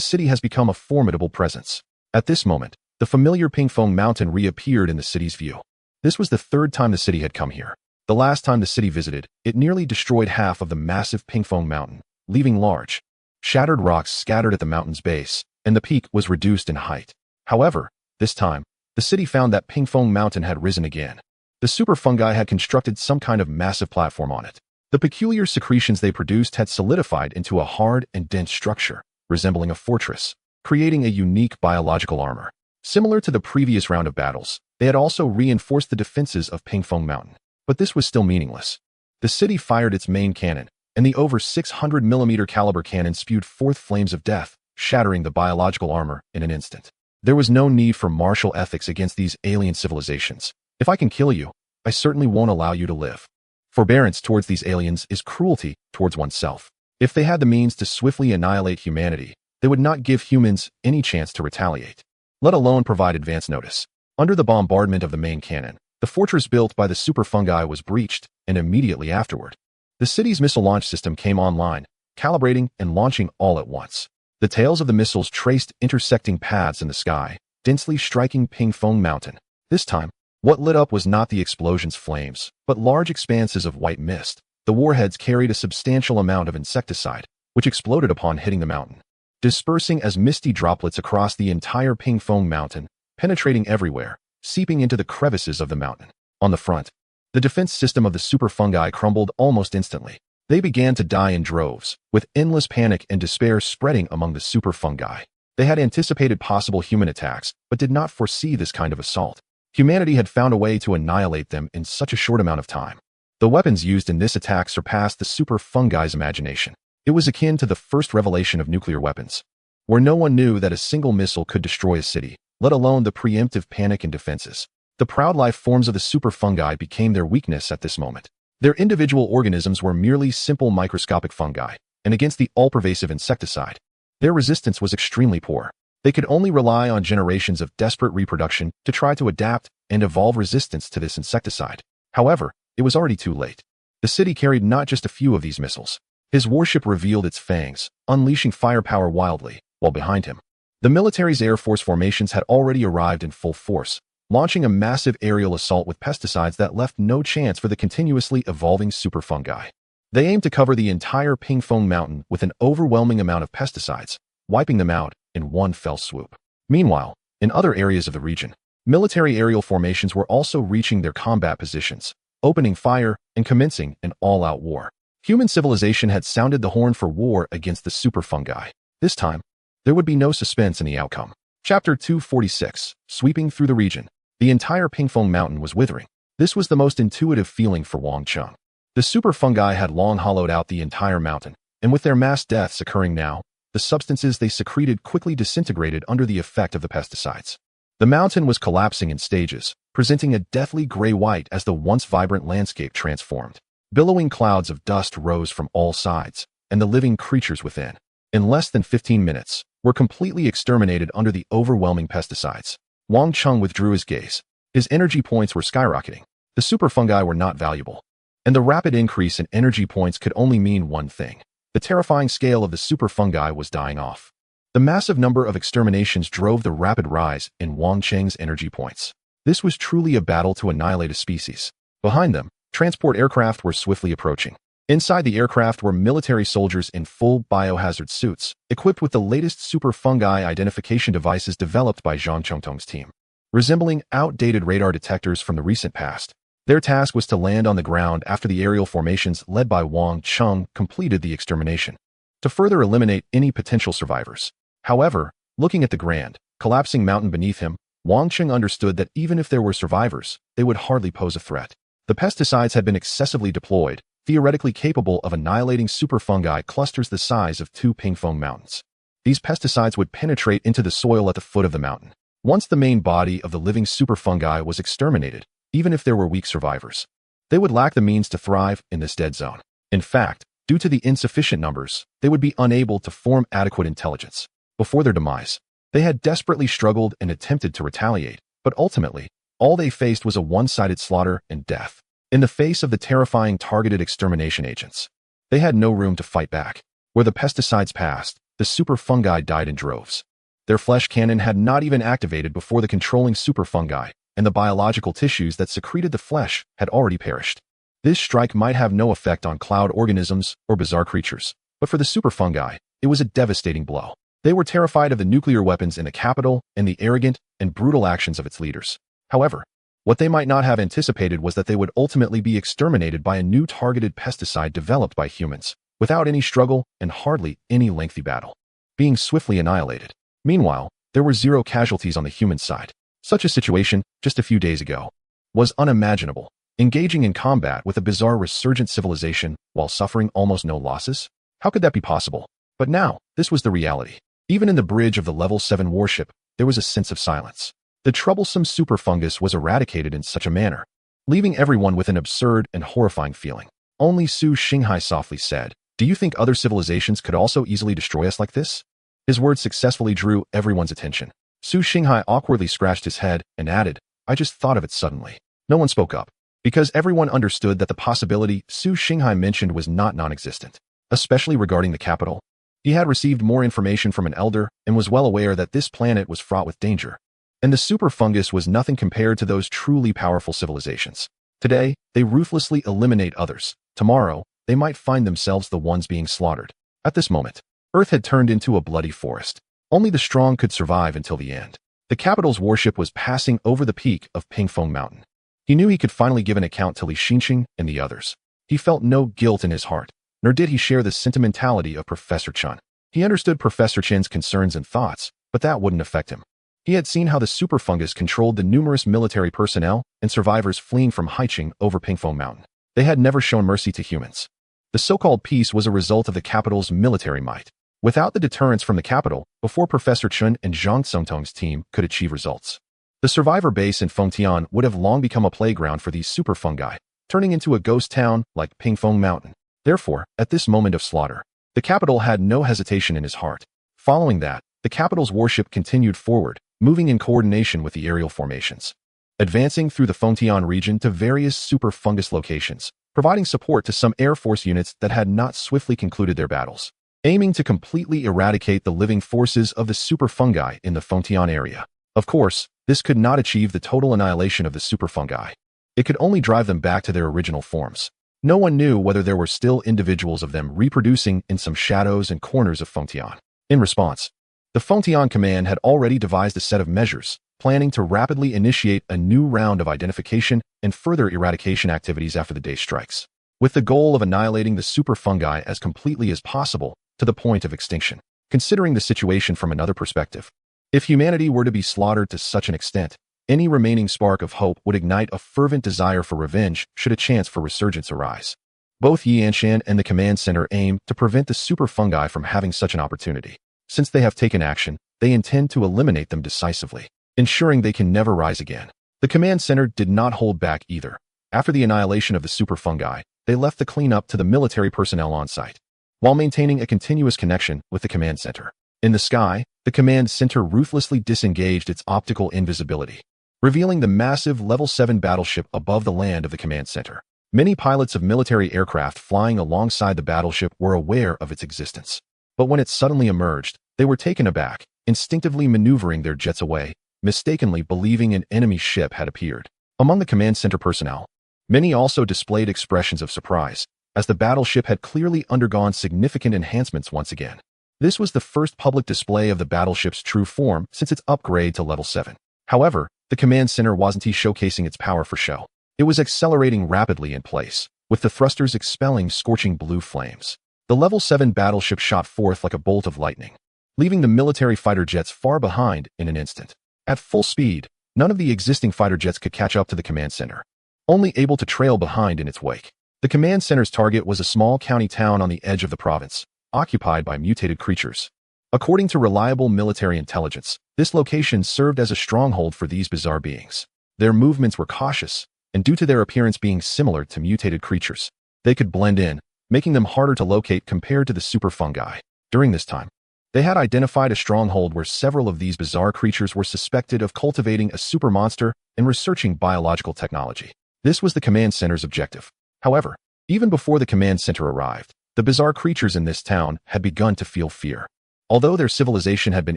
city has become a formidable presence. At this moment, the familiar Pingfeng Mountain reappeared in the city's view. This was the 3rd time the city had come here. The last time the city visited, it nearly destroyed half of the massive Pingfeng Mountain, leaving large, shattered rocks scattered at the mountain's base, and the peak was reduced in height. However, this time, the city found that Pingfeng Mountain had risen again. The super fungi had constructed some kind of massive platform on it. The peculiar secretions they produced had solidified into a hard and dense structure, resembling a fortress, creating a unique biological armor. Similar to the previous round of battles, they had also reinforced the defenses of Pingfeng Mountain. But this was still meaningless. The city fired its main cannon, and the over 600mm caliber cannon spewed forth flames of death, shattering the biological armor in an instant. There was no need for martial ethics against these alien civilizations. If I can kill you, I certainly won't allow you to live. Forbearance towards these aliens is cruelty towards oneself. If they had the means to swiftly annihilate humanity, they would not give humans any chance to retaliate, let alone provide advance notice. Under the bombardment of the main cannon, the fortress built by the super fungi was breached, and immediately afterward, the city's missile launch system came online, calibrating and launching all at once. The tails of the missiles traced intersecting paths in the sky, densely striking Pingfeng Mountain. This time, what lit up was not the explosion's flames, but large expanses of white mist. The warheads carried a substantial amount of insecticide, which exploded upon hitting the mountain, dispersing as misty droplets across the entire Pingfeng Mountain, penetrating everywhere, seeping into the crevices of the mountain. On the front, the defense system of the super fungi crumbled almost instantly. They began to die in droves, with endless panic and despair spreading among the super fungi. They had anticipated possible human attacks, but did not foresee this kind of assault. Humanity had found a way to annihilate them in such a short amount of time. The weapons used in this attack surpassed the super fungi's imagination. It was akin to the first revelation of nuclear weapons, where no one knew that a single missile could destroy a city, let alone the preemptive panic and defenses. The proud life forms of the super fungi became their weakness at this moment. Their individual organisms were merely simple microscopic fungi, and against the all-pervasive insecticide, their resistance was extremely poor. They could only rely on generations of desperate reproduction to try to adapt and evolve resistance to this insecticide. However, it was already too late. The city carried not just a few of these missiles. His warship revealed its fangs, unleashing firepower wildly, while behind him, the military's Air Force formations had already arrived in full force, launching a massive aerial assault with pesticides that left no chance for the continuously evolving super fungi. They aimed to cover the entire Pingfeng Mountain with an overwhelming amount of pesticides, wiping them out in one fell swoop. Meanwhile, in other areas of the region, military aerial formations were also reaching their combat positions, opening fire and commencing an all-out war. Human civilization had sounded the horn for war against the super fungi. This time, there would be no suspense in the outcome. Chapter 246, Sweeping Through the Region. The entire Pingfeng Mountain was withering. This was the most intuitive feeling for Wang Cheng. The super fungi had long hollowed out the entire mountain, and with their mass deaths occurring now, the substances they secreted quickly disintegrated under the effect of the pesticides. The mountain was collapsing in stages, presenting a deathly gray-white as the once vibrant landscape transformed. Billowing clouds of dust rose from all sides, and the living creatures within, in less than 15 minutes, were completely exterminated under the overwhelming pesticides. Wang Cheng withdrew his gaze. His energy points were skyrocketing. The super fungi were not valuable, and the rapid increase in energy points could only mean one thing. The terrifying scale of the super fungi was dying off. The massive number of exterminations drove the rapid rise in Wang Cheng's energy points. This was truly a battle to annihilate a species. Behind them, transport aircraft were swiftly approaching. Inside the aircraft were military soldiers in full biohazard suits, equipped with the latest super fungi identification devices developed by Zhang Chongtong's team. Resembling outdated radar detectors from the recent past, their task was to land on the ground after the aerial formations led by Wang Cheng completed the extermination, to further eliminate any potential survivors. However, looking at the grand, collapsing mountain beneath him, Wang Cheng understood that even if there were survivors, they would hardly pose a threat. The pesticides had been excessively deployed, theoretically capable of annihilating super fungi clusters the size of 2 Pingfeng mountains. These pesticides would penetrate into the soil at the foot of the mountain. Once the main body of the living super fungi was exterminated, even if there were weak survivors, they would lack the means to thrive in this dead zone. In fact, due to the insufficient numbers, they would be unable to form adequate intelligence. Before their demise, they had desperately struggled and attempted to retaliate, but ultimately, all they faced was a one-sided slaughter and death. In the face of the terrifying targeted extermination agents, they had no room to fight back. Where the pesticides passed, the super fungi died in droves. Their flesh cannon had not even activated before the controlling super fungi, and the biological tissues that secreted the flesh had already perished. This strike might have no effect on cloud organisms or bizarre creatures, but for the super fungi, it was a devastating blow. They were terrified of the nuclear weapons in the capital and the arrogant and brutal actions of its leaders. However, what they might not have anticipated was that they would ultimately be exterminated by a new targeted pesticide developed by humans, without any struggle and hardly any lengthy battle, being swiftly annihilated. Meanwhile, there were 0 casualties on the human side. Such a situation, just a few days ago, was unimaginable. Engaging in combat with a bizarre resurgent civilization while suffering almost no losses? How could that be possible? But now, this was the reality. Even in the bridge of the Level 7 warship, there was a sense of silence. The troublesome super fungus was eradicated in such a manner, leaving everyone with an absurd and horrifying feeling. Only Su Xinghai softly said, "Do you think other civilizations could also easily destroy us like this?" His words successfully drew everyone's attention. Su Xinghai awkwardly scratched his head and added, "I just thought of it suddenly." No one spoke up, because everyone understood that the possibility Su Xinghai mentioned was not non-existent, especially regarding the capital. He had received more information from an elder and was well aware that this planet was fraught with danger. And the super fungus was nothing compared to those truly powerful civilizations. Today, they ruthlessly eliminate others. Tomorrow, they might find themselves the ones being slaughtered. At this moment, Earth had turned into a bloody forest. Only the strong could survive until the end. The capital's warship was passing over the peak of Pingfeng Mountain. He knew he could finally give an account to Li Xinxing and the others. He felt no guilt in his heart, nor did he share the sentimentality of Professor Chen. He understood Professor Chen's concerns and thoughts, but that wouldn't affect him. He had seen how the super fungus controlled the numerous military personnel and survivors fleeing from Haiqing over Pingfeng Mountain. They had never shown mercy to humans. The so-called peace was a result of the capital's military might. Without the deterrence from the capital, before Professor Chen and Zhang Congtong's team could achieve results, the survivor base in Fengtian would have long become a playground for these super fungi, turning into a ghost town like Pingfeng Mountain. Therefore, at this moment of slaughter, the capital had no hesitation in his heart. Following that, the capital's warship continued forward, moving in coordination with the aerial formations, advancing through the Fengtian region to various super fungus locations, providing support to some Air Force units that had not swiftly concluded their battles, aiming to completely eradicate the living forces of the super fungi in the Fengtian area. Of course, This could not achieve the total annihilation of the superfungi. It could only drive them back to their original forms. No one knew whether there were still individuals of them reproducing in some shadows and corners of Fengtian. In response, the Fengtian Command had already devised a set of measures, planning to rapidly initiate a new round of identification and further eradication activities after the day strikes, with the goal of annihilating the superfungi as completely as possible to the point of extinction. Considering the situation from another perspective, if humanity were to be slaughtered to such an extent, any remaining spark of hope would ignite a fervent desire for revenge should a chance for resurgence arise. Both Yanshan and the command center aim to prevent the superfungi from having such an opportunity. Since they have taken action, they intend to eliminate them decisively, ensuring they can never rise again. The command center did not hold back either. After the annihilation of the superfungi, they left the cleanup to the military personnel on site, while maintaining a continuous connection with the command center. In the sky, the command center ruthlessly disengaged its optical invisibility, revealing the massive Level 7 battleship above the land of the command center. Many pilots of military aircraft flying alongside the battleship were aware of its existence. But when it suddenly emerged, they were taken aback, instinctively maneuvering their jets away, mistakenly believing an enemy ship had appeared. Among the command center personnel, many also displayed expressions of surprise, as the battleship had clearly undergone significant enhancements once again. This was the first public display of the battleship's true form since its upgrade to Level 7. However, the command center wasn't showcasing its power for show. It was accelerating rapidly in place, with the thrusters expelling scorching blue flames. The Level 7 battleship shot forth like a bolt of lightning, leaving the military fighter jets far behind in an instant. At full speed, none of the existing fighter jets could catch up to the command center, only able to trail behind in its wake. The command center's target was a small county town on the edge of the province, occupied by mutated creatures. According to reliable military intelligence, this location served as a stronghold for these bizarre beings. Their movements were cautious, and due to their appearance being similar to mutated creatures, they could blend in, making them harder to locate compared to the superfungi. During this time, they had identified a stronghold where several of these bizarre creatures were suspected of cultivating a super monster and researching biological technology. This was the command center's objective. However, even before the command center arrived, the bizarre creatures in this town had begun to feel fear. Although their civilization had been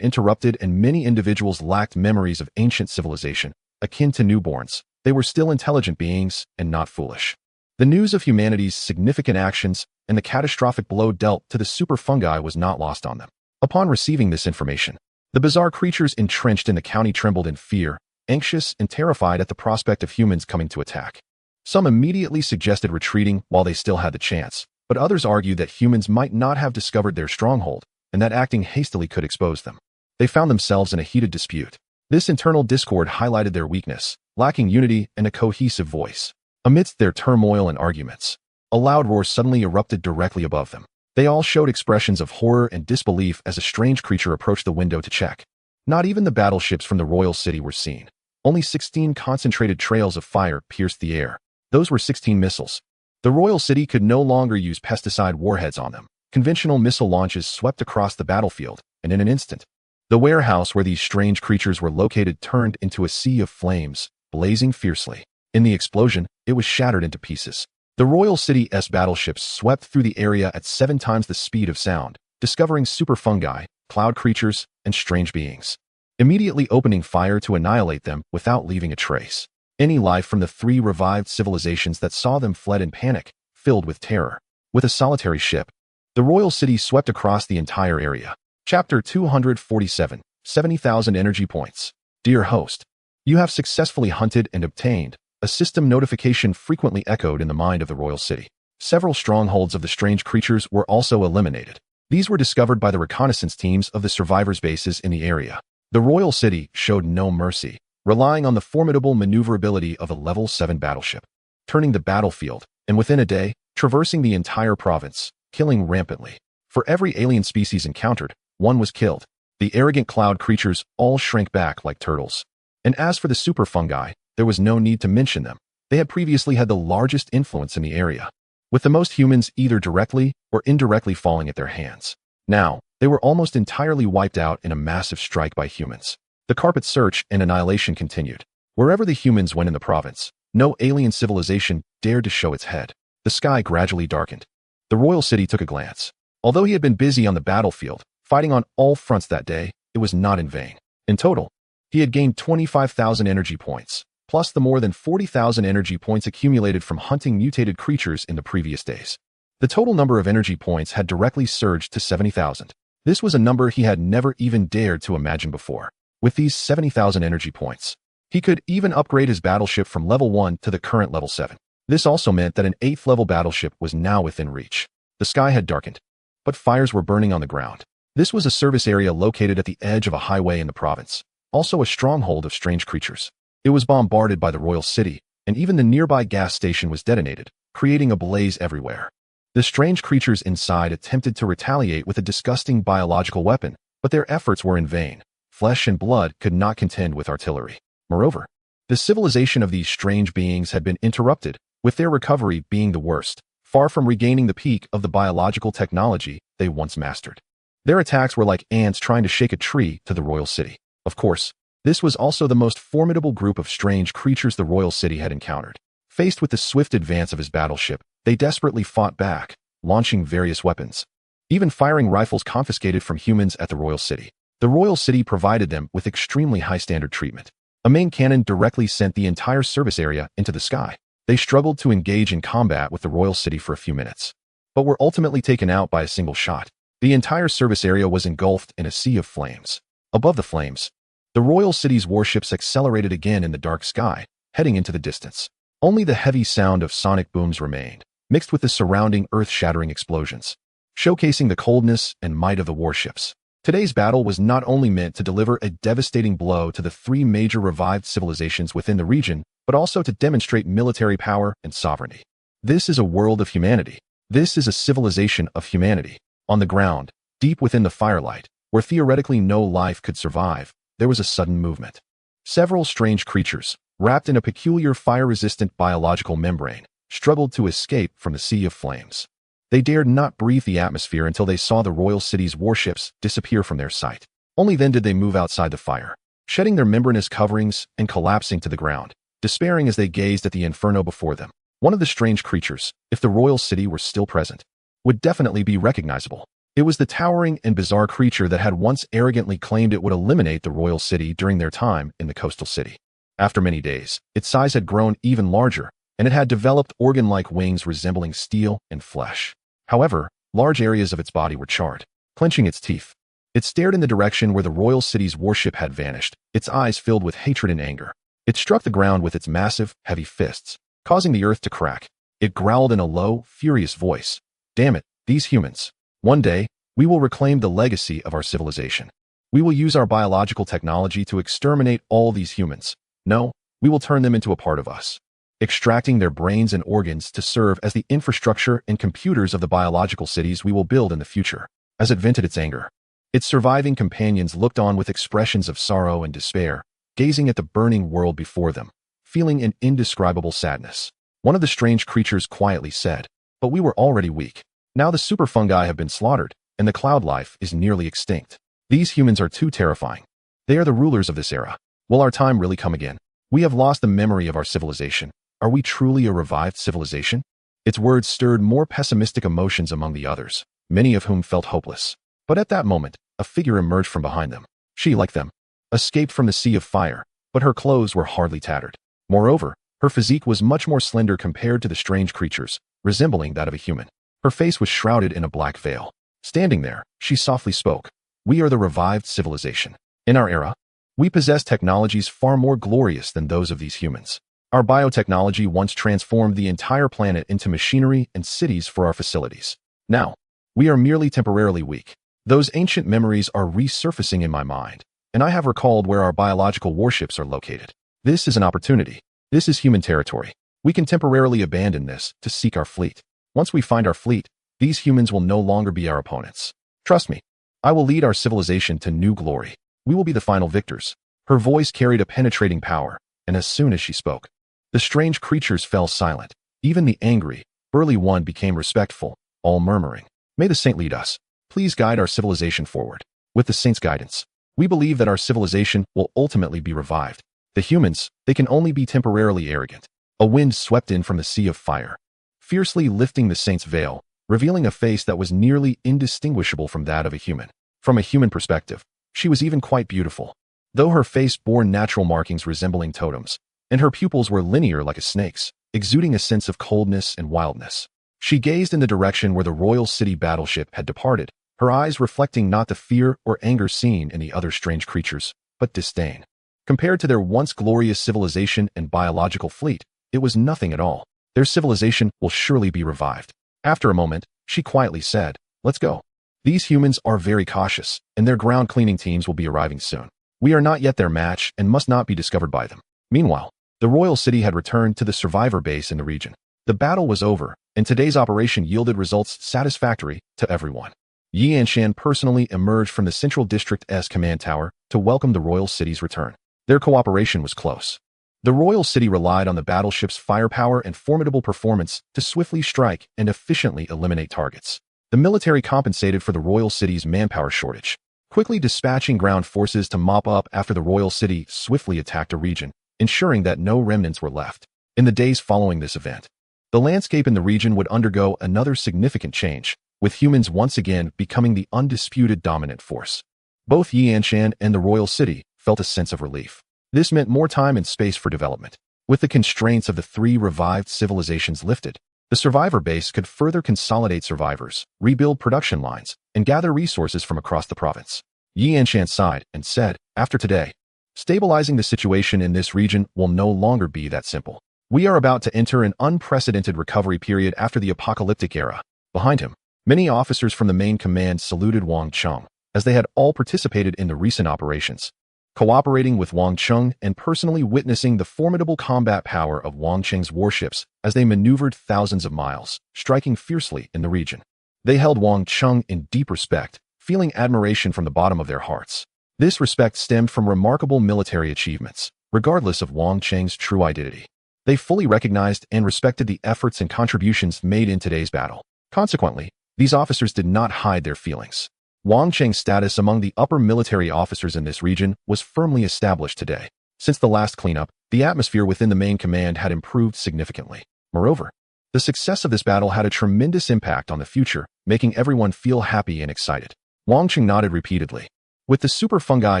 interrupted and many individuals lacked memories of ancient civilization, akin to newborns, they were still intelligent beings and not foolish. The news of humanity's significant actions and the catastrophic blow dealt to the superfungi was not lost on them. Upon receiving this information, the bizarre creatures entrenched in the county trembled in fear, anxious and terrified at the prospect of humans coming to attack. Some immediately suggested retreating while they still had the chance, but others argued that humans might not have discovered their stronghold, and that acting hastily could expose them. They found themselves in a heated dispute. This internal discord highlighted their weakness, lacking unity and a cohesive voice. Amidst their turmoil and arguments, a loud roar suddenly erupted directly above them. They all showed expressions of horror and disbelief as a strange creature approached the window to check. Not even the battleships from the royal city were seen. Only 16 concentrated trails of fire pierced the air. Those were 16 missiles. The royal city could no longer use pesticide warheads on them. Conventional missile launches swept across the battlefield, and in an instant, the warehouse where these strange creatures were located turned into a sea of flames, blazing fiercely. In the explosion, it was shattered into pieces. The Royal City's battleships swept through the area at 7 times the speed of sound, discovering superfungi, cloud creatures, and strange beings, immediately opening fire to annihilate them without leaving a trace. Any life from the 3 revived civilizations that saw them fled in panic, filled with terror. With a solitary ship, the Royal City swept across the entire area. Chapter 247, 70,000 Energy Points. Dear host, you have successfully hunted and obtained. A system notification frequently echoed in the mind of the Royal City. Several strongholds of the strange creatures were also eliminated. These were discovered by the reconnaissance teams of the survivors' bases in the area. The Royal City showed no mercy, relying on the formidable maneuverability of a Level 7 battleship, turning the battlefield, and within a day, traversing the entire province, killing rampantly. For every alien species encountered, one was killed. The arrogant cloud creatures all shrank back like turtles. And as for the superfungi, there was no need to mention them. They had previously had the largest influence in the area, with the most humans either directly or indirectly falling at their hands. Now, they were almost entirely wiped out in a massive strike by humans. The carpet search and annihilation continued. Wherever the humans went in the province, no alien civilization dared to show its head. The sky gradually darkened. The Royal City took a glance. Although he had been busy on the battlefield, fighting on all fronts that day, it was not in vain. In total, He had gained 25,000 energy points, plus the more than 40,000 energy points accumulated from hunting mutated creatures in the previous days. The total number of energy points had directly surged to 70,000. This was a number he had never even dared to imagine before. With these 70,000 energy points, he could even upgrade his battleship from level 1 to the current level 7. This also meant that an 8th level battleship was now within reach. The sky had darkened, but fires were burning on the ground. This was a service area located at the edge of a highway in the province, also a stronghold of strange creatures. It was bombarded by the royal city, and even the nearby gas station was detonated, creating a blaze everywhere. The strange creatures inside attempted to retaliate with a disgusting biological weapon, but their efforts were in vain. Flesh and blood could not contend with artillery. Moreover, the civilization of these strange beings had been interrupted, with their recovery being the worst, far from regaining the peak of the biological technology they once mastered. Their attacks were like ants trying to shake a tree to the royal city. Of course, this was also the most formidable group of strange creatures the royal city had encountered. Faced with the swift advance of his battleship, they desperately fought back, launching various weapons, even firing rifles confiscated from humans at the royal city. The royal city provided them with extremely high standard treatment. A main cannon directly sent the entire service area into the sky. They struggled to engage in combat with the royal city for a few minutes, but were ultimately taken out by a single shot. The entire service area was engulfed in a sea of flames. Above the flames, the royal city's warships accelerated again in the dark sky, heading into the distance. Only the heavy sound of sonic booms remained, mixed with the surrounding earth-shattering explosions, showcasing the coldness and might of the warships. Today's battle was not only meant to deliver a devastating blow to the 3 major revived civilizations within the region, but also to demonstrate military power and sovereignty. This is a world of humanity. This is a civilization of humanity. On the ground, deep within the firelight, where theoretically no life could survive, there was a sudden movement. Several strange creatures, wrapped in a peculiar fire-resistant biological membrane, struggled to escape from the sea of flames. They dared not breathe the atmosphere until they saw the royal city's warships disappear from their sight. Only then did they move outside the fire, shedding their membranous coverings and collapsing to the ground, despairing as they gazed at the inferno before them. One of the strange creatures, if the royal city were still present, would definitely be recognizable. It was the towering and bizarre creature that had once arrogantly claimed it would eliminate the royal city during their time in the coastal city. After many days, its size had grown even larger, and it had developed organ-like wings resembling steel and flesh. However, large areas of its body were charred. Clenching its teeth, it stared in the direction where the royal city's warship had vanished, its eyes filled with hatred and anger. It struck the ground with its massive, heavy fists, causing the earth to crack. It growled in a low, furious voice. "Damn it, these humans. One day, we will reclaim the legacy of our civilization. We will use our biological technology to exterminate all these humans. No, we will turn them into a part of us, extracting their brains and organs to serve as the infrastructure and computers of the biological cities we will build in the future." As it vented its anger, its surviving companions looked on with expressions of sorrow and despair, gazing at the burning world before them, feeling an indescribable sadness. One of the strange creatures quietly said, "But we were already weak. Now the super fungi have been slaughtered, and the cloud life is nearly extinct. These humans are too terrifying. They are the rulers of this era. Will our time really come again? We have lost the memory of our civilization. Are we truly a revived civilization?" Its words stirred more pessimistic emotions among the others, many of whom felt hopeless. But at that moment, a figure emerged from behind them. She, like them, escaped from the sea of fire, but her clothes were hardly tattered. Moreover, her physique was much more slender compared to the strange creatures, resembling that of a human. Her face was shrouded in a black veil. Standing there, she softly spoke. "We are the revived civilization. In our era, we possess technologies far more glorious than those of these humans. Our biotechnology once transformed the entire planet into machinery and cities for our facilities. Now, we are merely temporarily weak. Those ancient memories are resurfacing in my mind, and I have recalled where our biological warships are located. This is an opportunity. This is human territory. We can temporarily abandon this to seek our fleet. Once we find our fleet, these humans will no longer be our opponents. Trust me, I will lead our civilization to new glory. We will be the final victors." Her voice carried a penetrating power, and as soon as she spoke, the strange creatures fell silent. Even the angry, burly one became respectful, all murmuring, "May the saint lead us. Please guide our civilization forward. With the saint's guidance, we believe that our civilization will ultimately be revived. The humans, they can only be temporarily arrogant." A wind swept in from the sea of fire, fiercely lifting the saint's veil, revealing a face that was nearly indistinguishable from that of a human. From a human perspective, she was even quite beautiful. though her face bore natural markings resembling totems, and her pupils were linear like a snake's, exuding a sense of coldness and wildness. She gazed in the direction where the royal city battleship had departed, her eyes reflecting not the fear or anger seen in the other strange creatures, but disdain. Compared to their once glorious civilization and biological fleet, it was nothing at all. Their civilization will surely be revived. After a moment, she quietly said, "Let's go. These humans are very cautious, and their ground cleaning teams will be arriving soon. We are not yet their match and must not be discovered by them." Meanwhile, the royal city had returned to the survivor base in the region. The battle was over, and today's operation yielded results satisfactory to everyone. Yi Anshan personally emerged from the Central District's command tower to welcome the royal city's return. Their cooperation was close. The royal city relied on the battleship's firepower and formidable performance to swiftly strike and efficiently eliminate targets. The military compensated for the royal city's manpower shortage, quickly dispatching ground forces to mop up after the royal city swiftly attacked a region, ensuring that no remnants were left. In the days following this event, the landscape in the region would undergo another significant change, with humans once again becoming the undisputed dominant force. Both Yi Anshan and the royal city felt a sense of relief. This meant more time and space for development. With the constraints of the three revived civilizations lifted, the survivor base could further consolidate survivors, rebuild production lines, and gather resources from across the province. Yi Anshan sighed and said, "After today, stabilizing the situation in this region will no longer be that simple. We are about to enter an unprecedented recovery period after the apocalyptic era." Behind him, many officers from the main command saluted Wang Cheng, as they had all participated in the recent operations. Cooperating with Wang Cheng and personally witnessing the formidable combat power of Wang Cheng's warships as they maneuvered thousands of miles, striking fiercely in the region. They held Wang Cheng in deep respect, feeling admiration from the bottom of their hearts. This respect stemmed from remarkable military achievements, regardless of Wang Cheng's true identity. They fully recognized and respected the efforts and contributions made in today's battle. Consequently, these officers did not hide their feelings. Wang Cheng's status among the upper military officers in this region was firmly established today. Since the last cleanup, the atmosphere within the main command had improved significantly. Moreover, the success of this battle had a tremendous impact on the future, making everyone feel happy and excited. Wang Cheng nodded repeatedly. With the super fungi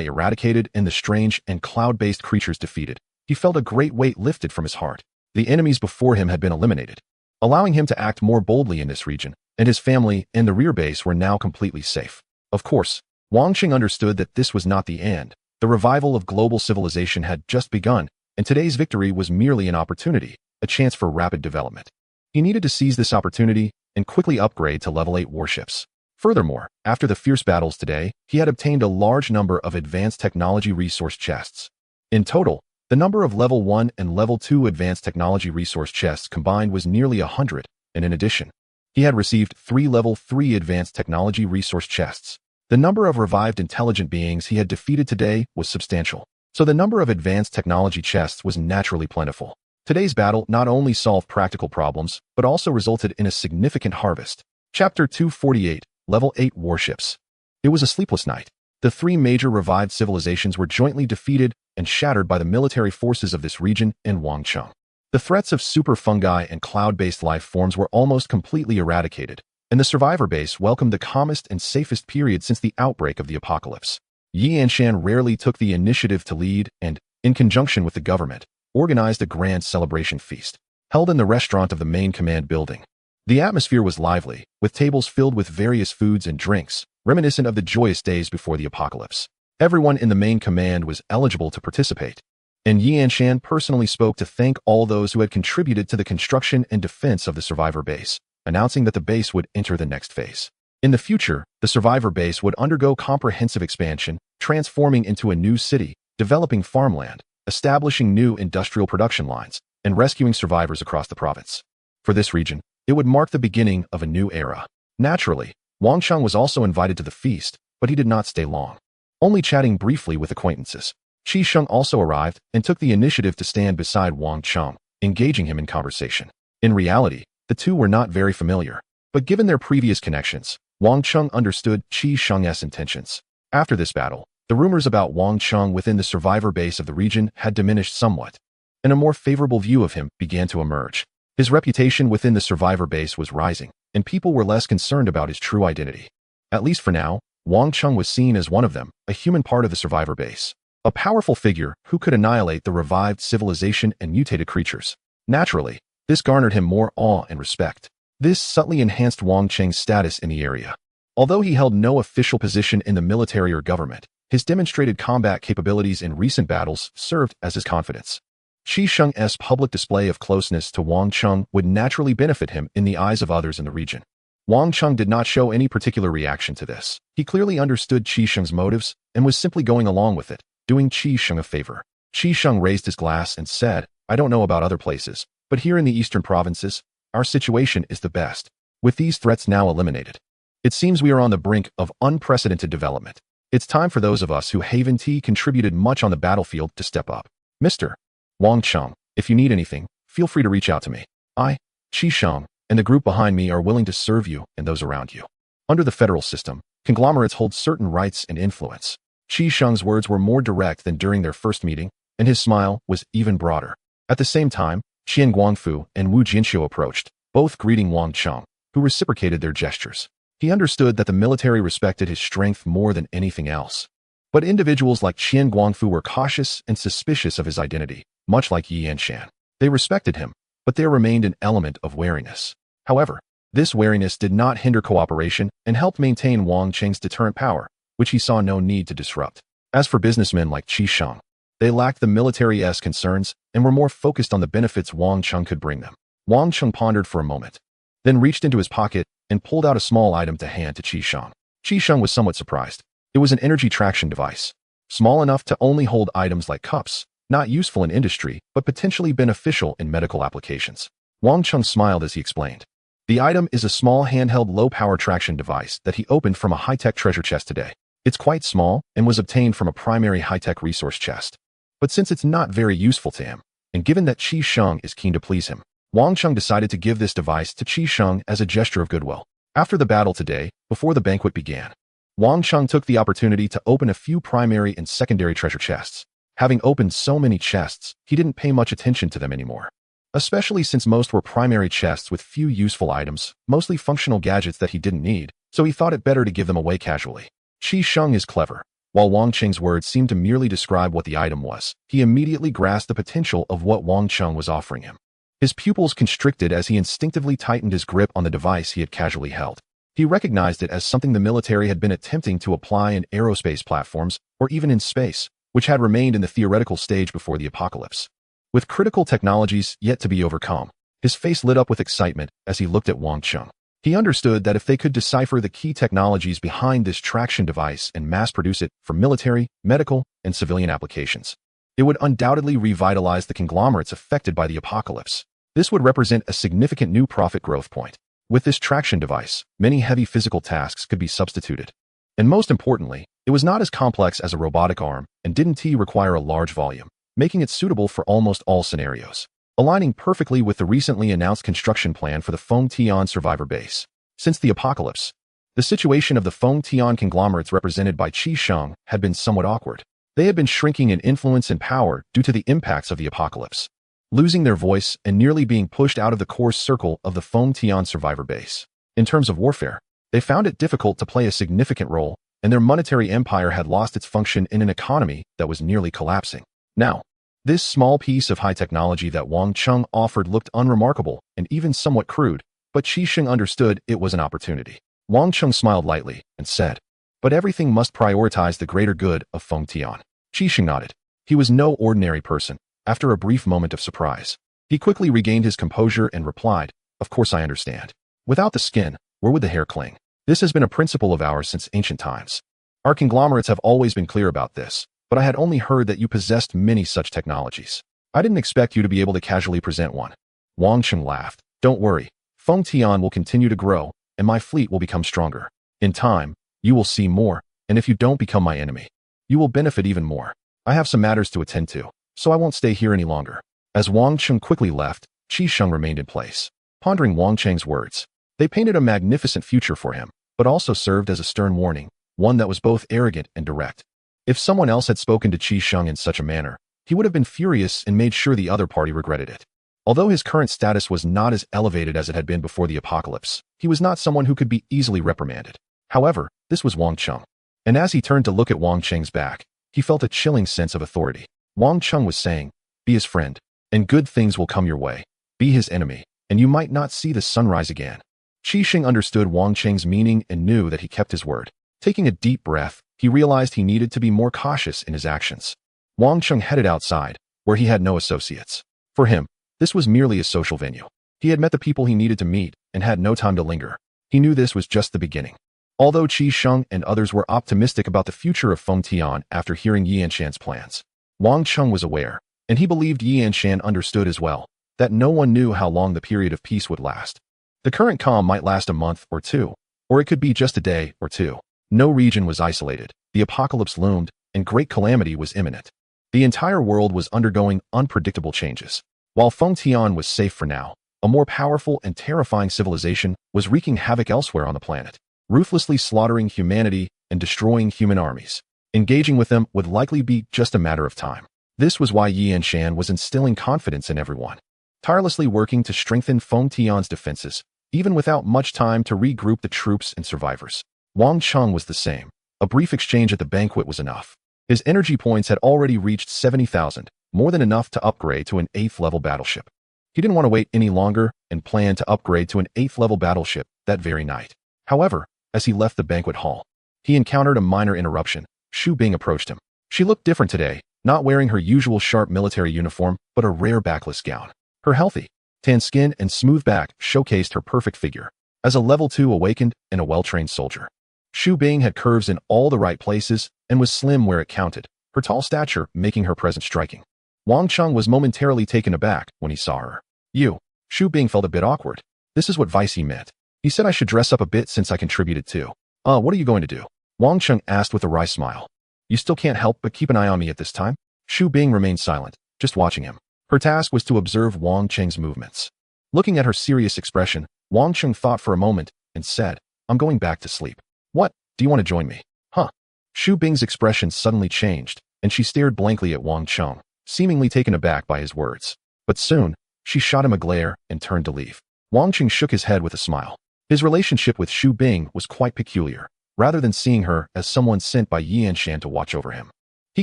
eradicated and the strange and cloud-based creatures defeated, he felt a great weight lifted from his heart. The enemies before him had been eliminated, allowing him to act more boldly in this region, and his family and the rear base were now completely safe. Of course, Wang Cheng understood that this was not the end. The revival of global civilization had just begun, and today's victory was merely an opportunity, a chance for rapid development. He needed to seize this opportunity and quickly upgrade to level 8 warships. Furthermore, after the fierce battles today, he had obtained a large number of advanced technology resource chests. In total, the number of level 1 and level 2 advanced technology resource chests combined was nearly 100, and in addition, he had received 3 level 3 advanced technology resource chests. The number of revived intelligent beings he had defeated today was substantial, so the number of advanced technology chests was naturally plentiful. Today's battle not only solved practical problems, but also resulted in a significant harvest. Chapter 248, Level 8 Warships. It was a sleepless night. The 3 major revived civilizations were jointly defeated and shattered by the military forces of this region and Wang Cheng. The threats of super fungi and cloud-based life forms were almost completely eradicated, and the survivor base welcomed the calmest and safest period since the outbreak of the apocalypse. Yi Anshan rarely took the initiative to lead and, in conjunction with the government, organized a grand celebration feast, held in the restaurant of the main command building. The atmosphere was lively, with tables filled with various foods and drinks, reminiscent of the joyous days before the apocalypse. Everyone in the main command was eligible to participate, and Yi Anshan personally spoke to thank all those who had contributed to the construction and defense of the survivor base, announcing that the base would enter the next phase. In the future, the survivor base would undergo comprehensive expansion, transforming into a new city, developing farmland, establishing new industrial production lines, and rescuing survivors across the province. For this region, it would mark the beginning of a new era. Naturally, Wang Cheng was also invited to the feast, but he did not stay long. Only chatting briefly with acquaintances. Qi Sheng also arrived and took the initiative to stand beside Wang Cheng, engaging him in conversation. In reality, the two were not very familiar, but given their previous connections, Wang Cheng understood Qi Sheng's intentions. After this battle, the rumors about Wang Cheng within the survivor base of the region had diminished somewhat, and a more favorable view of him began to emerge. His reputation within the survivor base was rising, and people were less concerned about his true identity. At least for now, Wang Cheng was seen as one of them, a human part of the survivor base. A powerful figure who could annihilate the revived civilization and mutated creatures. Naturally, this garnered him more awe and respect. This subtly enhanced Wang Cheng's status in the area. Although he held no official position in the military or government, his demonstrated combat capabilities in recent battles served as his confidence. Qi Sheng's public display of closeness to Wang Cheng would naturally benefit him in the eyes of others in the region. Wang Cheng did not show any particular reaction to this. He clearly understood Qi Sheng's motives and was simply going along with it, doing Qi Sheng a favor. Qi Sheng raised his glass and said, "I don't know about other places, but here in the eastern provinces, our situation is the best. With these threats now eliminated, it seems we are on the brink of unprecedented development. It's time for those of us who Haven Tea contributed much on the battlefield to step up. Mr. Wang Cheng, if you need anything, feel free to reach out to me. I, Qi Sheng, and the group behind me are willing to serve you and those around you." Under the federal system, conglomerates hold certain rights and influence. Qi Sheng's words were more direct than during their first meeting, and his smile was even broader. At the same time, Qian Guangfu and Wu Jinxiu approached, both greeting Wang Cheng, who reciprocated their gestures. He understood that the military respected his strength more than anything else. But individuals like Qian Guangfu were cautious and suspicious of his identity, much like Yi Yanshan. They respected him, but there remained an element of wariness. However, this wariness did not hinder cooperation and helped maintain Wang Cheng's deterrent power, which he saw no need to disrupt. As for businessmen like Qi Sheng, they lacked the military-esque concerns and were more focused on the benefits Wang Cheng could bring them. Wang Cheng pondered for a moment, then reached into his pocket and pulled out a small item to hand to Qi Sheng. Qi Sheng was somewhat surprised. It was an energy traction device, small enough to only hold items like cups, not useful in industry, but potentially beneficial in medical applications. Wang Cheng smiled as he explained. The item is a small handheld low-power traction device that he opened from a high-tech treasure chest today. It's quite small and was obtained from a primary high-tech resource chest. But since it's not very useful to him, and given that Qi Sheng is keen to please him, Wang Cheng decided to give this device to Qi Sheng as a gesture of goodwill. After the battle today, before the banquet began, Wang Cheng took the opportunity to open a few primary and secondary treasure chests. Having opened so many chests, he didn't pay much attention to them anymore. Especially since most were primary chests with few useful items, mostly functional gadgets that he didn't need, so he thought it better to give them away casually. Qi Sheng is clever. While Wang Cheng's words seemed to merely describe what the item was, he immediately grasped the potential of what Wang Cheng was offering him. His pupils constricted as he instinctively tightened his grip on the device he had casually held. He recognized it as something the military had been attempting to apply in aerospace platforms or even in space, which had remained in the theoretical stage before the apocalypse. With critical technologies yet to be overcome, his face lit up with excitement as he looked at Wang Cheng. He understood that if they could decipher the key technologies behind this traction device and mass-produce it for military, medical, and civilian applications, it would undoubtedly revitalize the conglomerates affected by the apocalypse. This would represent a significant new profit growth point. With this traction device, many heavy physical tasks could be substituted. And most importantly, it was not as complex as a robotic arm and didn't require a large volume, making it suitable for almost all scenarios, aligning perfectly with the recently announced construction plan for the Feng Tian survivor base. Since the apocalypse, the situation of the Feng Tian conglomerates represented by Qi Sheng had been somewhat awkward. They had been shrinking in influence and power due to the impacts of the apocalypse, losing their voice and nearly being pushed out of the core circle of the Feng Tian survivor base. In terms of warfare, they found it difficult to play a significant role, and their monetary empire had lost its function in an economy that was nearly collapsing. Now, this small piece of high technology that Wang Cheng offered looked unremarkable and even somewhat crude, but Qi Sheng understood it was an opportunity. Wang Cheng smiled lightly and said, "But everything must prioritize the greater good of Feng Tian." Qi Sheng nodded. He was no ordinary person. After a brief moment of surprise, he quickly regained his composure and replied, "Of course I understand. Without the skin, where would the hair cling? This has been a principle of ours since ancient times. Our conglomerates have always been clear about this, but I had only heard that you possessed many such technologies. I didn't expect you to be able to casually present one." Wang Cheng laughed. "Don't worry. Feng Tian will continue to grow, and my fleet will become stronger. In time, you will see more, and if you don't become my enemy, you will benefit even more. I have some matters to attend to, so I won't stay here any longer." As Wang Cheng quickly left, Qi Sheng remained in place, pondering Wang Cheng's words. They painted a magnificent future for him, but also served as a stern warning, one that was both arrogant and direct. If someone else had spoken to Qi Sheng in such a manner, he would have been furious and made sure the other party regretted it. Although his current status was not as elevated as it had been before the apocalypse, he was not someone who could be easily reprimanded. However, this was Wang Cheng. And as he turned to look at Wang Cheng's back, he felt a chilling sense of authority. Wang Chung was saying, "Be his friend, and good things will come your way. Be his enemy, and you might not see the sunrise again." Qi Xing understood Wang Cheng's meaning and knew that he kept his word. Taking a deep breath, he realized he needed to be more cautious in his actions. Wang Chung headed outside, where he had no associates. For him, this was merely a social venue. He had met the people he needed to meet and had no time to linger. He knew this was just the beginning. Although Qi Sheng and others were optimistic about the future of Feng Tian after hearing Yi Anshan's plans, Wang Chung was aware, and he believed Yi Anshan understood as well, that no one knew how long the period of peace would last. The current calm might last a month or two, or it could be just a day or two. No region was isolated, the apocalypse loomed, and great calamity was imminent. The entire world was undergoing unpredictable changes. While Feng Tian was safe for now, a more powerful and terrifying civilization was wreaking havoc elsewhere on the planet, ruthlessly slaughtering humanity and destroying human armies. Engaging with them would likely be just a matter of time. This was why Yi Anshan was instilling confidence in everyone, tirelessly working to strengthen Feng Tian's defenses, even without much time to regroup the troops and survivors. Wang Chung was the same. A brief exchange at the banquet was enough. His energy points had already reached 70,000, more than enough to upgrade to an 8th level battleship. He didn't want to wait any longer and planned to upgrade to an 8th level battleship that very night. However, as he left the banquet hall, he encountered a minor interruption. Xu Bing approached him. She looked different today, not wearing her usual sharp military uniform, but a rare backless gown. Her healthy, tan skin and smooth back showcased her perfect figure. As a level 2 awakened and a well-trained soldier, Xu Bing had curves in all the right places and was slim where it counted, her tall stature making her presence striking. Wang Chung was momentarily taken aback when he saw her. "You." Xu Bing felt a bit awkward. This is what Vice meant. He said I should dress up a bit since I contributed too. What are you going to do?" Wang Chung asked with a wry smile. "You still can't help but keep an eye on me at this time?" Xu Bing remained silent, just watching him. Her task was to observe Wang Cheng's movements. Looking at her serious expression, Wang Chung thought for a moment and said, "I'm going back to sleep." "What? Do you want to join me?" "Huh?" Xu Bing's expression suddenly changed, and she stared blankly at Wang Chung, seemingly taken aback by his words. But soon, she shot him a glare and turned to leave. Wang Chung shook his head with a smile. His relationship with Xu Bing was quite peculiar. Rather than seeing her as someone sent by Yi Anshan to watch over him, he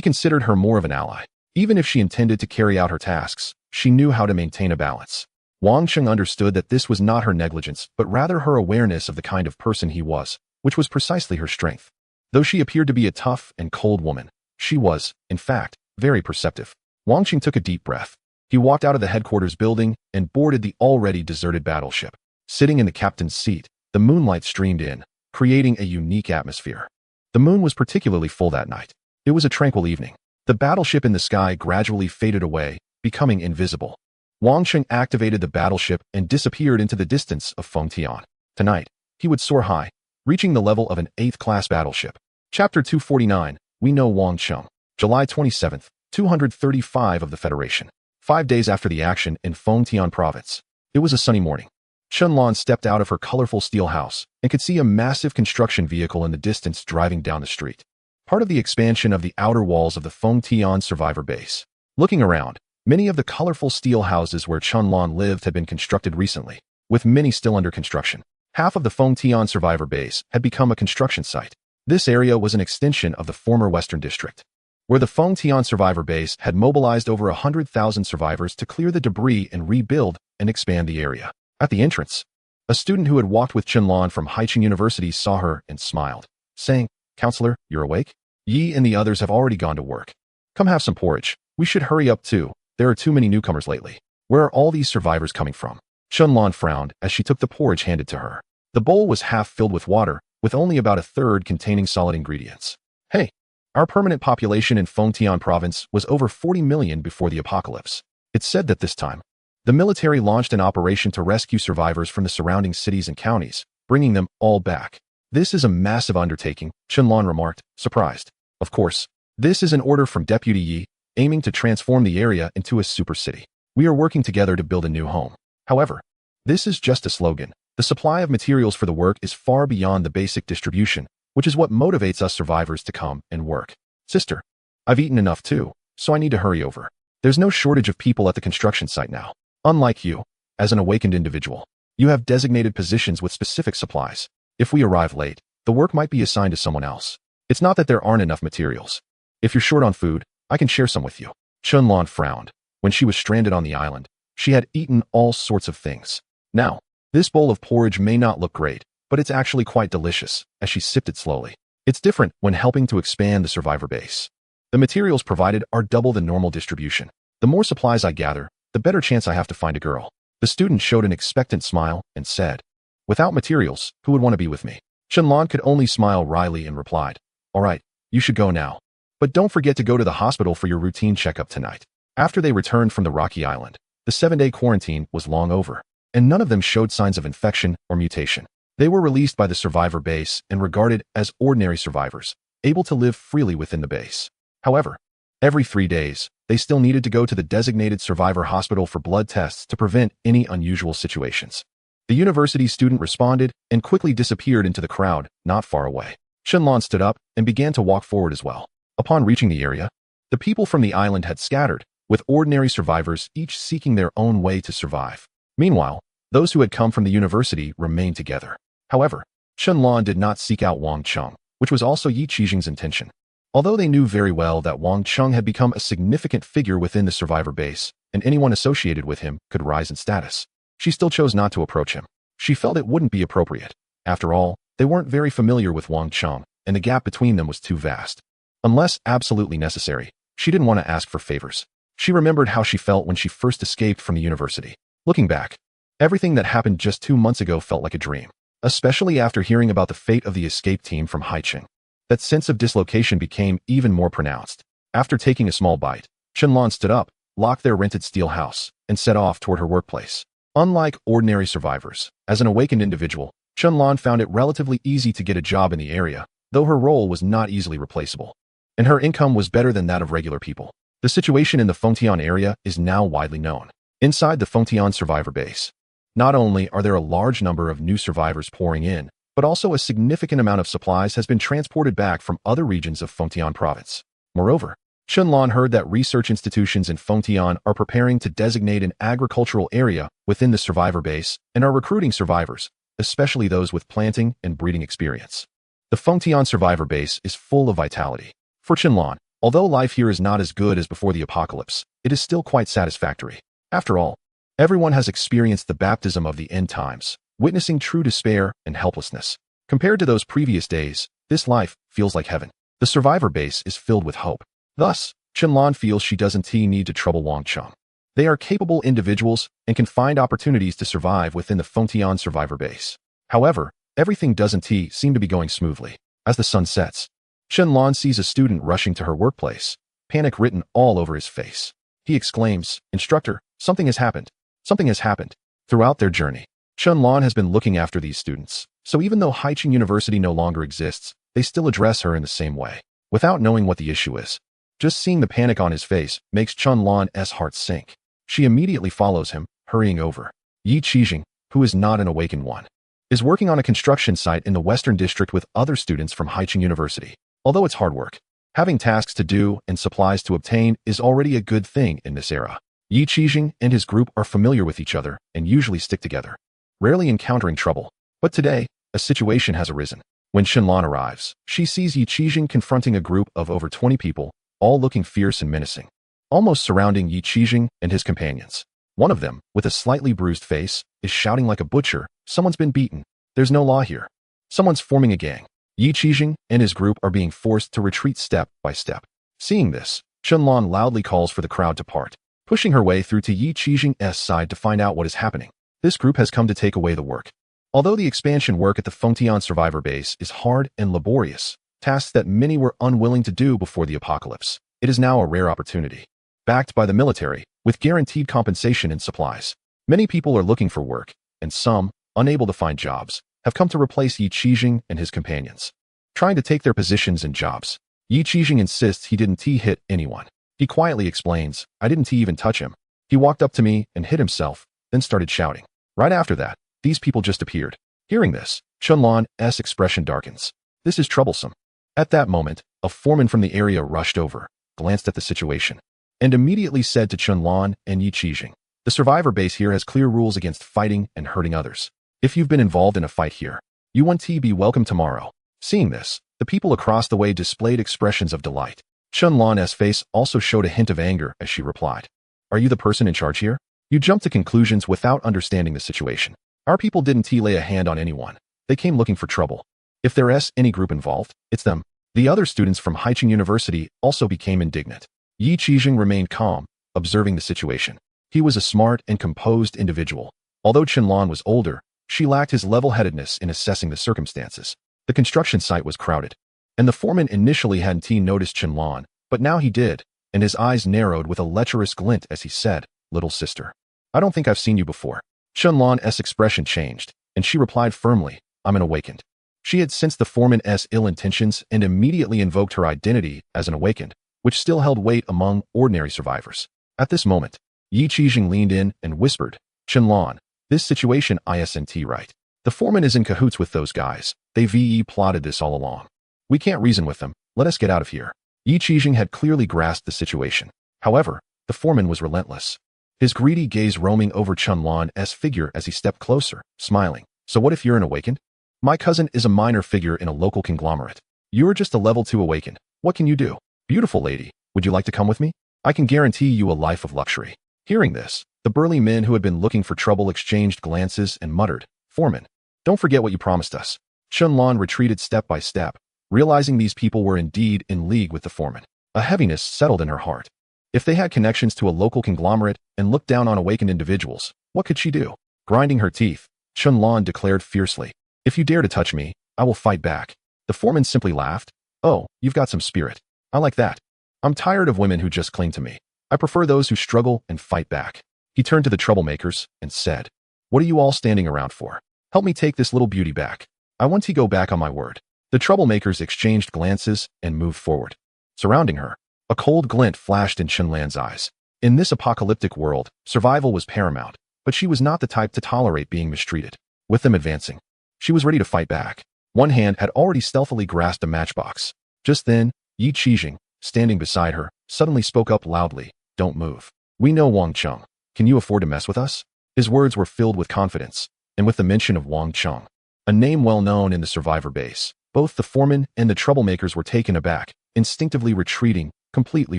considered her more of an ally. Even if she intended to carry out her tasks, she knew how to maintain a balance. Wang Chung understood that this was not her negligence, but rather her awareness of the kind of person he was, which was precisely her strength. Though she appeared to be a tough and cold woman, she was, in fact, very perceptive. Wang Chung took a deep breath. He walked out of the headquarters building and boarded the already deserted battleship. Sitting in the captain's seat, the moonlight streamed in, creating a unique atmosphere. The moon was particularly full that night. It was a tranquil evening. The battleship in the sky gradually faded away, becoming invisible. Wang Chung activated the battleship and disappeared into the distance of Feng Tian. Tonight, he would soar high, reaching the level of an 8th-class battleship. Chapter 249, We Know Wang Chung. July 27th, 235 of the Federation. 5 days after the action in Feng Tian province. It was a sunny morning. Chunlan stepped out of her colorful steel house and could see a massive construction vehicle in the distance driving down the street. Part of the expansion of the outer walls of the Feng Tian survivor base. Looking around, many of the colorful steel houses where Chunlan lived had been constructed recently, with many still under construction. Half of the Feng Tian survivor base had become a construction site. This area was an extension of the former Western District, where the Feng Tian survivor base had mobilized over 100,000 survivors to clear the debris and rebuild and expand the area. At the entrance, a student who had walked with Chinlan from Haicheng University saw her and smiled, saying, "Counselor, you're awake? Yi and the others have already gone to work. Come have some porridge. We should hurry up too. There are too many newcomers lately. Where are all these survivors coming from?" Chunlan frowned as she took the porridge handed to her. The bowl was half filled with water, with only about a third containing solid ingredients. "Hey, our permanent population in Feng Tian province was over 40 million before the apocalypse. It's said that this time, the military launched an operation to rescue survivors from the surrounding cities and counties, bringing them all back. This is a massive undertaking," Chunlan remarked, surprised. "Of course, this is an order from Deputy Yi, aiming to transform the area into a super city. We are working together to build a new home. However, this is just a slogan. The supply of materials for the work is far beyond the basic distribution, which is what motivates us survivors to come and work. Sister, I've eaten enough too, so I need to hurry over. There's no shortage of people at the construction site now. Unlike you, as an awakened individual, you have designated positions with specific supplies. If we arrive late, the work might be assigned to someone else. It's not that there aren't enough materials. If you're short on food, I can share some with you. Chunlan frowned. When she was stranded on the island, she had eaten all sorts of things. Now, this bowl of porridge may not look great, but it's actually quite delicious, as she sipped it slowly. It's different when helping to expand the survivor base. The materials provided are double the normal distribution. The more supplies I gather, the better chance I have to find a girl. The student showed an expectant smile and said, "Without materials, who would want to be with me?" Chunlan could only smile wryly and replied, "All right, you should go now. But don't forget to go to the hospital for your routine checkup tonight." After they returned from the rocky island, the 7-day quarantine was long over, and none of them showed signs of infection or mutation. They were released by the survivor base and regarded as ordinary survivors, able to live freely within the base. However, every 3 days, they still needed to go to the designated survivor hospital for blood tests to prevent any unusual situations. The university student responded and quickly disappeared into the crowd not far away. Chunlan stood up and began to walk forward as well. Upon reaching the area, the people from the island had scattered, with ordinary survivors each seeking their own way to survive. Meanwhile, those who had come from the university remained together. However, Chunlan did not seek out Wang Cheng, which was also Yi Qixing's intention. Although they knew very well that Wang Cheng had become a significant figure within the survivor base, and anyone associated with him could rise in status, she still chose not to approach him. She felt it wouldn't be appropriate. After all, they weren't very familiar with Wang Cheng, and the gap between them was too vast. Unless absolutely necessary, she didn't want to ask for favors. She remembered how she felt when she first escaped from the university. Looking back, everything that happened just 2 months ago felt like a dream, especially after hearing about the fate of the escape team from Haicheng. That sense of dislocation became even more pronounced. After taking a small bite, Chunlan stood up, locked their rented steel house, and set off toward her workplace. Unlike ordinary survivors, as an awakened individual, Chunlan found it relatively easy to get a job in the area, though her role was not easily replaceable. And her income was better than that of regular people. The situation in the Fengtian area is now widely known. Inside the Fengtian survivor base, not only are there a large number of new survivors pouring in, but also a significant amount of supplies has been transported back from other regions of Fengtian province. Moreover, Chunlan heard that research institutions in Fengtian are preparing to designate an agricultural area within the survivor base and are recruiting survivors, especially those with planting and breeding experience. The Fengtian survivor base is full of vitality. For Chunlan, although life here is not as good as before the apocalypse, it is still quite satisfactory. After all, everyone has experienced the baptism of the end times, witnessing true despair and helplessness. Compared to those previous days, this life feels like heaven. The survivor base is filled with hope. Thus, Chunlan feels she doesn't need to trouble Wang Cheng. They are capable individuals and can find opportunities to survive within the Fengtian survivor base. However, everything doesn't seem to be going smoothly. As the sun sets, Chunlan sees a student rushing to her workplace, panic written all over his face. He exclaims, "Instructor, something has happened. Something has happened." Throughout their journey, Chunlan has been looking after these students, so even though Haicheng University no longer exists, they still address her in the same way, without knowing what the issue is. Just seeing the panic on his face makes Chunlan's heart sink. She immediately follows him, hurrying over. Yi Qixing, who is not an awakened one, is working on a construction site in the Western District with other students from Haicheng University. Although it's hard work, having tasks to do and supplies to obtain is already a good thing in this era. Yi Qixing and his group are familiar with each other and usually stick together, rarely encountering trouble. But today, a situation has arisen. When Chunlan arrives, she sees Yi Qixing confronting a group of over 20 people, all looking fierce and menacing, almost surrounding Yi Qixing and his companions. One of them, with a slightly bruised face, is shouting like a butcher, "Someone's been beaten. There's no law here. Someone's forming a gang." Yi Qixing and his group are being forced to retreat step by step. Seeing this, Chunlan loudly calls for the crowd to part, pushing her way through to Yi Qixing's side to find out what is happening. This group has come to take away the work. Although the expansion work at the Fengtian survivor base is hard and laborious, tasks that many were unwilling to do before the apocalypse, it is now a rare opportunity. Backed by the military, with guaranteed compensation and supplies, many people are looking for work, and some, unable to find jobs, have come to replace Yi Qixing and his companions, trying to take their positions and jobs. Yi Qixing insists he didn't hit anyone. He quietly explains, "I didn't even touch him. He walked up to me and hit himself, then started shouting." Right after that, these people just appeared. Hearing this, Chunlan's expression darkens. This is troublesome. At that moment, a foreman from the area rushed over, glanced at the situation, and immediately said to Chunlan and Yi Qixing, "The survivor base here has clear rules against fighting and hurting others. If you've been involved in a fight here, you won't be welcome tomorrow." Seeing this, the people across the way displayed expressions of delight. Chunlan's face also showed a hint of anger as she replied. Are you the person in charge here? You jumped to conclusions without understanding the situation. Our people didn't lay a hand on anyone. They came looking for trouble. If there's any group involved, it's them. The other students from Haicheng University also became indignant. Yi Qijing remained calm, observing the situation. He was a smart and composed individual. Although Chunlan was older, she lacked his level-headedness in assessing the circumstances. The construction site was crowded, and the foreman initially hadn't noticed Chunlan, but now he did, and his eyes narrowed with a lecherous glint as he said, "Little sister, I don't think I've seen you before." Chunlan's expression changed, and she replied firmly, "I'm an awakened." She had sensed the foreman's ill intentions and immediately invoked her identity as an awakened, which still held weight among ordinary survivors. At this moment, Yi Qijing leaned in and whispered, "Chunlan, this situation isn't right. The foreman is in cahoots with those guys. They've plotted this all along. We can't reason with them. Let us get out of here." Yi Qijing had clearly grasped the situation. However, the foreman was relentless. His greedy gaze roaming over Chunlan's figure as he stepped closer, smiling. "So what if you're an awakened? My cousin is a minor figure in a local conglomerate. You're just a level 2 awakened. What can you do? Beautiful lady, would you like to come with me? I can guarantee you a life of luxury." Hearing this, the burly men who had been looking for trouble exchanged glances and muttered, "Foreman, don't forget what you promised us." Chunlan retreated step by step, realizing these people were indeed in league with the foreman. A heaviness settled in her heart. If they had connections to a local conglomerate and looked down on awakened individuals, what could she do? Grinding her teeth, Chunlan declared fiercely, "If you dare to touch me, I will fight back." The foreman simply laughed. "Oh, you've got some spirit. I like that. I'm tired of women who just cling to me. I prefer those who struggle and fight back." He turned to the troublemakers and said, "What are you all standing around for? Help me take this little beauty back. I want to go back on my word." The troublemakers exchanged glances and moved forward. Surrounding her, a cold glint flashed in Chunlan's eyes. In this apocalyptic world, survival was paramount, but she was not the type to tolerate being mistreated. With them advancing, she was ready to fight back. One hand had already stealthily grasped a matchbox. Just then, Yi Qijing, standing beside her, suddenly spoke up loudly, "Don't move. We know Wang Cheng. Can you afford to mess with us?" His words were filled with confidence, and with the mention of Wang Cheng, a name well known in the survivor base, both the foreman and the troublemakers were taken aback, instinctively retreating, completely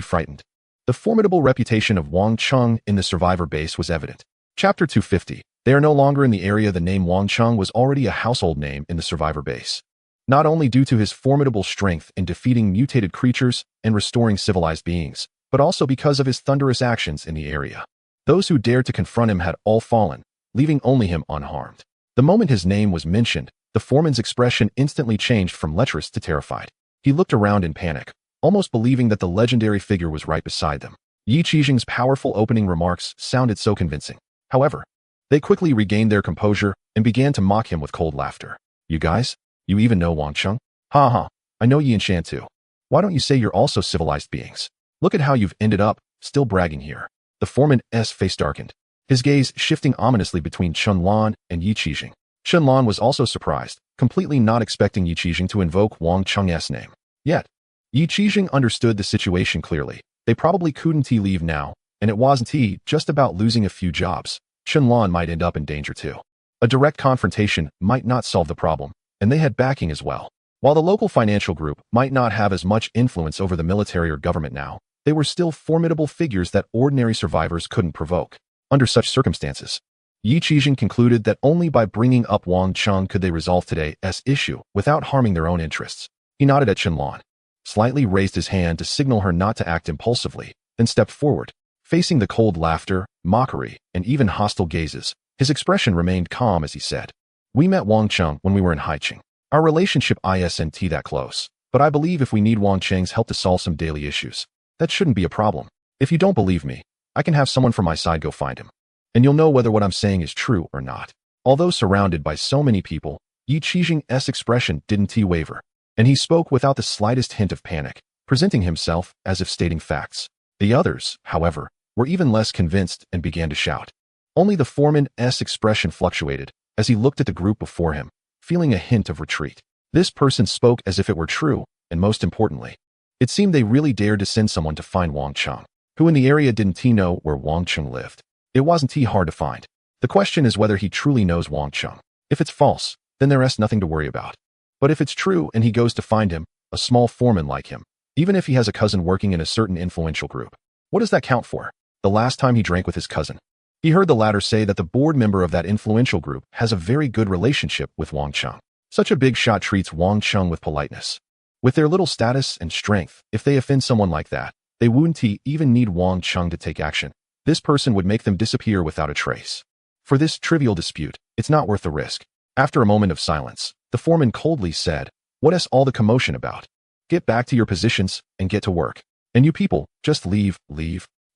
frightened. The formidable reputation of Wang Cheng in the survivor base was evident. Chapter 250. They are no longer in the area. The name Wang Cheng was already a household name in the survivor base. Not only due to his formidable strength in defeating mutated creatures and restoring civilized beings, but also because of his thunderous actions in the area. Those who dared to confront him had all fallen, leaving only him unharmed. The moment his name was mentioned, the foreman's expression instantly changed from lecherous to terrified. He looked around in panic, almost believing that the legendary figure was right beside them. Yi Qijing's powerful opening remarks sounded so convincing. However, they quickly regained their composure and began to mock him with cold laughter. "You guys? You even know Wang Cheng? Ha ha, I know Yi and Shan too. Why don't you say you're also civilized beings? Look at how you've ended up, still bragging here." The foreman's face darkened, his gaze shifting ominously between Chunlan and Yi Qijing. Chunlan was also surprised, completely not expecting Yi Qijing to invoke Wang Cheng's name. Yet, Yi Qijing understood the situation clearly. They probably couldn't leave now, and it wasn't just about losing a few jobs. Chunlan might end up in danger too. A direct confrontation might not solve the problem, and they had backing as well. While the local financial group might not have as much influence over the military or government now, they were still formidable figures that ordinary survivors couldn't provoke. Under such circumstances, Yi Qijing concluded that only by bringing up Wang Cheng could they resolve today's issue without harming their own interests. He nodded at Chunlan, slightly raised his hand to signal her not to act impulsively, then stepped forward. Facing the cold laughter, mockery, and even hostile gazes, his expression remained calm as he said, "We met Wang Cheng when we were in Haicheng. Our relationship isn't that close, but I believe if we need Wang Cheng's help to solve some daily issues, that shouldn't be a problem. If you don't believe me, I can have someone from my side go find him, and you'll know whether what I'm saying is true or not." Although surrounded by so many people, Yi Qijing's expression didn't waver, and he spoke without the slightest hint of panic, presenting himself as if stating facts. The others, however, were even less convinced and began to shout. Only the foreman's expression fluctuated as he looked at the group before him, feeling a hint of retreat. This person spoke as if it were true, and most importantly, it seemed they really dared to send someone to find Wang Cheng, who in the area didn't know where Wang Cheng lived. It wasn't hard to find. The question is whether he truly knows Wang Cheng. If it's false, then there's nothing to worry about. But if it's true and he goes to find him, a small foreman like him, even if he has a cousin working in a certain influential group. What does that count for? The last time he drank with his cousin, he heard the latter say that the board member of that influential group has a very good relationship with Wang Chung. Such a big shot treats Wang Chung with politeness. With their little status and strength, if they offend someone like that, they wouldn't even need Wang Chung to take action. This person would make them disappear without a trace. For this trivial dispute, it's not worth the risk. After a moment of silence, the foreman coldly said, "What is all the commotion about? Get back to your positions and get to work. And you people, just leave."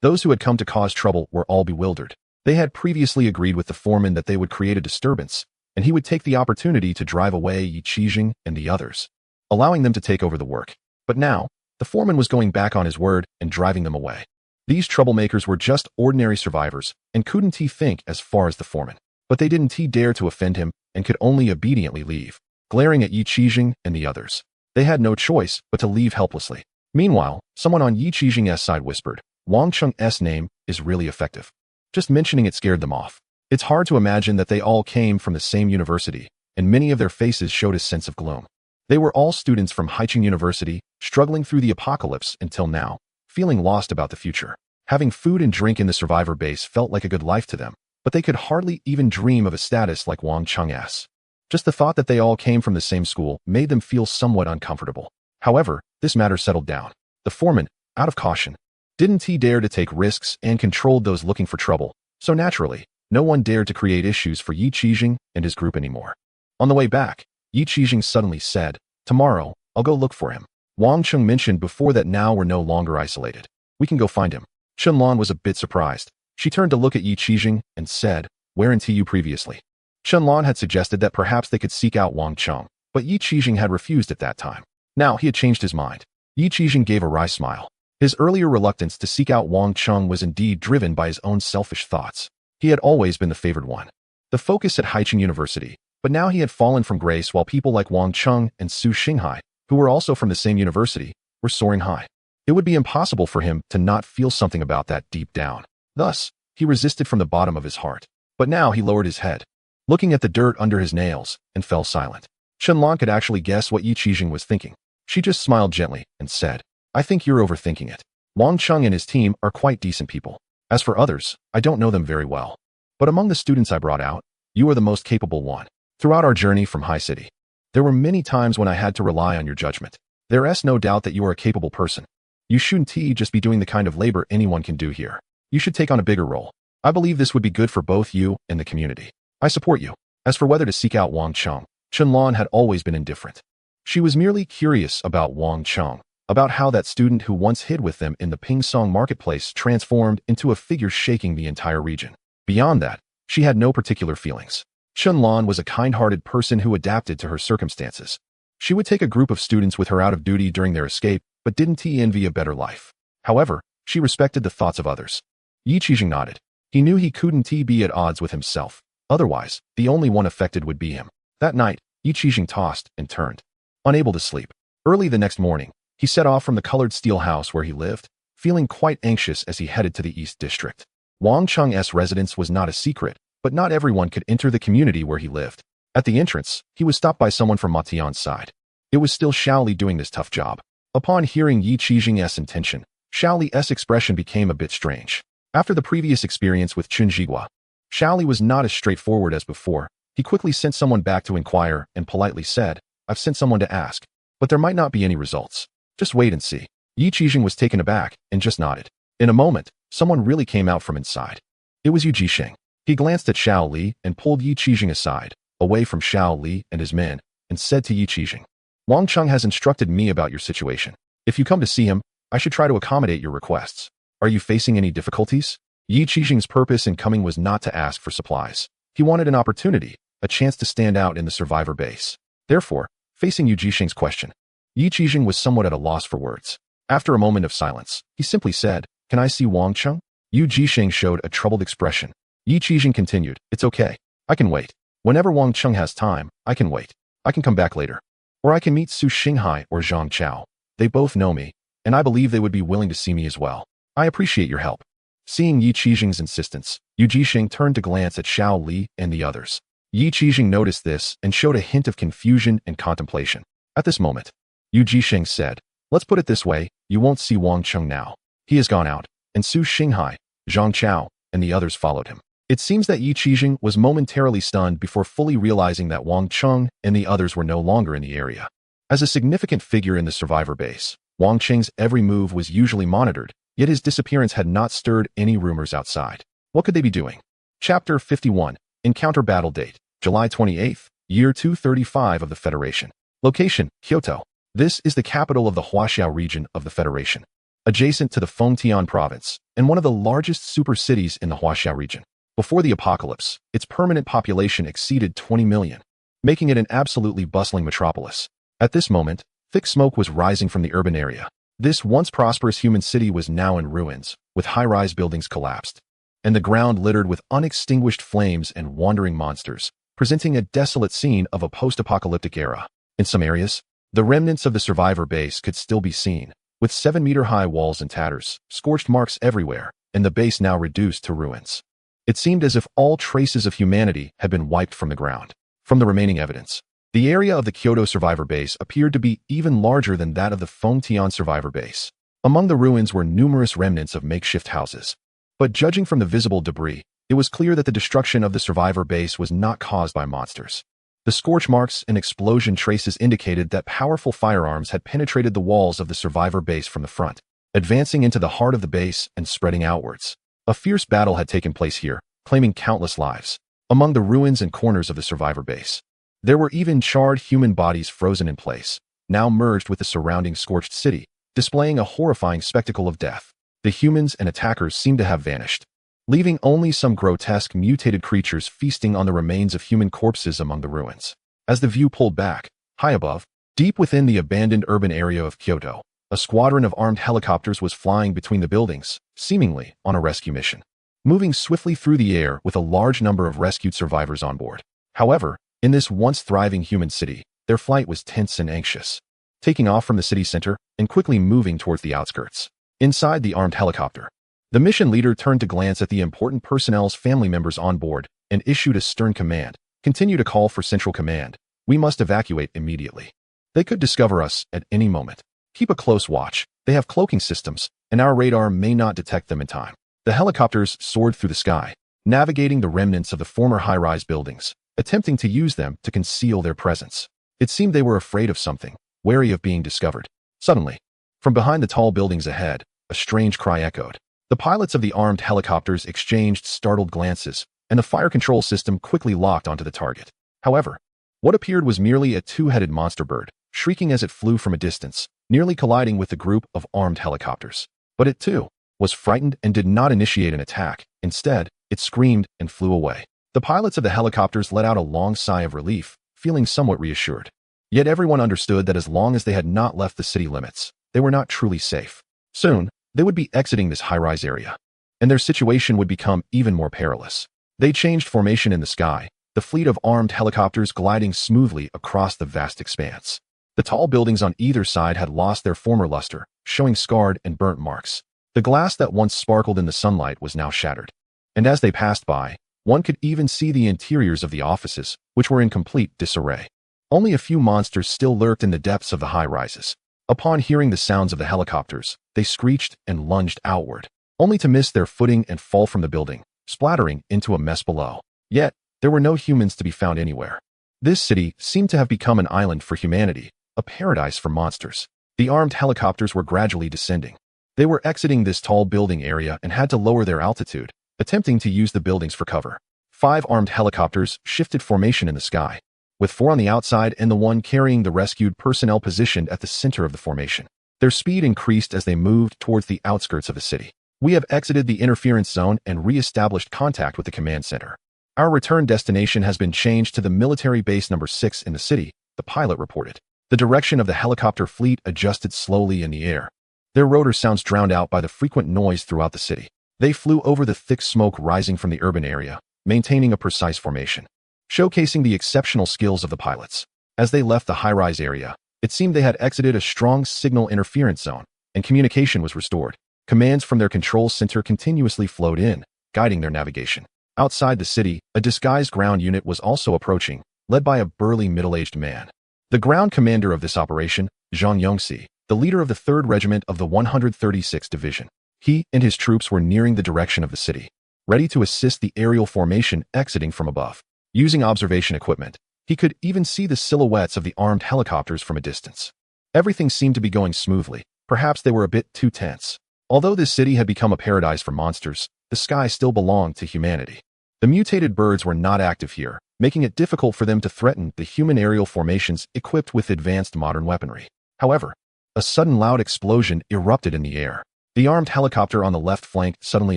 Those who had come to cause trouble were all bewildered. They had previously agreed with the foreman that they would create a disturbance, and he would take the opportunity to drive away Yi Qijing and the others, allowing them to take over the work. But now, the foreman was going back on his word and driving them away. These troublemakers were just ordinary survivors and couldn't think as far as the foreman. But they didn't dare to offend him and could only obediently leave, glaring at Yi Qijing and the others. They had no choice but to leave helplessly. Meanwhile, someone on Yi Qijing's side whispered, "Wang Chung's name is really effective." Just mentioning it scared them off. It's hard to imagine that they all came from the same university, and many of their faces showed a sense of gloom. They were all students from Haicheng University, struggling through the apocalypse until now, feeling lost about the future. Having food and drink in the survivor base felt like a good life to them, but they could hardly even dream of a status like Wang Chung's. Just the thought that they all came from the same school made them feel somewhat uncomfortable. However, this matter settled down. The foreman, out of caution, didn't dare to take risks and controlled those looking for trouble, so naturally, no one dared to create issues for Yi Qijing and his group anymore. On the way back, Yi Qijing suddenly said, "Tomorrow, I'll go look for him." Wang Chung mentioned before that now we're no longer isolated. We can go find him. Chunlan was a bit surprised. She turned to look at Yi Qijing and said, "Weren't you previously?" Chunlan had suggested that perhaps they could seek out Wang Chung, but Yi Qijing had refused at that time. Now he had changed his mind. Yi Qijing gave a wry smile. His earlier reluctance to seek out Wang Chung was indeed driven by his own selfish thoughts. He had always been the favored one, the focus at Haicheng University, but now he had fallen from grace while people like Wang Chung and Su Xinghai, who were also from the same university, were soaring high. It would be impossible for him to not feel something about that deep down. Thus, he resisted from the bottom of his heart. But now he lowered his head, looking at the dirt under his nails, and fell silent. Chunlan could actually guess what Yi Qijing was thinking. She just smiled gently and said, "I think you're overthinking it. Wang Chung and his team are quite decent people. As for others, I don't know them very well. But among the students I brought out, you are the most capable one. Throughout our journey from High City, there were many times when I had to rely on your judgment. There is no doubt that you are a capable person. You shouldn't just be doing the kind of labor anyone can do here. You should take on a bigger role. I believe this would be good for both you and the community. I support you." As for whether to seek out Wang Chung, Chunlan had always been indifferent. She was merely curious about Wang Chung, about how that student who once hid with them in the Pingsong marketplace transformed into a figure shaking the entire region. Beyond that, she had no particular feelings. Chunlan was a kind-hearted person who adapted to her circumstances. She would take a group of students with her out of duty during their escape, but didn't envy a better life. However, she respected the thoughts of others. Yi Qijing nodded. He knew he couldn't be at odds with himself. Otherwise, the only one affected would be him. That night, Yi Qijing tossed and turned, unable to sleep. Early the next morning, he set off from the colored steel house where he lived, feeling quite anxious as he headed to the East District. Wang Chung's residence was not a secret, but not everyone could enter the community where he lived. At the entrance, he was stopped by someone from Ma Tian's side. It was still Xiao Li doing this tough job. Upon hearing Yi Qijing's intention, Xiao Li's expression became a bit strange. After the previous experience with Chun Jigua, Xiao Li was not as straightforward as before. He quickly sent someone back to inquire and politely said, "I've sent someone to ask, but there might not be any results. Just wait and see." Yi Qijing was taken aback and just nodded. In a moment, someone really came out from inside. It was Yu Jisheng. He glanced at Xiao Li and pulled Yi Qijing aside, away from Xiao Li and his men, and said to Yi Qijing, "Wang Chung has instructed me about your situation. If you come to see him, I should try to accommodate your requests. Are you facing any difficulties?" Yi Qijing's purpose in coming was not to ask for supplies. He wanted an opportunity, a chance to stand out in the survivor base. Therefore, facing Yu Jisheng's question, Yi Qijing was somewhat at a loss for words. After a moment of silence, he simply said, "Can I see Wang Chung?" Yu Jisheng showed a troubled expression. Yi Qijing continued, "It's okay. I can wait. Whenever Wang Chung has time, I can wait. I can come back later. Or I can meet Su Xinghai or Zhang Chao. They both know me, and I believe they would be willing to see me as well. I appreciate your help." Seeing Yi Qijing's insistence, Yu Jisheng turned to glance at Xiao Li and the others. Yi Qijing noticed this and showed a hint of confusion and contemplation. At this moment, Yu Jisheng said, Let's put it this way, you won't see Wang Cheng now. He has gone out, and Su Xinghai, Zhang Chao, and the others followed him. It seems that Yi Qijing was momentarily stunned before fully realizing that Wang Cheng and the others were no longer in the area. As a significant figure in the survivor base, Wang Cheng's every move was usually monitored, yet his disappearance had not stirred any rumors outside. What could they be doing? Chapter 51, Encounter Battle Date, July 28th, Year 235 of the Federation. Location, Kyoto. This is the capital of the Huaxiao region of the Federation, adjacent to the Fengtian province, and one of the largest super cities in the Huaxiao region. Before the apocalypse, its permanent population exceeded 20 million, making it an absolutely bustling metropolis. At this moment, thick smoke was rising from the urban area. This once prosperous human city was now in ruins, with high-rise buildings collapsed, and the ground littered with unextinguished flames and wandering monsters, presenting a desolate scene of a post-apocalyptic era. In some areas, the remnants of the survivor base could still be seen, with 7-meter-high walls in tatters, scorched marks everywhere, and the base now reduced to ruins. It seemed as if all traces of humanity had been wiped from the ground. From the remaining evidence, the area of the Kyoto survivor base appeared to be even larger than that of the Fengtian survivor base. Among the ruins were numerous remnants of makeshift houses. But judging from the visible debris, it was clear that the destruction of the survivor base was not caused by monsters. The scorch marks and explosion traces indicated that powerful firearms had penetrated the walls of the survivor base from the front, advancing into the heart of the base and spreading outwards. A fierce battle had taken place here, claiming countless lives. Among the ruins and corners of the survivor base, there were even charred human bodies frozen in place, now merged with the surrounding scorched city, displaying a horrifying spectacle of death. The humans and attackers seemed to have vanished, leaving only some grotesque mutated creatures feasting on the remains of human corpses among the ruins. As the view pulled back, high above, deep within the abandoned urban area of Kyoto, a squadron of armed helicopters was flying between the buildings, seemingly on a rescue mission, moving swiftly through the air with a large number of rescued survivors on board. However, in this once thriving human city, their flight was tense and anxious, taking off from the city center and quickly moving towards the outskirts. Inside the armed helicopter, the mission leader turned to glance at the important personnel's family members on board and issued a stern command. Continue to call for Central Command. We must evacuate immediately. They could discover us at any moment. Keep a close watch. They have cloaking systems, and our radar may not detect them in time. The helicopters soared through the sky, navigating the remnants of the former high-rise buildings, attempting to use them to conceal their presence. It seemed they were afraid of something, wary of being discovered. Suddenly, from behind the tall buildings ahead, a strange cry echoed. The pilots of the armed helicopters exchanged startled glances, and the fire control system quickly locked onto the target. However, what appeared was merely a two-headed monster bird, shrieking as it flew from a distance, nearly colliding with the group of armed helicopters. But it, too, was frightened and did not initiate an attack. Instead, it screamed and flew away. The pilots of the helicopters let out a long sigh of relief, feeling somewhat reassured. Yet everyone understood that as long as they had not left the city limits, they were not truly safe. Soon, they would be exiting this high-rise area, and their situation would become even more perilous. They changed formation in the sky, the fleet of armed helicopters gliding smoothly across the vast expanse. The tall buildings on either side had lost their former luster, showing scarred and burnt marks. The glass that once sparkled in the sunlight was now shattered, and as they passed by, one could even see the interiors of the offices, which were in complete disarray. Only a few monsters still lurked in the depths of the high-rises. Upon hearing the sounds of the helicopters, they screeched and lunged outward, only to miss their footing and fall from the building, splattering into a mess below. Yet, there were no humans to be found anywhere. This city seemed to have become an island for humanity, a paradise for monsters. The armed helicopters were gradually descending. They were exiting this tall building area and had to lower their altitude, attempting to use the buildings for cover. 5 armed helicopters shifted formation in the sky, with 4 on the outside and the one carrying the rescued personnel positioned at the center of the formation. Their speed increased as they moved towards the outskirts of the city. We have exited the interference zone and re-established contact with the command center. Our return destination has been changed to the military base number 6 in the city, the pilot reported. The direction of the helicopter fleet adjusted slowly in the air. Their rotor sounds drowned out by the frequent noise throughout the city. They flew over the thick smoke rising from the urban area, maintaining a precise formation, showcasing the exceptional skills of the pilots. As they left the high-rise area, it seemed they had exited a strong signal interference zone, and communication was restored. Commands from their control center continuously flowed in, guiding their navigation. Outside the city, a disguised ground unit was also approaching, led by a burly middle-aged man. The ground commander of this operation, Zhang Yongxi, the leader of the 3rd Regiment of the 136th Division. He and his troops were nearing the direction of the city, ready to assist the aerial formation exiting from above. Using observation equipment, he could even see the silhouettes of the armed helicopters from a distance. Everything seemed to be going smoothly. Perhaps they were a bit too tense. Although this city had become a paradise for monsters, the sky still belonged to humanity. The mutated birds were not active here, making it difficult for them to threaten the human aerial formations equipped with advanced modern weaponry. However, a sudden loud explosion erupted in the air. The armed helicopter on the left flank suddenly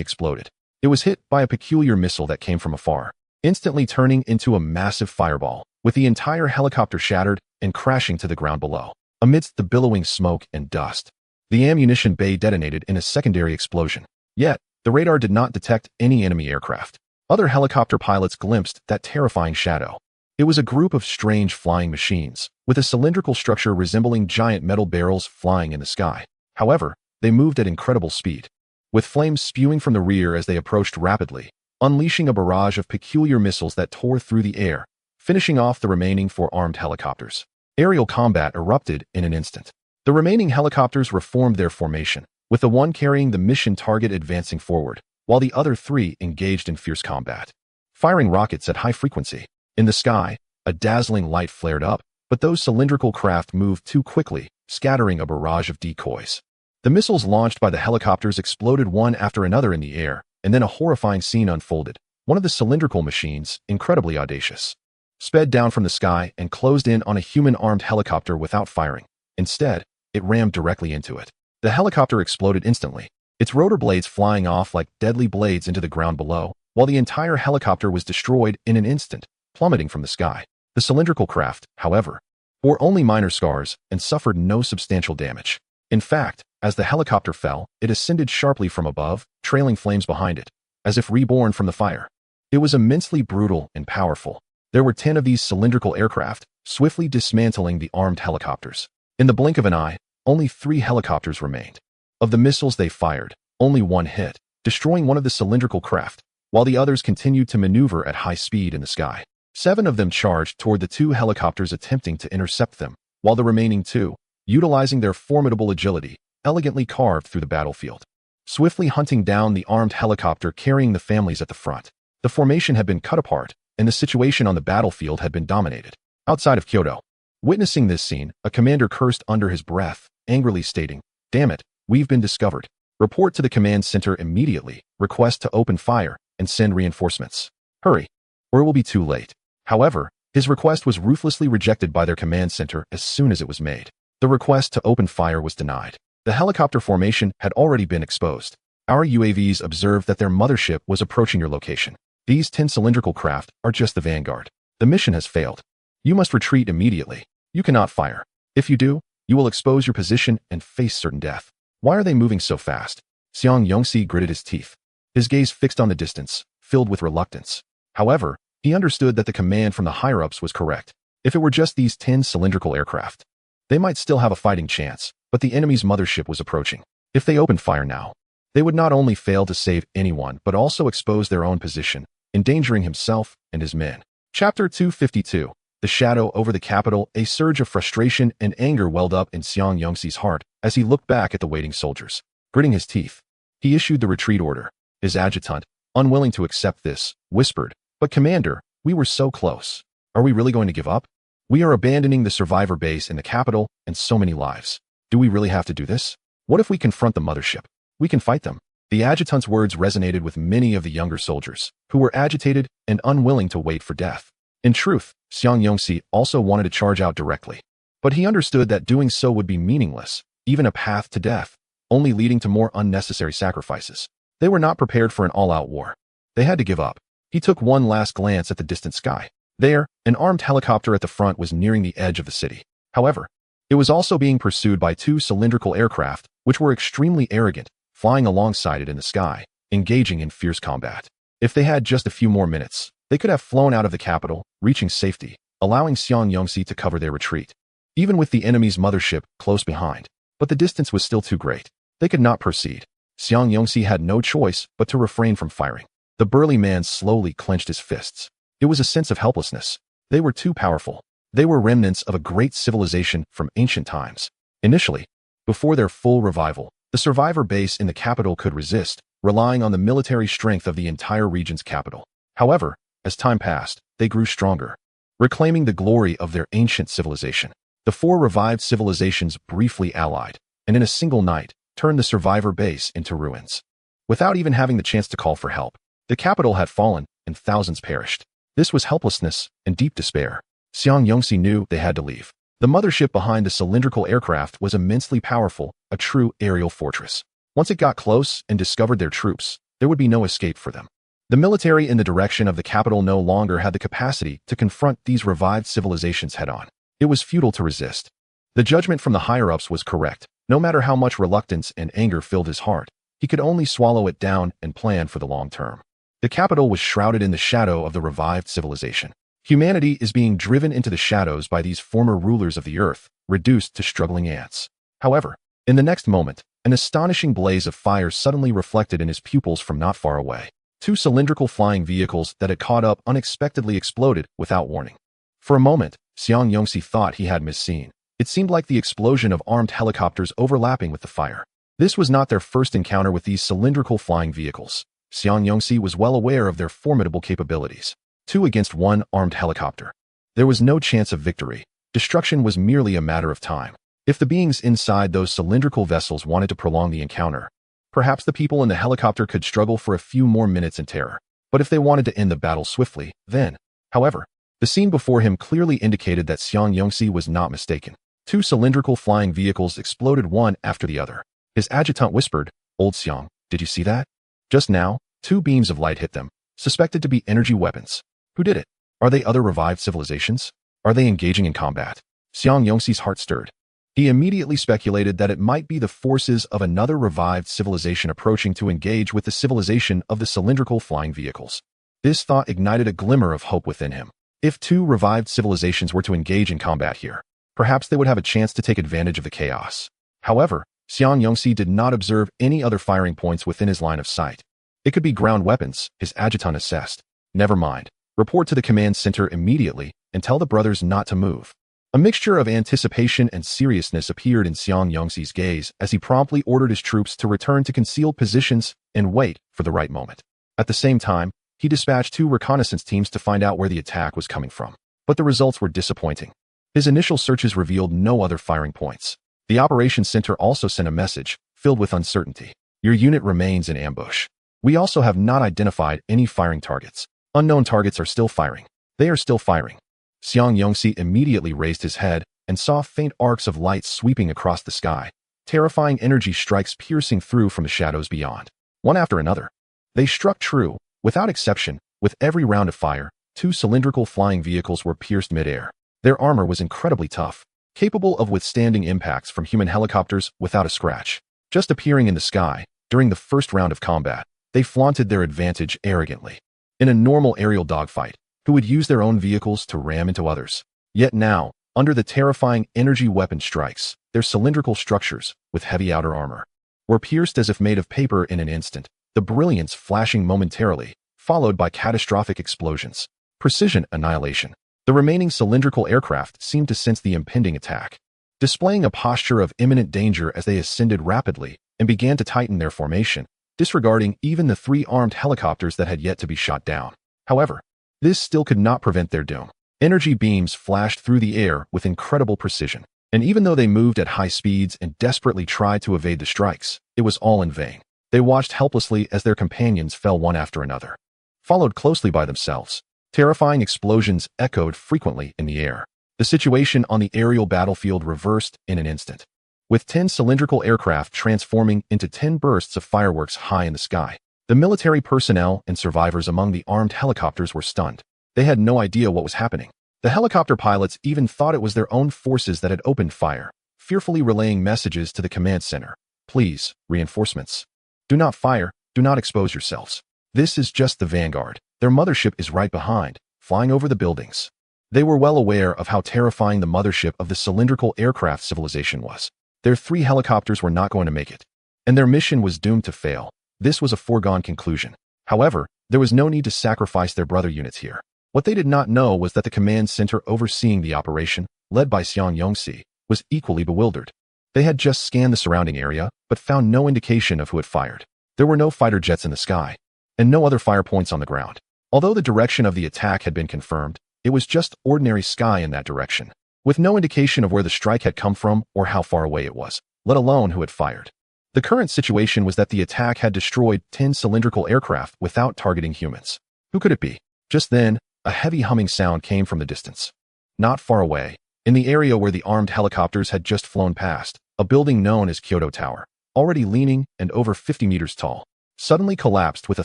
exploded. It was hit by a peculiar missile that came from afar, instantly turning into a massive fireball, with the entire helicopter shattered and crashing to the ground below. Amidst the billowing smoke and dust, the ammunition bay detonated in a secondary explosion. Yet, the radar did not detect any enemy aircraft. Other helicopter pilots glimpsed that terrifying shadow. It was a group of strange flying machines, with a cylindrical structure resembling giant metal barrels flying in the sky. However, they moved at incredible speed, with flames spewing from the rear as they approached rapidly, unleashing a barrage of peculiar missiles that tore through the air, finishing off the remaining 4 armed helicopters. Aerial combat erupted in an instant. The remaining helicopters reformed their formation, with the one carrying the mission target advancing forward, while the other 3 engaged in fierce combat, firing rockets at high frequency. In the sky, a dazzling light flared up, but those cylindrical craft moved too quickly, scattering a barrage of decoys. The missiles launched by the helicopters exploded one after another in the air, and then a horrifying scene unfolded. One of the cylindrical machines, incredibly audacious, sped down from the sky and closed in on a human-armed helicopter without firing. Instead, it rammed directly into it. The helicopter exploded instantly, its rotor blades flying off like deadly blades into the ground below, while the entire helicopter was destroyed in an instant, plummeting from the sky. The cylindrical craft, however, bore only minor scars and suffered no substantial damage. In fact, as the helicopter fell, it ascended sharply from above, trailing flames behind it, as if reborn from the fire. It was immensely brutal and powerful. There were 10 of these cylindrical aircraft, swiftly dismantling the armed helicopters. In the blink of an eye, only 3 helicopters remained. Of the missiles they fired, only 1 hit, destroying one of the cylindrical craft, while the others continued to maneuver at high speed in the sky. 7 of them charged toward the 2 helicopters attempting to intercept them, while the remaining 2, utilizing their formidable agility, elegantly carved through the battlefield, swiftly hunting down the armed helicopter carrying the families at the front. The formation had been cut apart, and the situation on the battlefield had been dominated. Outside of Kyoto, witnessing this scene, a commander cursed under his breath, angrily stating, "Damn it, we've been discovered. Report to the command center immediately, request to open fire, and send reinforcements. Hurry, or it will be too late." However, his request was ruthlessly rejected by their command center as soon as it was made. The request to open fire was denied. The helicopter formation had already been exposed. Our UAVs observed that their mothership was approaching your location. These 10 cylindrical craft are just the vanguard. The mission has failed. You must retreat immediately. You cannot fire. If you do, you will expose your position and face certain death. Why are they moving so fast? Xiang Yongxi gritted his teeth, his gaze fixed on the distance, filled with reluctance. However, he understood that the command from the higher-ups was correct. If it were just these 10 cylindrical aircraft, they might still have a fighting chance, but the enemy's mothership was approaching. If they opened fire now, they would not only fail to save anyone but also expose their own position, endangering himself and his men. Chapter 252. The shadow over the capital. A surge of frustration and anger welled up in Xiang Yongxi's heart as he looked back at the waiting soldiers. Gritting his teeth, he issued the retreat order. His adjutant, unwilling to accept this, whispered, "But Commander, we were so close. Are we really going to give up? We are abandoning the survivor base in the capital and so many lives. Do we really have to do this? What if we confront the mothership? We can fight them." The adjutant's words resonated with many of the younger soldiers, who were agitated and unwilling to wait for death. In truth, Xiang Yongxi also wanted to charge out directly, but he understood that doing so would be meaningless, even a path to death, only leading to more unnecessary sacrifices. They were not prepared for an all-out war. They had to give up. He took one last glance at the distant sky. There, an armed helicopter at the front was nearing the edge of the city. However, it was also being pursued by 2 cylindrical aircraft, which were extremely arrogant, flying alongside it in the sky, engaging in fierce combat. If they had just a few more minutes, they could have flown out of the capital, reaching safety, allowing Xiang Yongxi to cover their retreat, even with the enemy's mothership close behind. But the distance was still too great. They could not proceed. Xiang Yongxi had no choice but to refrain from firing. The burly man slowly clenched his fists. It was a sense of helplessness. They were too powerful. They were remnants of a great civilization from ancient times. Initially, Before their full revival, the survivor base in the capital could resist, relying on the military strength of the entire region's capital. However, as time passed, they grew stronger, reclaiming the glory of their ancient civilization. The four revived civilizations briefly allied, and in a single night, turned the survivor base into ruins. Without even having the chance to call for help, the capital had fallen, and thousands perished. This was helplessness and deep despair. Xiang Yongxi knew they had to leave. The mothership behind the cylindrical aircraft was immensely powerful, a true aerial fortress. Once it got close and discovered their troops, there would be no escape for them. The military in the direction of the capital no longer had the capacity to confront these revived civilizations head-on. It was futile to resist. The judgment from the higher-ups was correct. No matter how much reluctance and anger filled his heart, he could only swallow it down and plan for the long term. The capital was shrouded in the shadow of the revived civilization. Humanity is being driven into the shadows by these former rulers of the earth, reduced to struggling ants. However, in the next moment, an astonishing blaze of fire suddenly reflected in his pupils from not far away. Two cylindrical flying vehicles that had caught up unexpectedly exploded without warning. For a moment, Xiang Yongxi thought he had misseen. It seemed like the explosion of armed helicopters overlapping with the fire. This was not their first encounter with these cylindrical flying vehicles. Xiang Yongxi was well aware of their formidable capabilities. 2 against 1 armed helicopter. There was no chance of victory. Destruction was merely a matter of time. If the beings inside those cylindrical vessels wanted to prolong the encounter, perhaps the people in the helicopter could struggle for a few more minutes in terror. But if they wanted to end the battle swiftly, then, however, the scene before him clearly indicated that Xiang Yongxi was not mistaken. 2 cylindrical flying vehicles exploded one after the other. His adjutant whispered, "Old Xiang, did you see that? Just now, 2 beams of light hit them, suspected to be energy weapons. Who did it? Are they other revived civilizations? Are they engaging in combat?" Xiang Yongxi's heart stirred. He immediately speculated that it might be the forces of another revived civilization approaching to engage with the civilization of the cylindrical flying vehicles. This thought ignited a glimmer of hope within him. If 2 revived civilizations were to engage in combat here, perhaps they would have a chance to take advantage of the chaos. However, Xiang Yongxi did not observe any other firing points within his line of sight. It could be ground weapons, his adjutant assessed. Never mind. Report to the command center immediately and tell the brothers not to move. A mixture of anticipation and seriousness appeared in Xiang Yongxi's gaze as he promptly ordered his troops to return to concealed positions and wait for the right moment. At the same time, he dispatched 2 reconnaissance teams to find out where the attack was coming from. But the results were disappointing. His initial searches revealed no other firing points. The operations center also sent a message, filled with uncertainty. Your unit remains in ambush. We also have not identified any firing targets. Unknown targets are still firing. They are still firing. Xiang Yongxi immediately raised his head and saw faint arcs of light sweeping across the sky. Terrifying energy strikes piercing through from the shadows beyond. One after another. They struck true, without exception. With every round of fire, 2 cylindrical flying vehicles were pierced mid-air. Their armor was incredibly tough, capable of withstanding impacts from human helicopters without a scratch. Just appearing in the sky, during the first round of combat, they flaunted their advantage arrogantly. In a normal aerial dogfight, who would use their own vehicles to ram into others? Yet now, under the terrifying energy weapon strikes, their cylindrical structures, with heavy outer armor, were pierced as if made of paper in an instant, the brilliance flashing momentarily, followed by catastrophic explosions. Precision annihilation. The remaining cylindrical aircraft seemed to sense the impending attack, displaying a posture of imminent danger as they ascended rapidly and began to tighten their formation, disregarding even the 3 armed helicopters that had yet to be shot down. However, this still could not prevent their doom. Energy beams flashed through the air with incredible precision, and even though they moved at high speeds and desperately tried to evade the strikes, it was all in vain. They watched helplessly as their companions fell one after another, followed closely by themselves. Terrifying explosions echoed frequently in the air. The situation on the aerial battlefield reversed in an instant, with 10 cylindrical aircraft transforming into 10 bursts of fireworks high in the sky. The military personnel and survivors among the armed helicopters were stunned. They had no idea what was happening. The helicopter pilots even thought it was their own forces that had opened fire, fearfully relaying messages to the command center. Please, reinforcements. Do not fire, do not expose yourselves. This is just the vanguard. Their mothership is right behind, flying over the buildings. They were well aware of how terrifying the mothership of the cylindrical aircraft civilization was. Their 3 helicopters were not going to make it, and their mission was doomed to fail. This was a foregone conclusion. However, there was no need to sacrifice their brother units here. What they did not know was that the command center overseeing the operation, led by Xiang Yongxi, was equally bewildered. They had just scanned the surrounding area, but found no indication of who had fired. There were no fighter jets in the sky, and no other fire points on the ground. Although the direction of the attack had been confirmed, it was just ordinary sky in that direction, with no indication of where the strike had come from or how far away it was, let alone who had fired. The current situation was that the attack had destroyed 10 cylindrical aircraft without targeting humans. Who could it be? Just then, a heavy humming sound came from the distance. Not far away, in the area where the armed helicopters had just flown past, a building known as Kyoto Tower, already leaning and over 50 meters tall, suddenly collapsed with a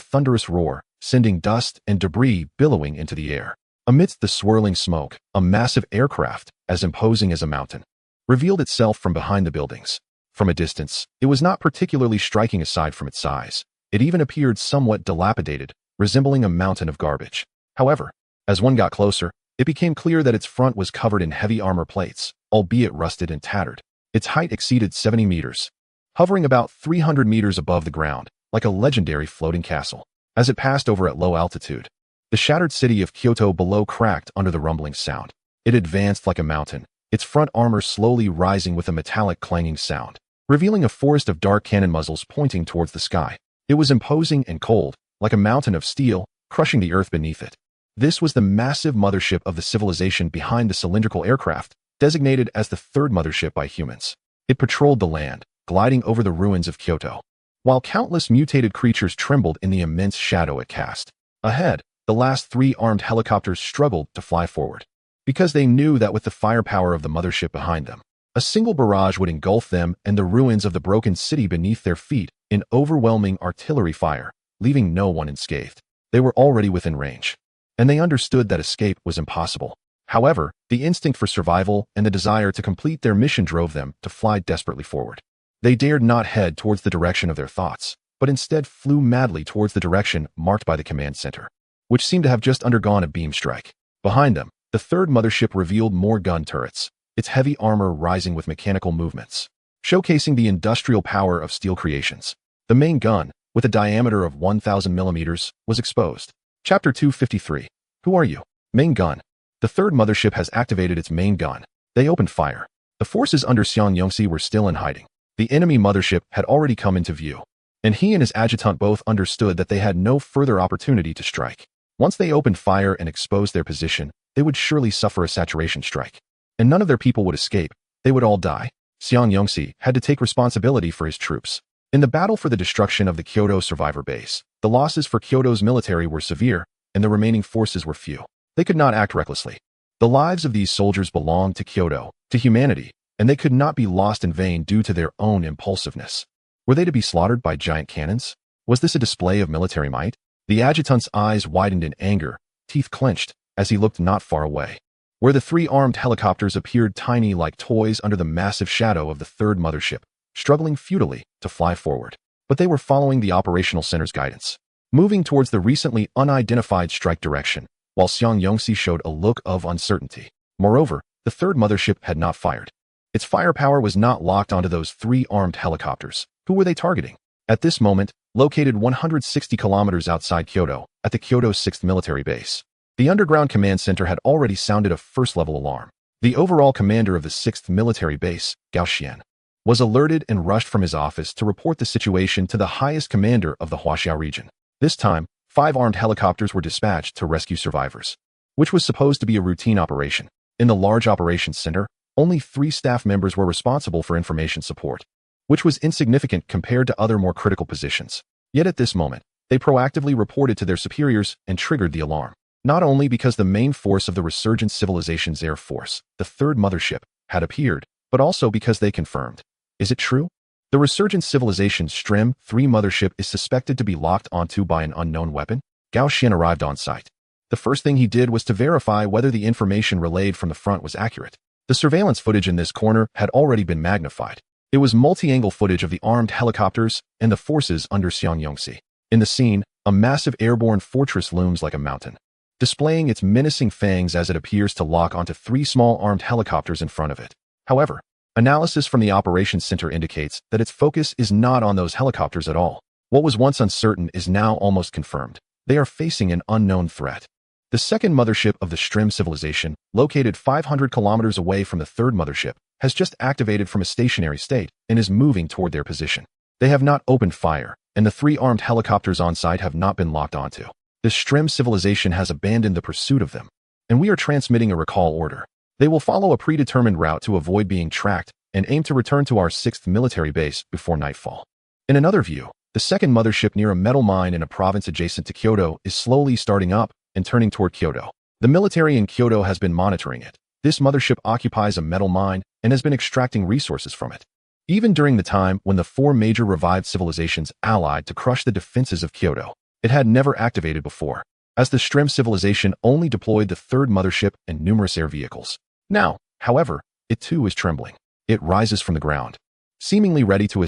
thunderous roar, sending dust and debris billowing into the air. Amidst the swirling smoke, a massive aircraft, as imposing as a mountain, revealed itself from behind the buildings. From a distance, it was not particularly striking aside from its size. It even appeared somewhat dilapidated, resembling a mountain of garbage. However, as one got closer, it became clear that its front was covered in heavy armor plates, albeit rusted and tattered. Its height exceeded 70 meters, hovering about 300 meters above the ground, like a legendary floating castle. As it passed over at low altitude, the shattered city of Kyoto below cracked under the rumbling sound. It advanced like a mountain, its front armor slowly rising with a metallic clanging sound, revealing a forest of dark cannon muzzles pointing towards the sky. It was imposing and cold, like a mountain of steel, crushing the earth beneath it. This was the massive mothership of the civilization behind the cylindrical aircraft, designated as the third mothership by humans. It patrolled the land, gliding over the ruins of Kyoto, while countless mutated creatures trembled in the immense shadow it cast. Ahead, the last 3 armed helicopters struggled to fly forward, because they knew that with the firepower of the mothership behind them, a single barrage would engulf them and the ruins of the broken city beneath their feet in overwhelming artillery fire, leaving no one unscathed. They were already within range, and they understood that escape was impossible. However, the instinct for survival and the desire to complete their mission drove them to fly desperately forward. They dared not head towards the direction of their thoughts, but instead flew madly towards the direction marked by the command center, which seemed to have just undergone a beam strike. Behind them, the third mothership revealed more gun turrets, its heavy armor rising with mechanical movements, showcasing the industrial power of steel creations. The main gun, with a diameter of 1,000 millimeters, was exposed. Chapter 253. Who are you? Main gun. The third mothership has activated its main gun. They opened fire. The forces under Xiang Yongxi were still in hiding. The enemy mothership had already come into view, and he and his adjutant both understood that they had no further opportunity to strike. Once they opened fire and exposed their position, they would surely suffer a saturation strike, and none of their people would escape. They would all die. Xiang Yongxi had to take responsibility for his troops. In the battle for the destruction of the Kyoto survivor base, the losses for Kyoto's military were severe, and the remaining forces were few. They could not act recklessly. The lives of these soldiers belonged to Kyoto, to humanity, and they could not be lost in vain due to their own impulsiveness. Were they to be slaughtered by giant cannons? Was this a display of military might? The adjutant's eyes widened in anger, teeth clenched, as he looked not far away, where the 3 armed helicopters appeared tiny like toys under the massive shadow of the third mothership, struggling futilely to fly forward. But they were following the operational center's guidance, moving towards the recently unidentified strike direction, while Xiang Yongxi showed a look of uncertainty. Moreover, the third mothership had not fired. Its firepower was not locked onto those 3 armed helicopters. Who were they targeting? At this moment, located 160 kilometers outside Kyoto, at the Kyoto 6th military base, the underground command center had already sounded a first-level alarm. The overall commander of the 6th military base, Gao Xian, was alerted and rushed from his office to report the situation to the highest commander of the Huaxiao region. This time, 5 armed helicopters were dispatched to rescue survivors, which was supposed to be a routine operation. In the large operations center, only 3 staff members were responsible for information support, which was insignificant compared to other more critical positions. Yet at this moment, they proactively reported to their superiors and triggered the alarm. Not only because the main force of the resurgent civilization's air force, the third mothership, had appeared, but also because they confirmed. Is it true? The resurgent civilization's Strem 3 mothership is suspected to be locked onto by an unknown weapon. Gao Xian arrived on site. The first thing he did was to verify whether the information relayed from the front was accurate. The surveillance footage in this corner had already been magnified. It was multi-angle footage of the armed helicopters and the forces under Xiang Yongxi. In the scene, a massive airborne fortress looms like a mountain, displaying its menacing fangs as it appears to lock onto 3 small armed helicopters in front of it. However, analysis from the operations center indicates that its focus is not on those helicopters at all. What was once uncertain is now almost confirmed. They are facing an unknown threat. The second mothership of the Strim civilization, located 500 kilometers away from the third mothership, has just activated from a stationary state and is moving toward their position. They have not opened fire, and the 3 armed helicopters on site have not been locked onto. The Strim civilization has abandoned the pursuit of them, and we are transmitting a recall order. They will follow a predetermined route to avoid being tracked and aim to return to our 6th military base before nightfall. In another view, the second mothership near a metal mine in a province adjacent to Kyoto is slowly starting up and turning toward Kyoto. The military in Kyoto has been monitoring it. This mothership occupies a metal mine and has been extracting resources from it. Even during the time when the 4 major revived civilizations allied to crush the defenses of Kyoto, it had never activated before, as the Strim civilization only deployed the third mothership and numerous air vehicles. Now, however, it too is trembling. It rises from the ground, seemingly ready to